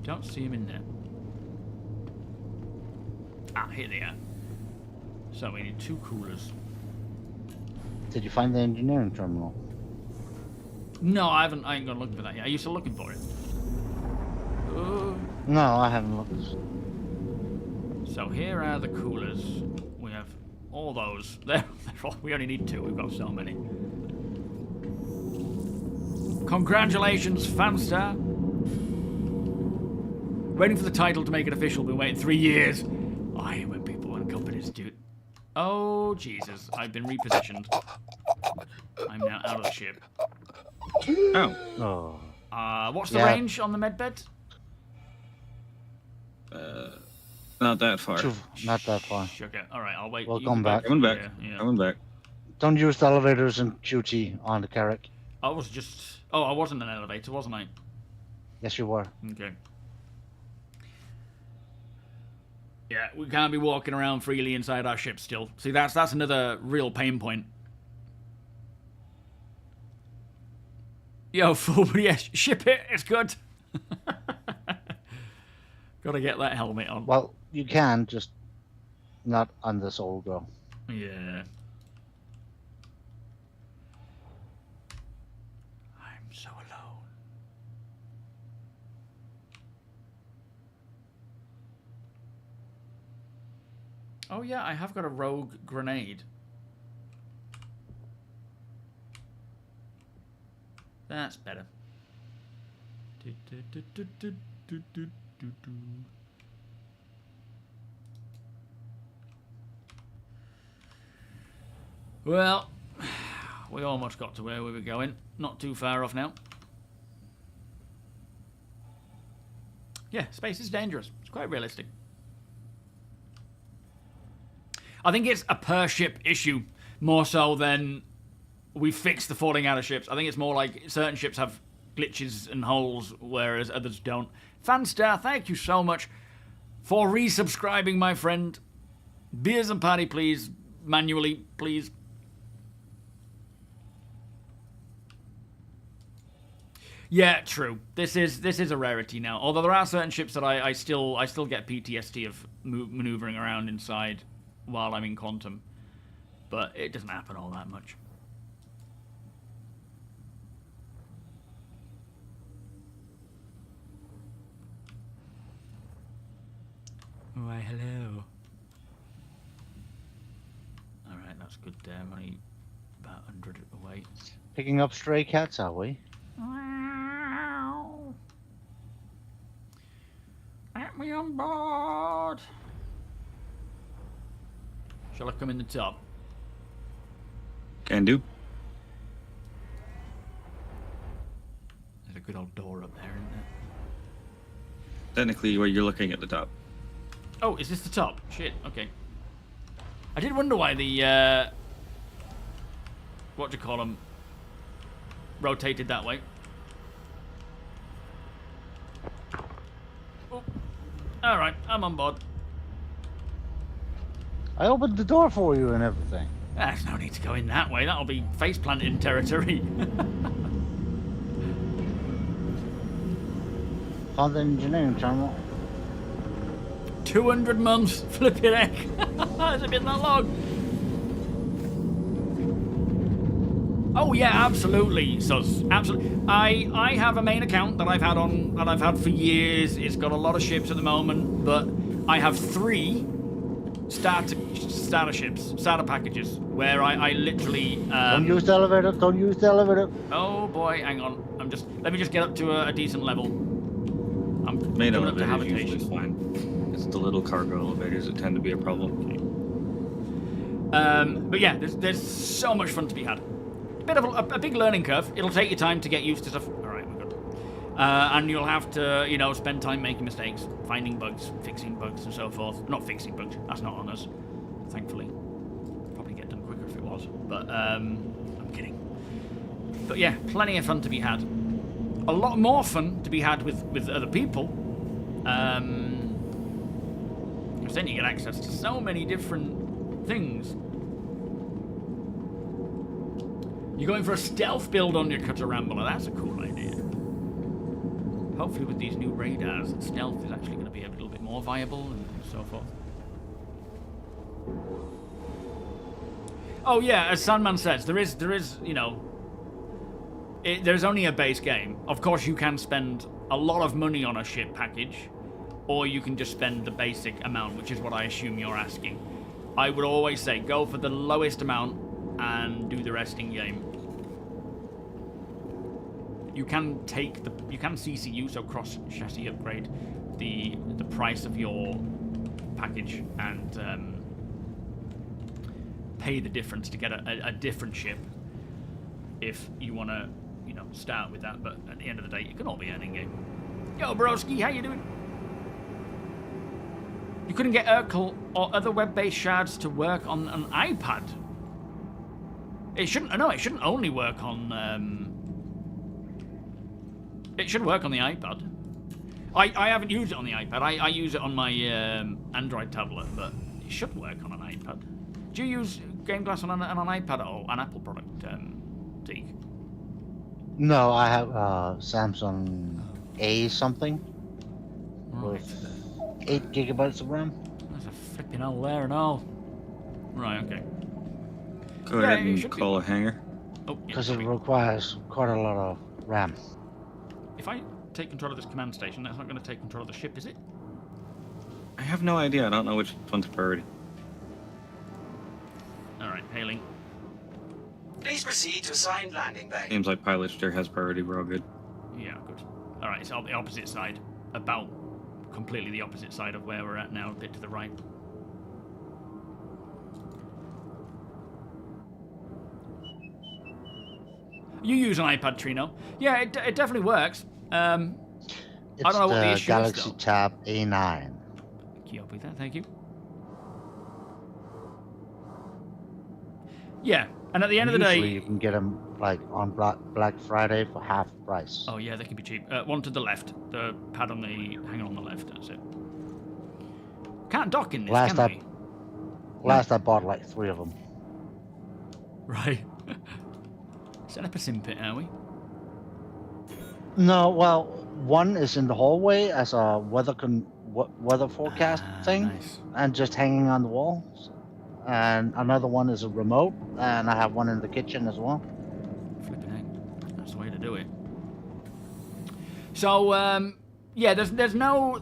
Don't see them in there. Ah, here they are. So we need 2 coolers. Did you find the engineering terminal? No, I ain't gonna look for that yet. Are you still looking for it? No, I haven't looked. So here are the coolers. We have all those. We only need 2. We've got so many. Congratulations, Fanstar. Waiting for the title to make it official. Been waiting 3 years. I hate when people and companies do. Oh Jesus! I've been repositioned. I'm now out of the ship. Oh. Oh. What's the Yeah. range on the medbed? Not that far. Not that far. Okay, alright, I'll wait. We'll You come can back. Coming back. Yeah. Coming back. Don't use the elevators in QT on the Carrick. I was just... Oh, I wasn't an elevator, wasn't I? Yes, you were. Okay. Yeah, we can't be walking around freely inside our ship still. See, that's another real pain point. Yo, fool, but yes, ship it, it's good. Gotta get that helmet on. Well, you can, just not on this old girl. Yeah. I'm so alone. Oh yeah, I have got a rogue grenade. That's better. Well, we almost got to where we were going. Not too far off now. Yeah, space is dangerous. It's quite realistic. I think it's a per ship issue more so than we fixed the falling out of ships. I think it's more like certain ships have glitches and holes, whereas others don't. Fanstar, thank you so much for resubscribing, my friend. Beers and party, please. Manually, please. Yeah, true. This is a rarity now. Although there are certain ships that I still get PTSD of maneuvering around inside while I'm in quantum, but it doesn't happen all that much. Why, hello. Alright, that's good there. I'm only about 100 away. Picking up stray cats, are we? Let me on board. Shall I come in the top? Can do. There's a good old door up there, isn't there? Technically, where you're looking at the top. Oh, is this the top? Shit, okay. I did wonder why the, what do you call them, rotated that way. Oh. Alright, I'm on board. I opened the door for you and everything. There's no need to go in that way. That'll be face planting territory. Found the engineering terminal. 200 months, flipping heck. Has it been that long? Oh yeah, absolutely, Sus. Absolutely. I have a main account that I've had for years. It's got a lot of ships at the moment, but I have 3 starter packages where I literally Don't use the elevator, don't use the elevator. Oh boy, hang on. Let me just get up to a decent level. I'm Main coming up to elevator is usually habitation. fine. It's the little cargo elevators that tend to be a problem. But yeah, there's so much fun to be had. Bit of a big learning curve. It'll take you time to get used to stuff. All right, we're good. And you'll have to, spend time making mistakes, finding bugs, fixing bugs, and so forth. Not fixing bugs. That's not on us, thankfully. Probably get done quicker if it was. But I'm kidding. But yeah, plenty of fun to be had. A lot more fun to be had with other people. Because then you get access to so many different things. You're going for a stealth build on your Cutter Rambler. That's a cool idea. Hopefully with these new radars, stealth is actually going to be a little bit more viable and so forth. Oh yeah, as Sandman says, there is, there's only a base game. Of course, you can spend a lot of money on a ship package, or you can just spend the basic amount, which is what I assume you're asking. I would always say go for the lowest amount and do the rest in game. You can CCU, so cross chassis upgrade, the price of your package and pay the difference to get a different ship if you want to, start with that. But at the end of the day, it can all be earning game. Yo, broski, how you doing? You couldn't get Urkel or other web-based shards to work on an iPad. It shouldn't. No, it shouldn't only work on. It should work on the iPad. I haven't used it on the iPad. I use it on my Android tablet, but it should work on an iPad. Do you use GameGlass on an iPad or an Apple product, Zeke? No, I have Samsung A something Right. with 8 gigabytes of RAM. There's a flipping hell there and all. Right, okay. Go Yeah, ahead it and should be. call a hanger. Oh, yeah, Because it sorry. requires quite a lot of RAM. If I take control of this command station, that's not going to take control of the ship, is it? I have no idea. I don't know which one's priority. Alright, hailing. Please proceed to assigned landing bay. Seems like pilot steer has priority. We're all good. Yeah, good. Alright, it's on the opposite side. About completely the opposite side of where we're at now, a bit to the right. You use an iPad, Trino? Yeah, it definitely works. It's I don't know what the issue Galaxy is, though. Tab A9. Keep up with that, thank you. Yeah, and at the end of the Usually day... you can get them like on Black Friday for half price. Oh yeah, they can be cheap. One to the left. The pad on the hanger on the left, that's it. Can't dock in this, Last can we? Last I bought like 3 of them. Right. Set up a sim pit, are we? No, well, one is in the hallway as a weather forecast thing, Nice. and just hanging on the walls. And another one is a remote, and I have one in the kitchen as well. Flipping heck. That's the way to do it. So, yeah, there's no...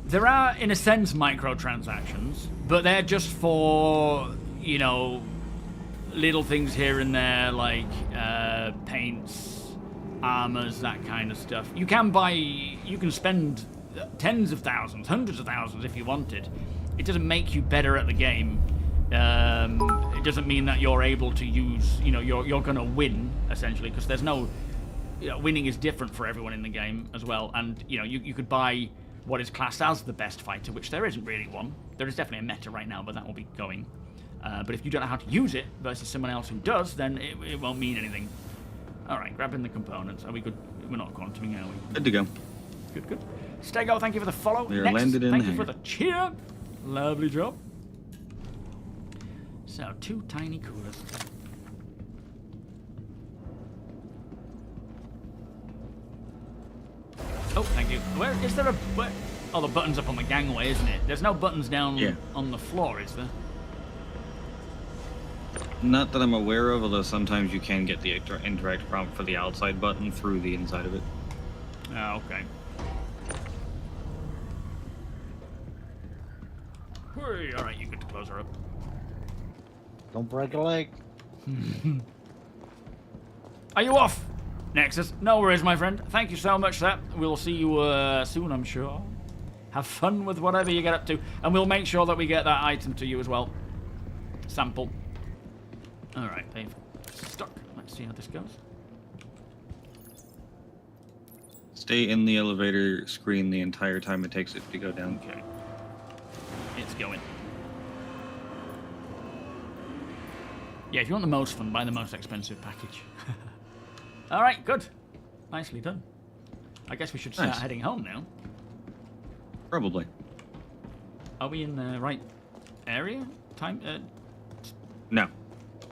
There are, in a sense, microtransactions, but they're just for, you know, little things here and there, like paints, armors, that kind of stuff. You can spend tens of thousands, hundreds of thousands if you wanted. It doesn't make you better at the game. It doesn't mean that you're able to use, you know, you're going to win, essentially, because there's no... You know, winning is different for everyone in the game as well, and, you know, you could buy what is classed as the best fighter, which there isn't really one. There is definitely a meta right now, but that will be going. But if you don't know how to use it versus someone else who does, then it won't mean anything. Alright, grabbing the components. Are we good? We're not quantuming, are we? Good to go. Good, good. Stego, thank you for the follow. We are Next, landed in thank the you for hangar. the cheer. Lovely job. So, 2 tiny coolers. Oh, thank you. Where is there a... Where? Oh, the button's up on the gangway, isn't it? There's no buttons down on the floor, is there? Not that I'm aware of, although sometimes you can get the indirect prompt for the outside button through the inside of it. Oh, okay. Alright, you get to close her up. Don't break a leg. Are you off, Nexus? No worries, my friend. Thank you so much for that. We'll see you soon, I'm sure. Have fun with whatever you get up to. And we'll make sure that we get that item to you as well. Sample. Alright, they've stuck. Let's see how this goes. Stay in the elevator screen the entire time it takes it to go down. Okay. It's going. Yeah, if you want the most fun, buy the most expensive package. Alright, good. Nicely done. I guess we should start heading home now. Probably. Are we in the right area? Time? No.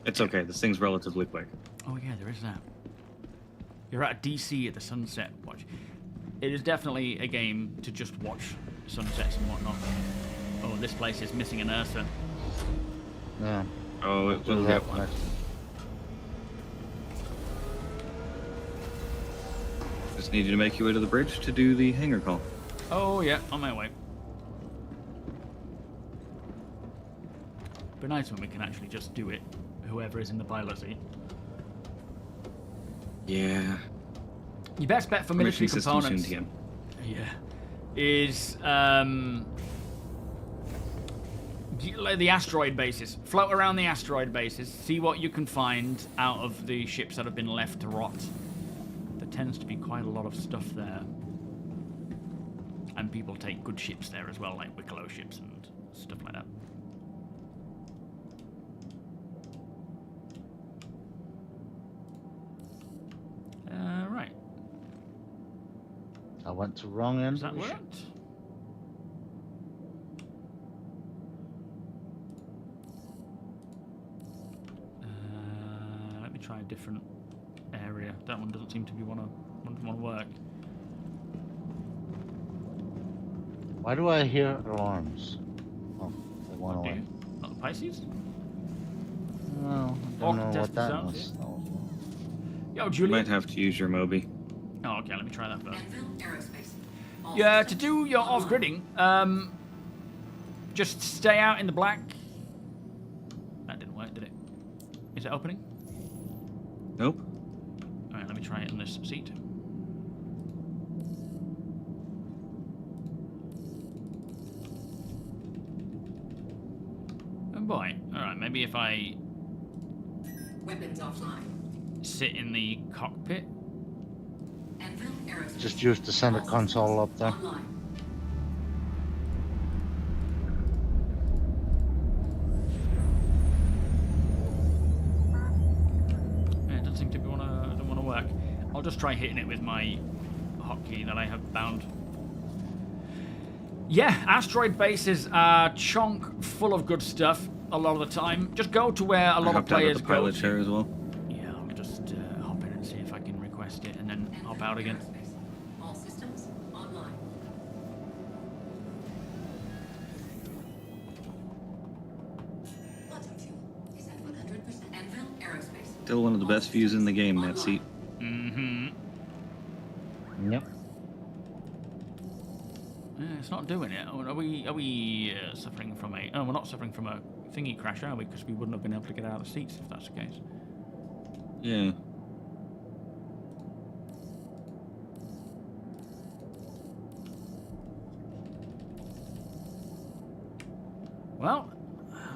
It's okay. This thing's relatively quick. Oh yeah, there is that. You're at DC at the sunset watch. It is definitely a game to just watch sunsets and whatnot. Oh, this place is missing an Ursa. Yeah. Oh, it will get one. Just need you to make your way to the bridge to do the hangar call. Oh yeah, on my way. Be nice when we can actually just do it, whoever is in the pilot seat. Yeah. Your best bet for military Mission system components, soon to yeah, is the asteroid bases. Float around the asteroid bases, see what you can find out of the ships that have been left to rot. There tends to be quite a lot of stuff there. And people take good ships there as well, like Wicklow ships and stuff like that. Right. I went to wrong end Does that of the ship. work? Let me try a different area. That one doesn't seem to be want to work. Why do I hear alarms? Oh, they went What do away. you? Not the Pisces? No, I All don't know what contested that zones, was. Yo, You Julian. might have to use your Moby. Oh, okay. Let me try that first. Aerospace. Yeah, to do your off-gridding, just stay out in the black. That didn't work, did it? Is it opening? Nope. Alright, let me try it in this seat. Oh boy. Alright, maybe if I Weapons offline. sit in the cockpit. Anvil Aerospace. Just use the center console up there. Online. Yeah, it doesn't seem to be don't want to work. I'll just try hitting it with my hotkey that I have bound. Yeah, asteroid bases are chonk full of good stuff a lot of the time. Just go to where a lot of hopped out players the go pilot to. chair as well. Yeah, I'll just hop in and see if I can request it and then hop out again. Aerospace. All systems online. Bottom fuel is at 100%. Anvil Aerospace. Still one of the best views in the game, that seat. Mm-hmm. Yep. It's not doing it. Are we suffering from a... Oh, we're not suffering from a thingy crash, are we? Because we wouldn't have been able to get out of the seats if that's the case. Yeah. Well,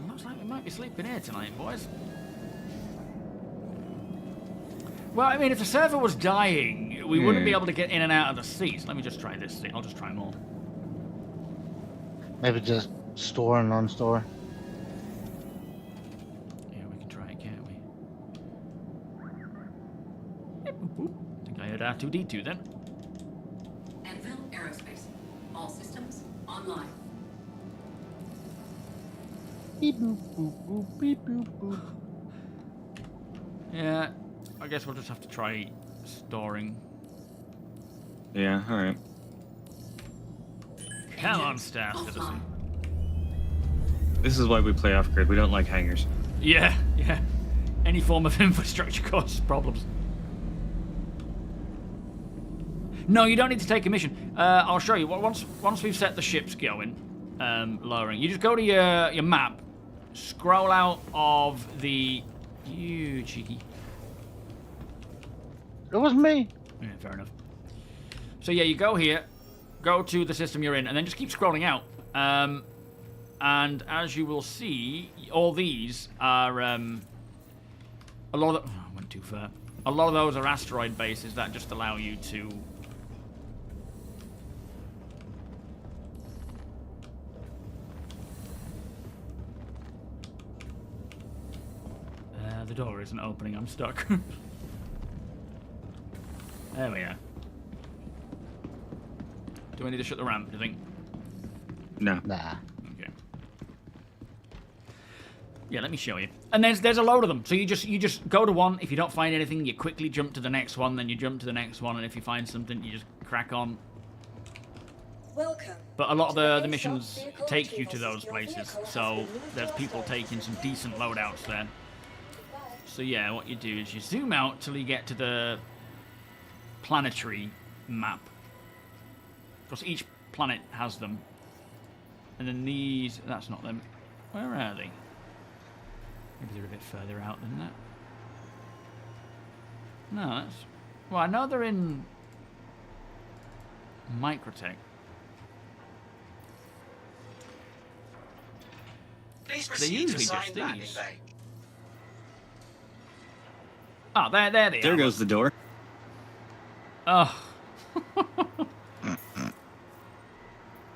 looks like we might be sleeping here tonight, boys. Well, I mean, if the server was dying, we wouldn't be able to get in and out of the seats. Let me just try this seat. I'll just try them all. Maybe just store and non-store. Yeah, we can try it, can't we? Yep, boop, boop. I think I heard R2-D2 then. Anvil Aerospace. All systems online. Beep boop boop boop beep boop boop. Yeah, I guess we'll just have to try storing. Yeah, alright. Come on, Star Citizen. This is why we play off-grid. We don't like hangars. Yeah, yeah. Any form of infrastructure causes problems. No, you don't need to take a mission. I'll show you. Once we've set the ships going, lowering, you just go to your map, scroll out of the... You cheeky. It was me. Yeah, fair enough. So yeah, you go here, go to the system you're in, and then just keep scrolling out. And as you will see, all these are a lot of... I went too far. A lot of those are asteroid bases that just allow you to... The door isn't opening, I'm stuck. There we are. Do I need to shut the ramp, do you think? No. Nah. Okay. Yeah, let me show you. And there's a load of them. So you just go to one. If you don't find anything, you quickly jump to the next one. Then you jump to the next one. And if you find something, you just crack on. Welcome. But a lot of the missions take you to those places. So there's people taking some decent loadouts there. So yeah, what you do is you zoom out till you get to the planetary map. Because each planet has them. And then these... That's not them. Where are they? Maybe they're a bit further out than that. No, that's... Well, I know they're in... Microtech. Please They're proceed usually to just assigned landing these. bay. Oh, there they are. There goes the door. Oh.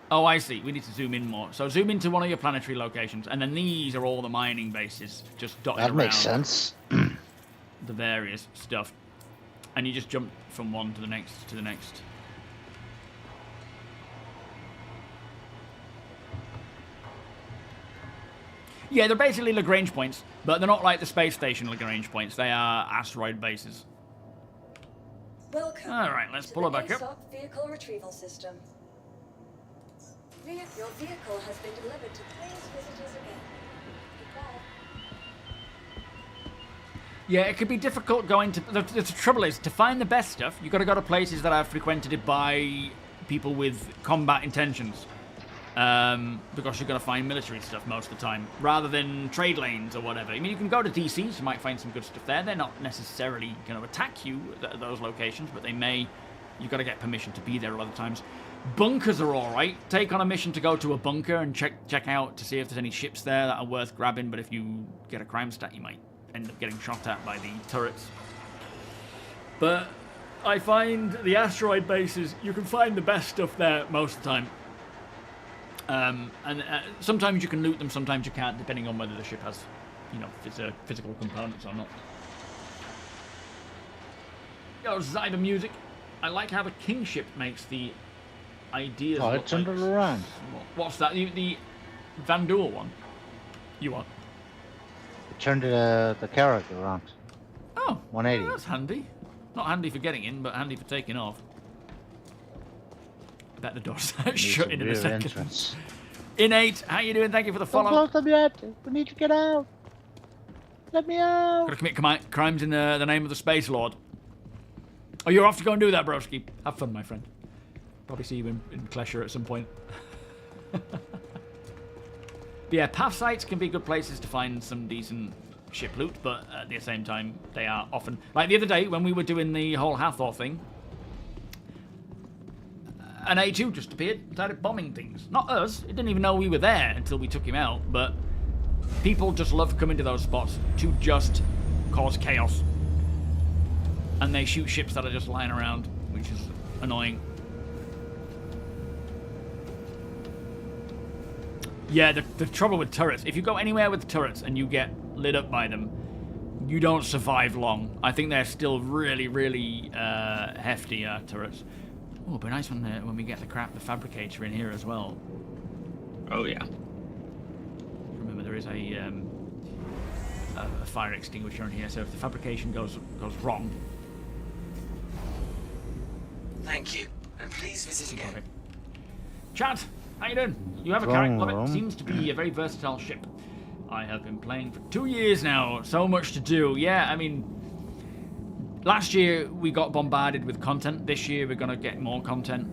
Oh, I see. We need to zoom in more. So zoom into one of your planetary locations, and then these are all the mining bases just dotted That around makes sense. the various stuff. And you just jump from one to the next to the next. Yeah, they're basically Lagrange points, but they're not like the space station Lagrange points. They are asteroid bases. Welcome. All right, let's to pull the her back up. ASOP vehicle retrieval system. Your vehicle has been delivered to please visit us again. Goodbye. Yeah, it could be difficult going to... The trouble is, to find the best stuff, you've got to go to places that are frequented by people with combat intentions. Because you're going to find military stuff most of the time, rather than trade lanes or whatever. I mean, you can go to DC, so you might find some good stuff there. They're not necessarily going to attack you at those locations, but they may. You've got to get permission to be there a lot of times. Bunkers are alright. Take on a mission to go to a bunker and check out to see if there's any ships there that are worth grabbing, but if you get a crime stat, you might end up getting shot at by the turrets. But I find the asteroid bases, you can find the best stuff there most of the time. And sometimes you can loot them, sometimes you can't, depending on whether the ship has, you know, if it's a physical components or not. Yo, Zyber music. I like how the kingship makes the ideas. Oh, it turned it around. What's that? The Vanduul one? You want? It turned the character around. Oh, 180. well, that's handy. Not handy for getting in, but handy for taking off. I bet the door's shutting in a second. Entrance. Innate, how you doing? Thank you for the Don't follow. close them yet. We need to get out. Let me out. Gotta commit crimes in the name of the Space Lord. Oh, you're off to go and do that, broski. Have fun, my friend. Probably see you in Klesher at some point. But yeah, path sites can be good places to find some decent ship loot, but at the same time, they are often... Like the other day, when we were doing the whole Hathor thing, an A2 just appeared and started bombing things. Not us. It didn't even know we were there until we took him out, but people just love coming to those spots to just cause chaos. And they shoot ships that are just lying around, which is annoying. Yeah, the trouble with turrets, if you go anywhere with turrets and you get lit up by them, you don't survive long. I think they're still really, really hefty turrets. Oh, it'd be nice when we get the fabricator in here as well. Oh yeah. Remember, there is a fire extinguisher in here, so if the fabrication goes wrong. Thank you, and please visit again. Okay. Chat, how you doing? You have a character. It seems to be a very versatile ship. I have been playing for 2 years now. So much to do. Yeah, I mean, last year we got bombarded with content. This year we're going to get more content.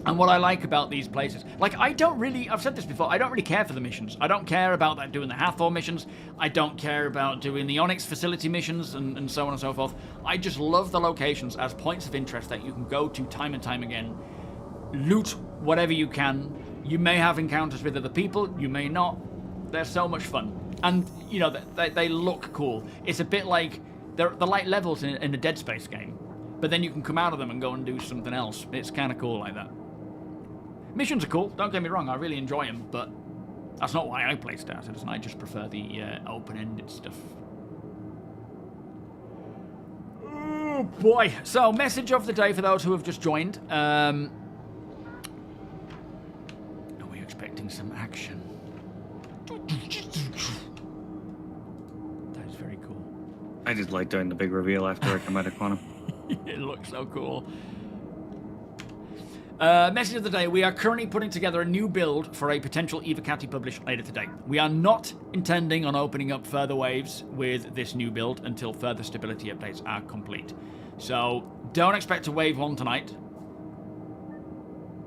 And what I like about these places, like I've said this before, I don't really care for the missions. I don't care about doing the Hathor missions. I don't care about doing the Onyx facility missions and so on and so forth. I just love the locations as points of interest that you can go to time and time again. Loot whatever you can. You may have encounters with other people, you may not. They're so much fun. And, you know, they look cool. It's a bit like, they're like levels in a Dead Space game. But then you can come out of them and go and do something else. It's kind of cool like that. Missions are cool, don't get me wrong, I really enjoy them, but that's not why I play Star Citizen. I just prefer the open-ended stuff. Oh boy. So, message of the day for those who have just joined. Are we expecting some action? That is very cool. I just like doing the big reveal after I come out of Quantum. It looks so cool. Message of the day. We are currently putting together a new build for a potential Evocati publish later today. We are not intending on opening up further waves with this new build until further stability updates are complete. So don't expect a wave 1 tonight.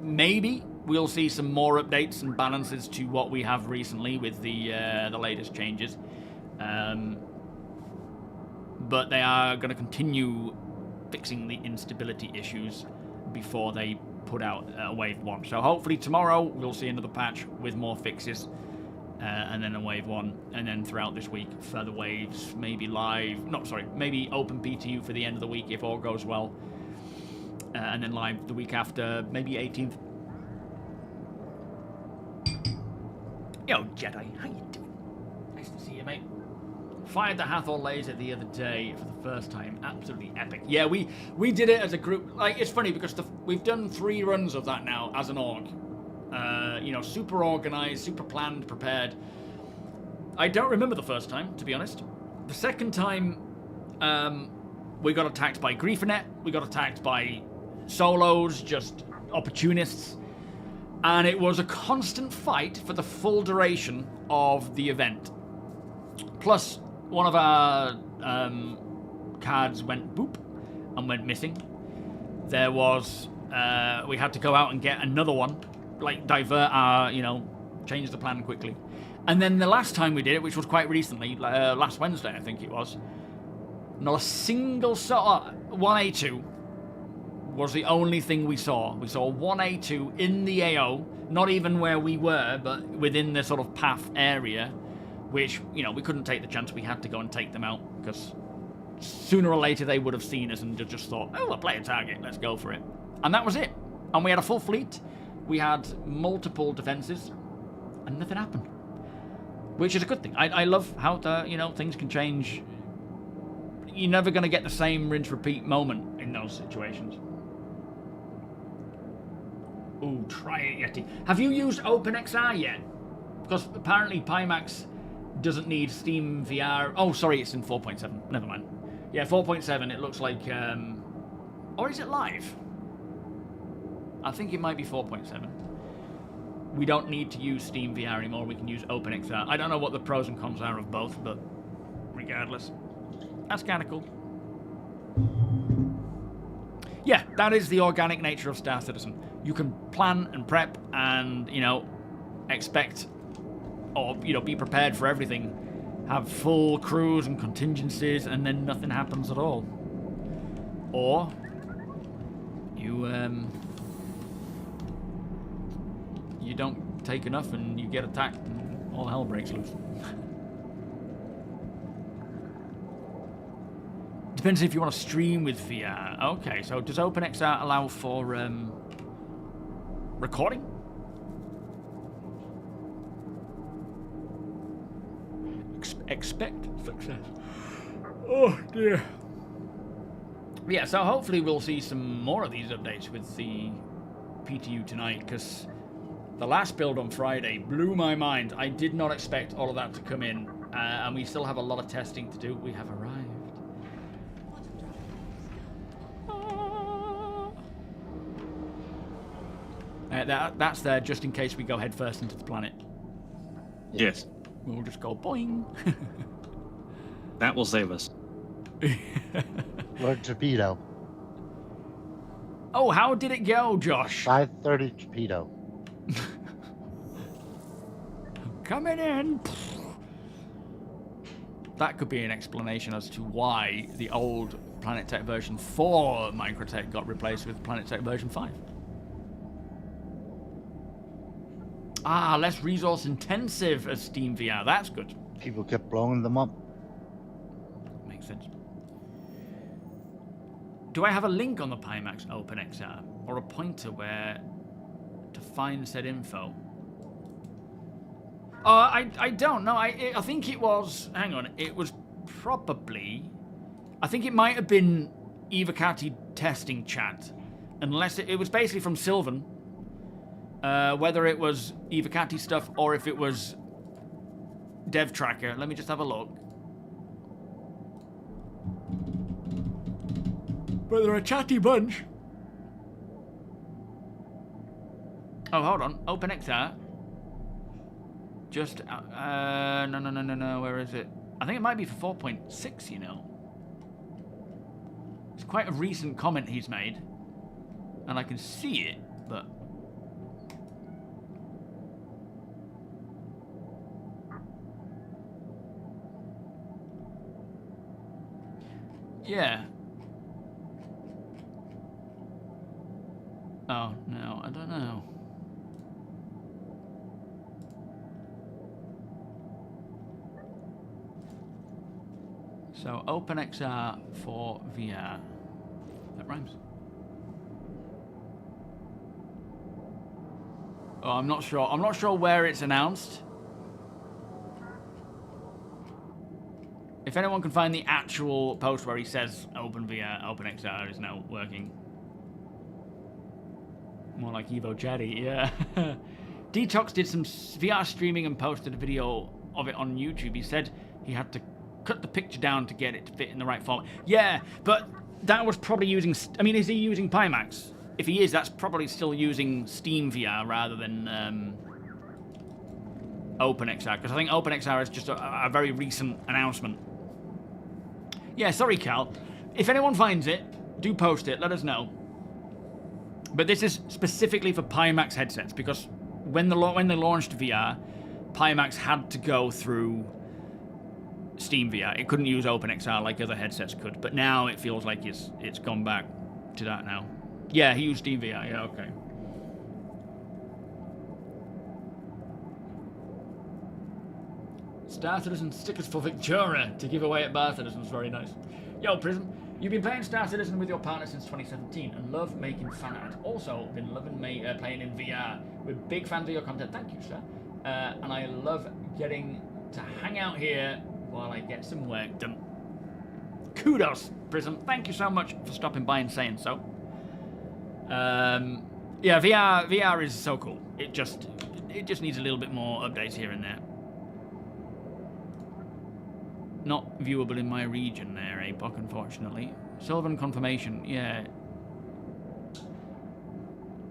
Maybe we'll see some more updates and balances to what we have recently with the latest changes. But they are going to continue fixing the instability issues before they put out wave 1. So hopefully tomorrow we'll see another patch with more fixes, and then a wave 1, and then throughout this week further waves, maybe maybe open PTU for the end of the week if all goes well, and then live the week after, maybe 18th. Yo, Jedi, how you doing? Nice to see you, mate. Fired the Hathor laser the other day for the first time. Absolutely epic. Yeah, we did it as a group. Like, it's funny because we've done 3 runs of that now as an org. You know, super organized, super planned, prepared. I don't remember the first time, to be honest. The second time, we got attacked by Griefernet. We got attacked by solos, just opportunists. And it was a constant fight for the full duration of the event. Plus, one of our cards went boop and went missing. There was, we had to go out and get another one, like divert our, you know, change the plan quickly. And then the last time we did it, which was quite recently, last Wednesday I think it was, not a single 1A2 was the only thing we saw. We saw 1A2 in the AO, not even where we were, but within the sort of path area, which, you know, we couldn't take the chance. We had to go and take them out, because sooner or later they would have seen us and just thought, oh, we'll play a target, let's go for it. And that was it. And we had a full fleet. We had multiple defenses, and nothing happened. Which is a good thing. I love how, you know, things can change. You're never going to get the same rinse-repeat moment in those situations. Ooh, try it, Yeti. Have you used OpenXR yet? Because apparently PIMAX doesn't need Steam VR. Oh, sorry, it's in 4.7. Never mind. Yeah, 4.7, it looks like... Or is it live? I think it might be 4.7. We don't need to use Steam VR anymore. We can use OpenXR. I don't know what the pros and cons are of both, but regardless. That's kind of cool. Yeah, that is the organic nature of Star Citizen. You can plan and prep and, you know, expect or, you know, be prepared for everything. Have full crews and contingencies, and then nothing happens at all. Or you don't take enough and you get attacked and all hell breaks loose. Depends if you want to stream with VR. Okay, so does OpenXR allow for recording? Expect success. Oh dear. Yeah, so hopefully we'll see some more of these updates with the PTU tonight, because the last build on Friday blew my mind. I did not expect all of that to come in, and we still have a lot of testing to do. We have arrived. That's there just in case we go headfirst into the planet. Yes. We'll just go boing. That will save us. Lord Torpedo. Oh, how did it go, Josh? 530 Torpedo. Coming in. That could be an explanation as to why the old Planet Tech version 4 Microtech got replaced with Planet Tech version 5. Ah, less resource intensive as Steam VR. That's good. People kept blowing them up. Makes sense. Do I have a link on the PIMAX OpenXR or a pointer where to find said info? I don't know. I think it was... Hang on. It was probably... I think it might have been Evocati testing chat. Unless it was basically from Sylvan. Whether it was Evocati stuff or if it was Dev Tracker. Let me just have a look. But they're a chatty bunch. Oh, hold on. OpenXR. Just, no. Where is it? I think it might be for 4.6, you know. It's quite a recent comment he's made. And I can see it, but... Yeah. Oh, no, I don't know. So, OpenXR for VR. That rhymes. Oh, I'm not sure. I'm not sure where it's announced. If anyone can find the actual post where he says OpenVR, OpenXR is now working. More like Evo Chatty, yeah. Detox did some VR streaming and posted a video of it on YouTube. He said he had to cut the picture down to get it to fit in the right format. Yeah, but that was probably using... I mean, is he using PIMAX? If he is, that's probably still using Steam VR rather than OpenXR, because I think OpenXR is just a very recent announcement. Yeah, sorry, Cal. If anyone finds it, do post it. Let us know. But this is specifically for PIMAX headsets, because when they launched VR, PIMAX had to go through Steam VR. It couldn't use OpenXR like other headsets could. But now it feels like it's gone back to that now. Yeah, he used Steam VR. Yeah, okay. Star Citizen stickers for Victoria to give away at Bar Citizens. Very nice. Yo, Prism, you've been playing Star Citizen with your partner since 2017 and love making fan art. Also, been loving playing in VR. We're big fans of your content. Thank you, sir. And I love getting to hang out here while I get some work done. Kudos, Prism. Thank you so much for stopping by and saying so. Yeah, VR is so cool. It just needs a little bit more updates here and there. Not viewable in my region there, APOC, unfortunately. Sylvan Confirmation, yeah.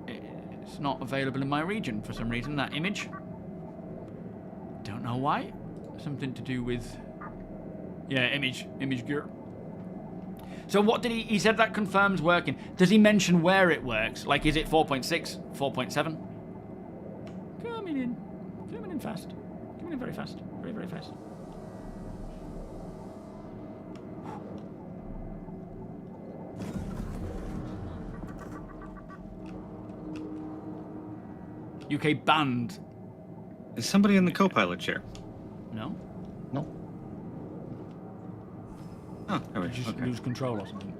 It's not available in my region for some reason, that image. Don't know why. Something to do with... Yeah, image gear. So what did he said that confirms working. Does he mention where it works? Like, is it 4.6, 4.7? Coming in fast. Coming in very fast. Very, very fast. UK banned. Is somebody in the co-pilot chair? No? No. Oh, there we Did you just okay. lose control or something?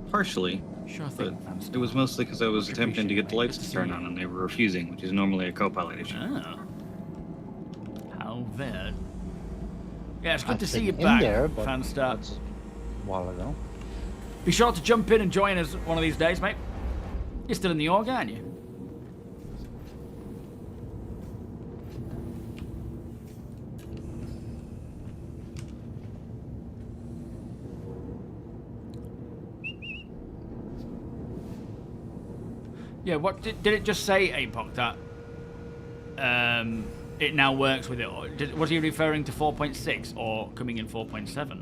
Partially. Sure But thing. it was mostly because I was attempting to get the lights to turn on and they were refusing, which is normally a co-pilot issue. Oh. How weird. Yeah, it's good to I've see you been in back, there, but Fanstar. that's a while ago. Be sure to jump in and join us one of these days, mate. You're still in the org, aren't you? Yeah, what did it just say, APOC, that it now works with it? Or was he referring to 4.6 or coming in 4.7?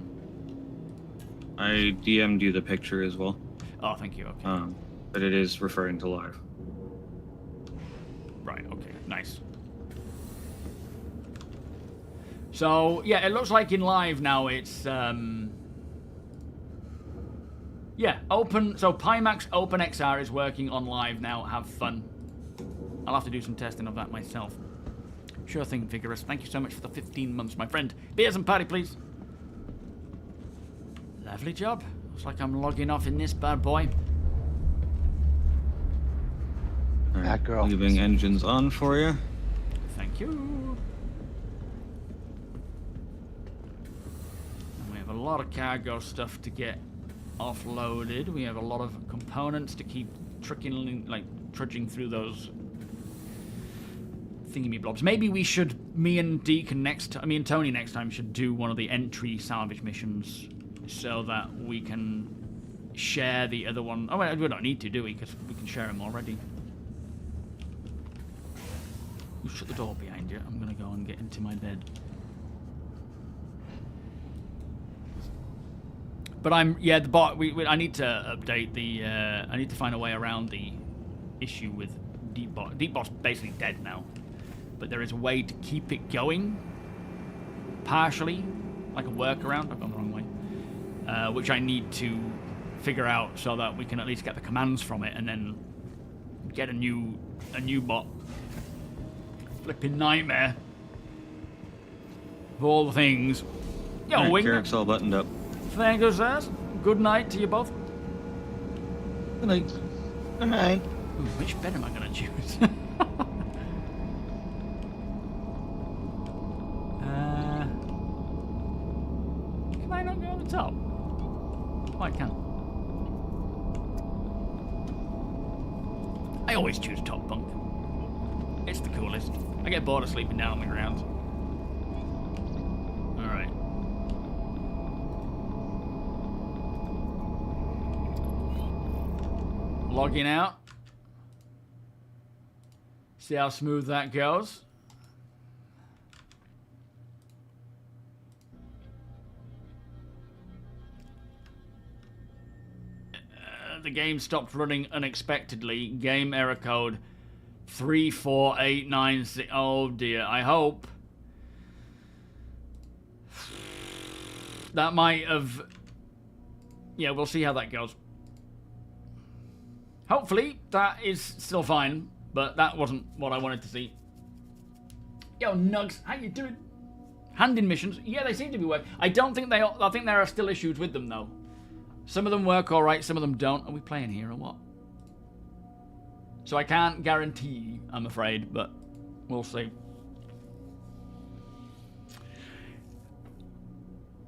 I DM'd you the picture as well. Oh, thank you, okay. But it is referring to live. Right, okay, nice. So, yeah, it looks like in live now it's, yeah, open, so PIMAX OpenXR is working on live now, have fun. I'll have to do some testing of that myself. Sure thing, Vigorous. Thank you so much for the 15 months, my friend. Beers and party, please. Lovely job. Looks like I'm logging off in this bad boy. All right, That girl. leaving engines on for you. Thank you. And we have a lot of cargo stuff to get offloaded. We have a lot of components to keep trudging through those thingy blobs. Maybe we should, me and Tony next time should do one of the entry salvage missions so that we can share the other one. Oh, wait, we don't need to, do we? Because we can share them already. You shut the door behind you. I'm gonna go and get into my bed. But the bot. I need to update the. I need to find a way around the issue with Deepbot. Deepbot's basically dead now, but there is a way to keep it going. Partially, like a workaround. I've gone the wrong way, which I need to figure out so that we can at least get the commands from it and then get a new bot. Flipping nightmare. Of all the things. Yo, All right, Wing. Carrick's all buttoned up. Thank you, sir. Good night to you both. Good night. Good night. Ooh, which bed am I going to choose? I always choose top bunk. It's the coolest. I get bored of sleeping down on the ground. Alright. Logging out. See how smooth that goes. The game stopped running unexpectedly. Game error code 34896. Oh dear. I hope that might have. Yeah, we'll see how that goes. Hopefully that is still fine, but that wasn't what I wanted to see. Yo, Nugs, how you doing? Hand-in missions. Yeah, they seem to be working. I think there are still issues with them though. Some of them work alright, some of them don't. Are we playing here or what? So I can't guarantee, I'm afraid, but we'll see.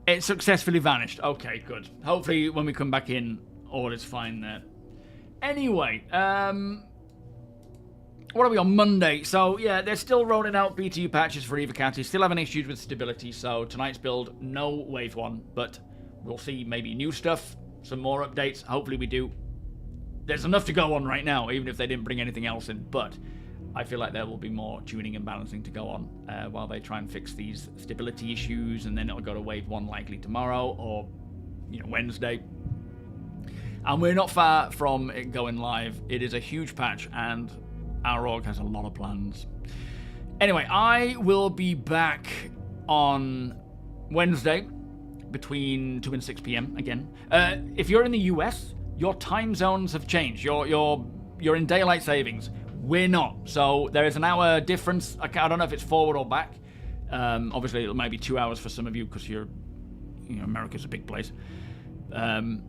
It successfully vanished. Okay, good. Hopefully when we come back in, all is fine there. Anyway, what are we on Monday? So yeah, they're still rolling out BTU patches for Evocati, still having issues with stability, so tonight's build, no Wave 1, but we'll see maybe new stuff. Some more updates. Hopefully we do. There's enough to go on right now, even if they didn't bring anything else in. But I feel like there will be more tuning and balancing to go on while they try and fix these stability issues. And then it'll go to Wave 1 likely tomorrow or, Wednesday. And we're not far from it going live. It is a huge patch and our org has a lot of plans. Anyway, I will be back on Wednesday between 2 and 6 p.m. again. If you're in the US, your time zones have changed. You're in daylight savings. We're not. So there is an hour difference. I don't know if it's forward or back. Obviously, it might be 2 hours for some of you because America's a big place. But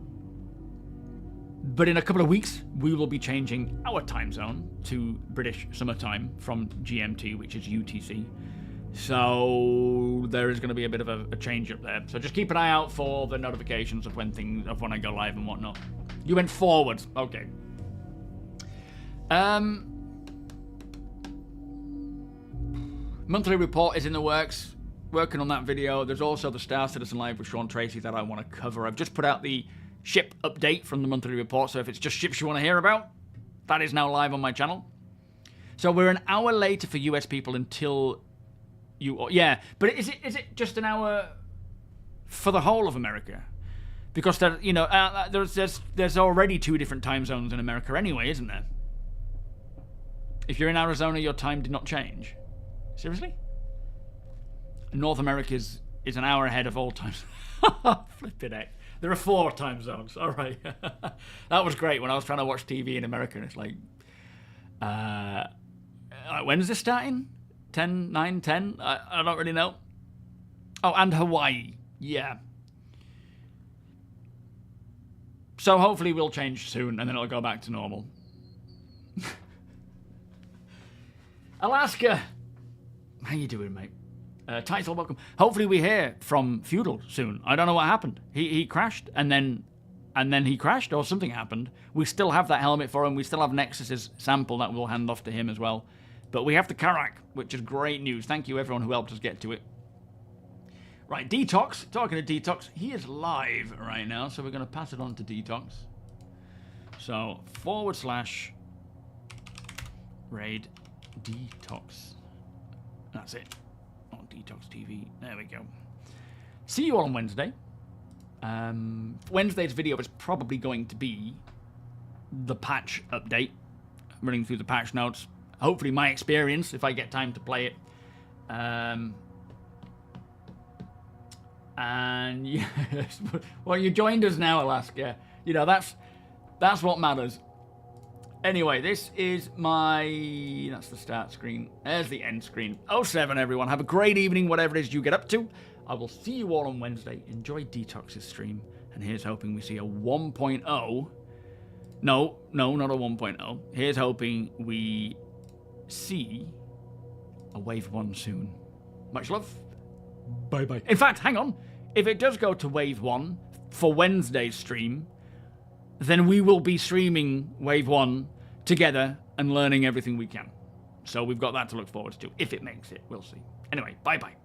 in a couple of weeks, we will be changing our time zone to British summertime from GMT, which is UTC. So there is going to be a bit of a change up there. So just keep an eye out for the notifications of when I go live and whatnot. You went forward. Okay. Monthly report is in the works. Working on that video. There's also the Star Citizen Live with Sean Tracy that I want to cover. I've just put out the ship update from the monthly report. So if it's just ships you want to hear about, that is now live on my channel. So we're an hour later for US people until yeah, but is it just an hour for the whole of America? Because there's already 2 different time zones in America anyway, isn't there? If you're in Arizona, your time did not change. Seriously? North America is an hour ahead of all times. Flippin' heck. There are 4 time zones. All right. That was great when I was trying to watch TV in America, and it's like, when is this starting? 10, 9, 10? I don't really know. Oh, and Hawaii. Yeah. So hopefully we'll change soon, and then it'll go back to normal. Alaska. How you doing, mate? Title, welcome. Hopefully we hear from Feudal soon. I don't know what happened. He crashed, and then he crashed, or something happened. We still have that helmet for him. We still have Nexus's sample that we'll hand off to him as well. But we have the Karak, which is great news. Thank you, everyone who helped us get to it. Right, Detox. Talking to Detox, he is live right now, so we're going to pass it on to Detox. So, / raid Detox. That's it. On Detox TV. There we go. See you all on Wednesday. Wednesday's video is probably going to be the patch update. Running through the patch notes. Hopefully my experience, if I get time to play it. And yes, well, you joined us now, Alaska. That's what matters. Anyway, this is that's the start screen. There's the end screen. 07, everyone. Have a great evening, whatever it is you get up to. I will see you all on Wednesday. Enjoy Detox's stream. And here's hoping we see a 1.0. No, not a 1.0. Here's hoping we see a Wave 1 soon. Much love. Bye-bye. In fact, hang on. If it does go to Wave 1 for Wednesday's stream, then we will be streaming Wave 1 together and learning everything we can. So we've got that to look forward to. If it makes it, we'll see. Anyway, bye-bye.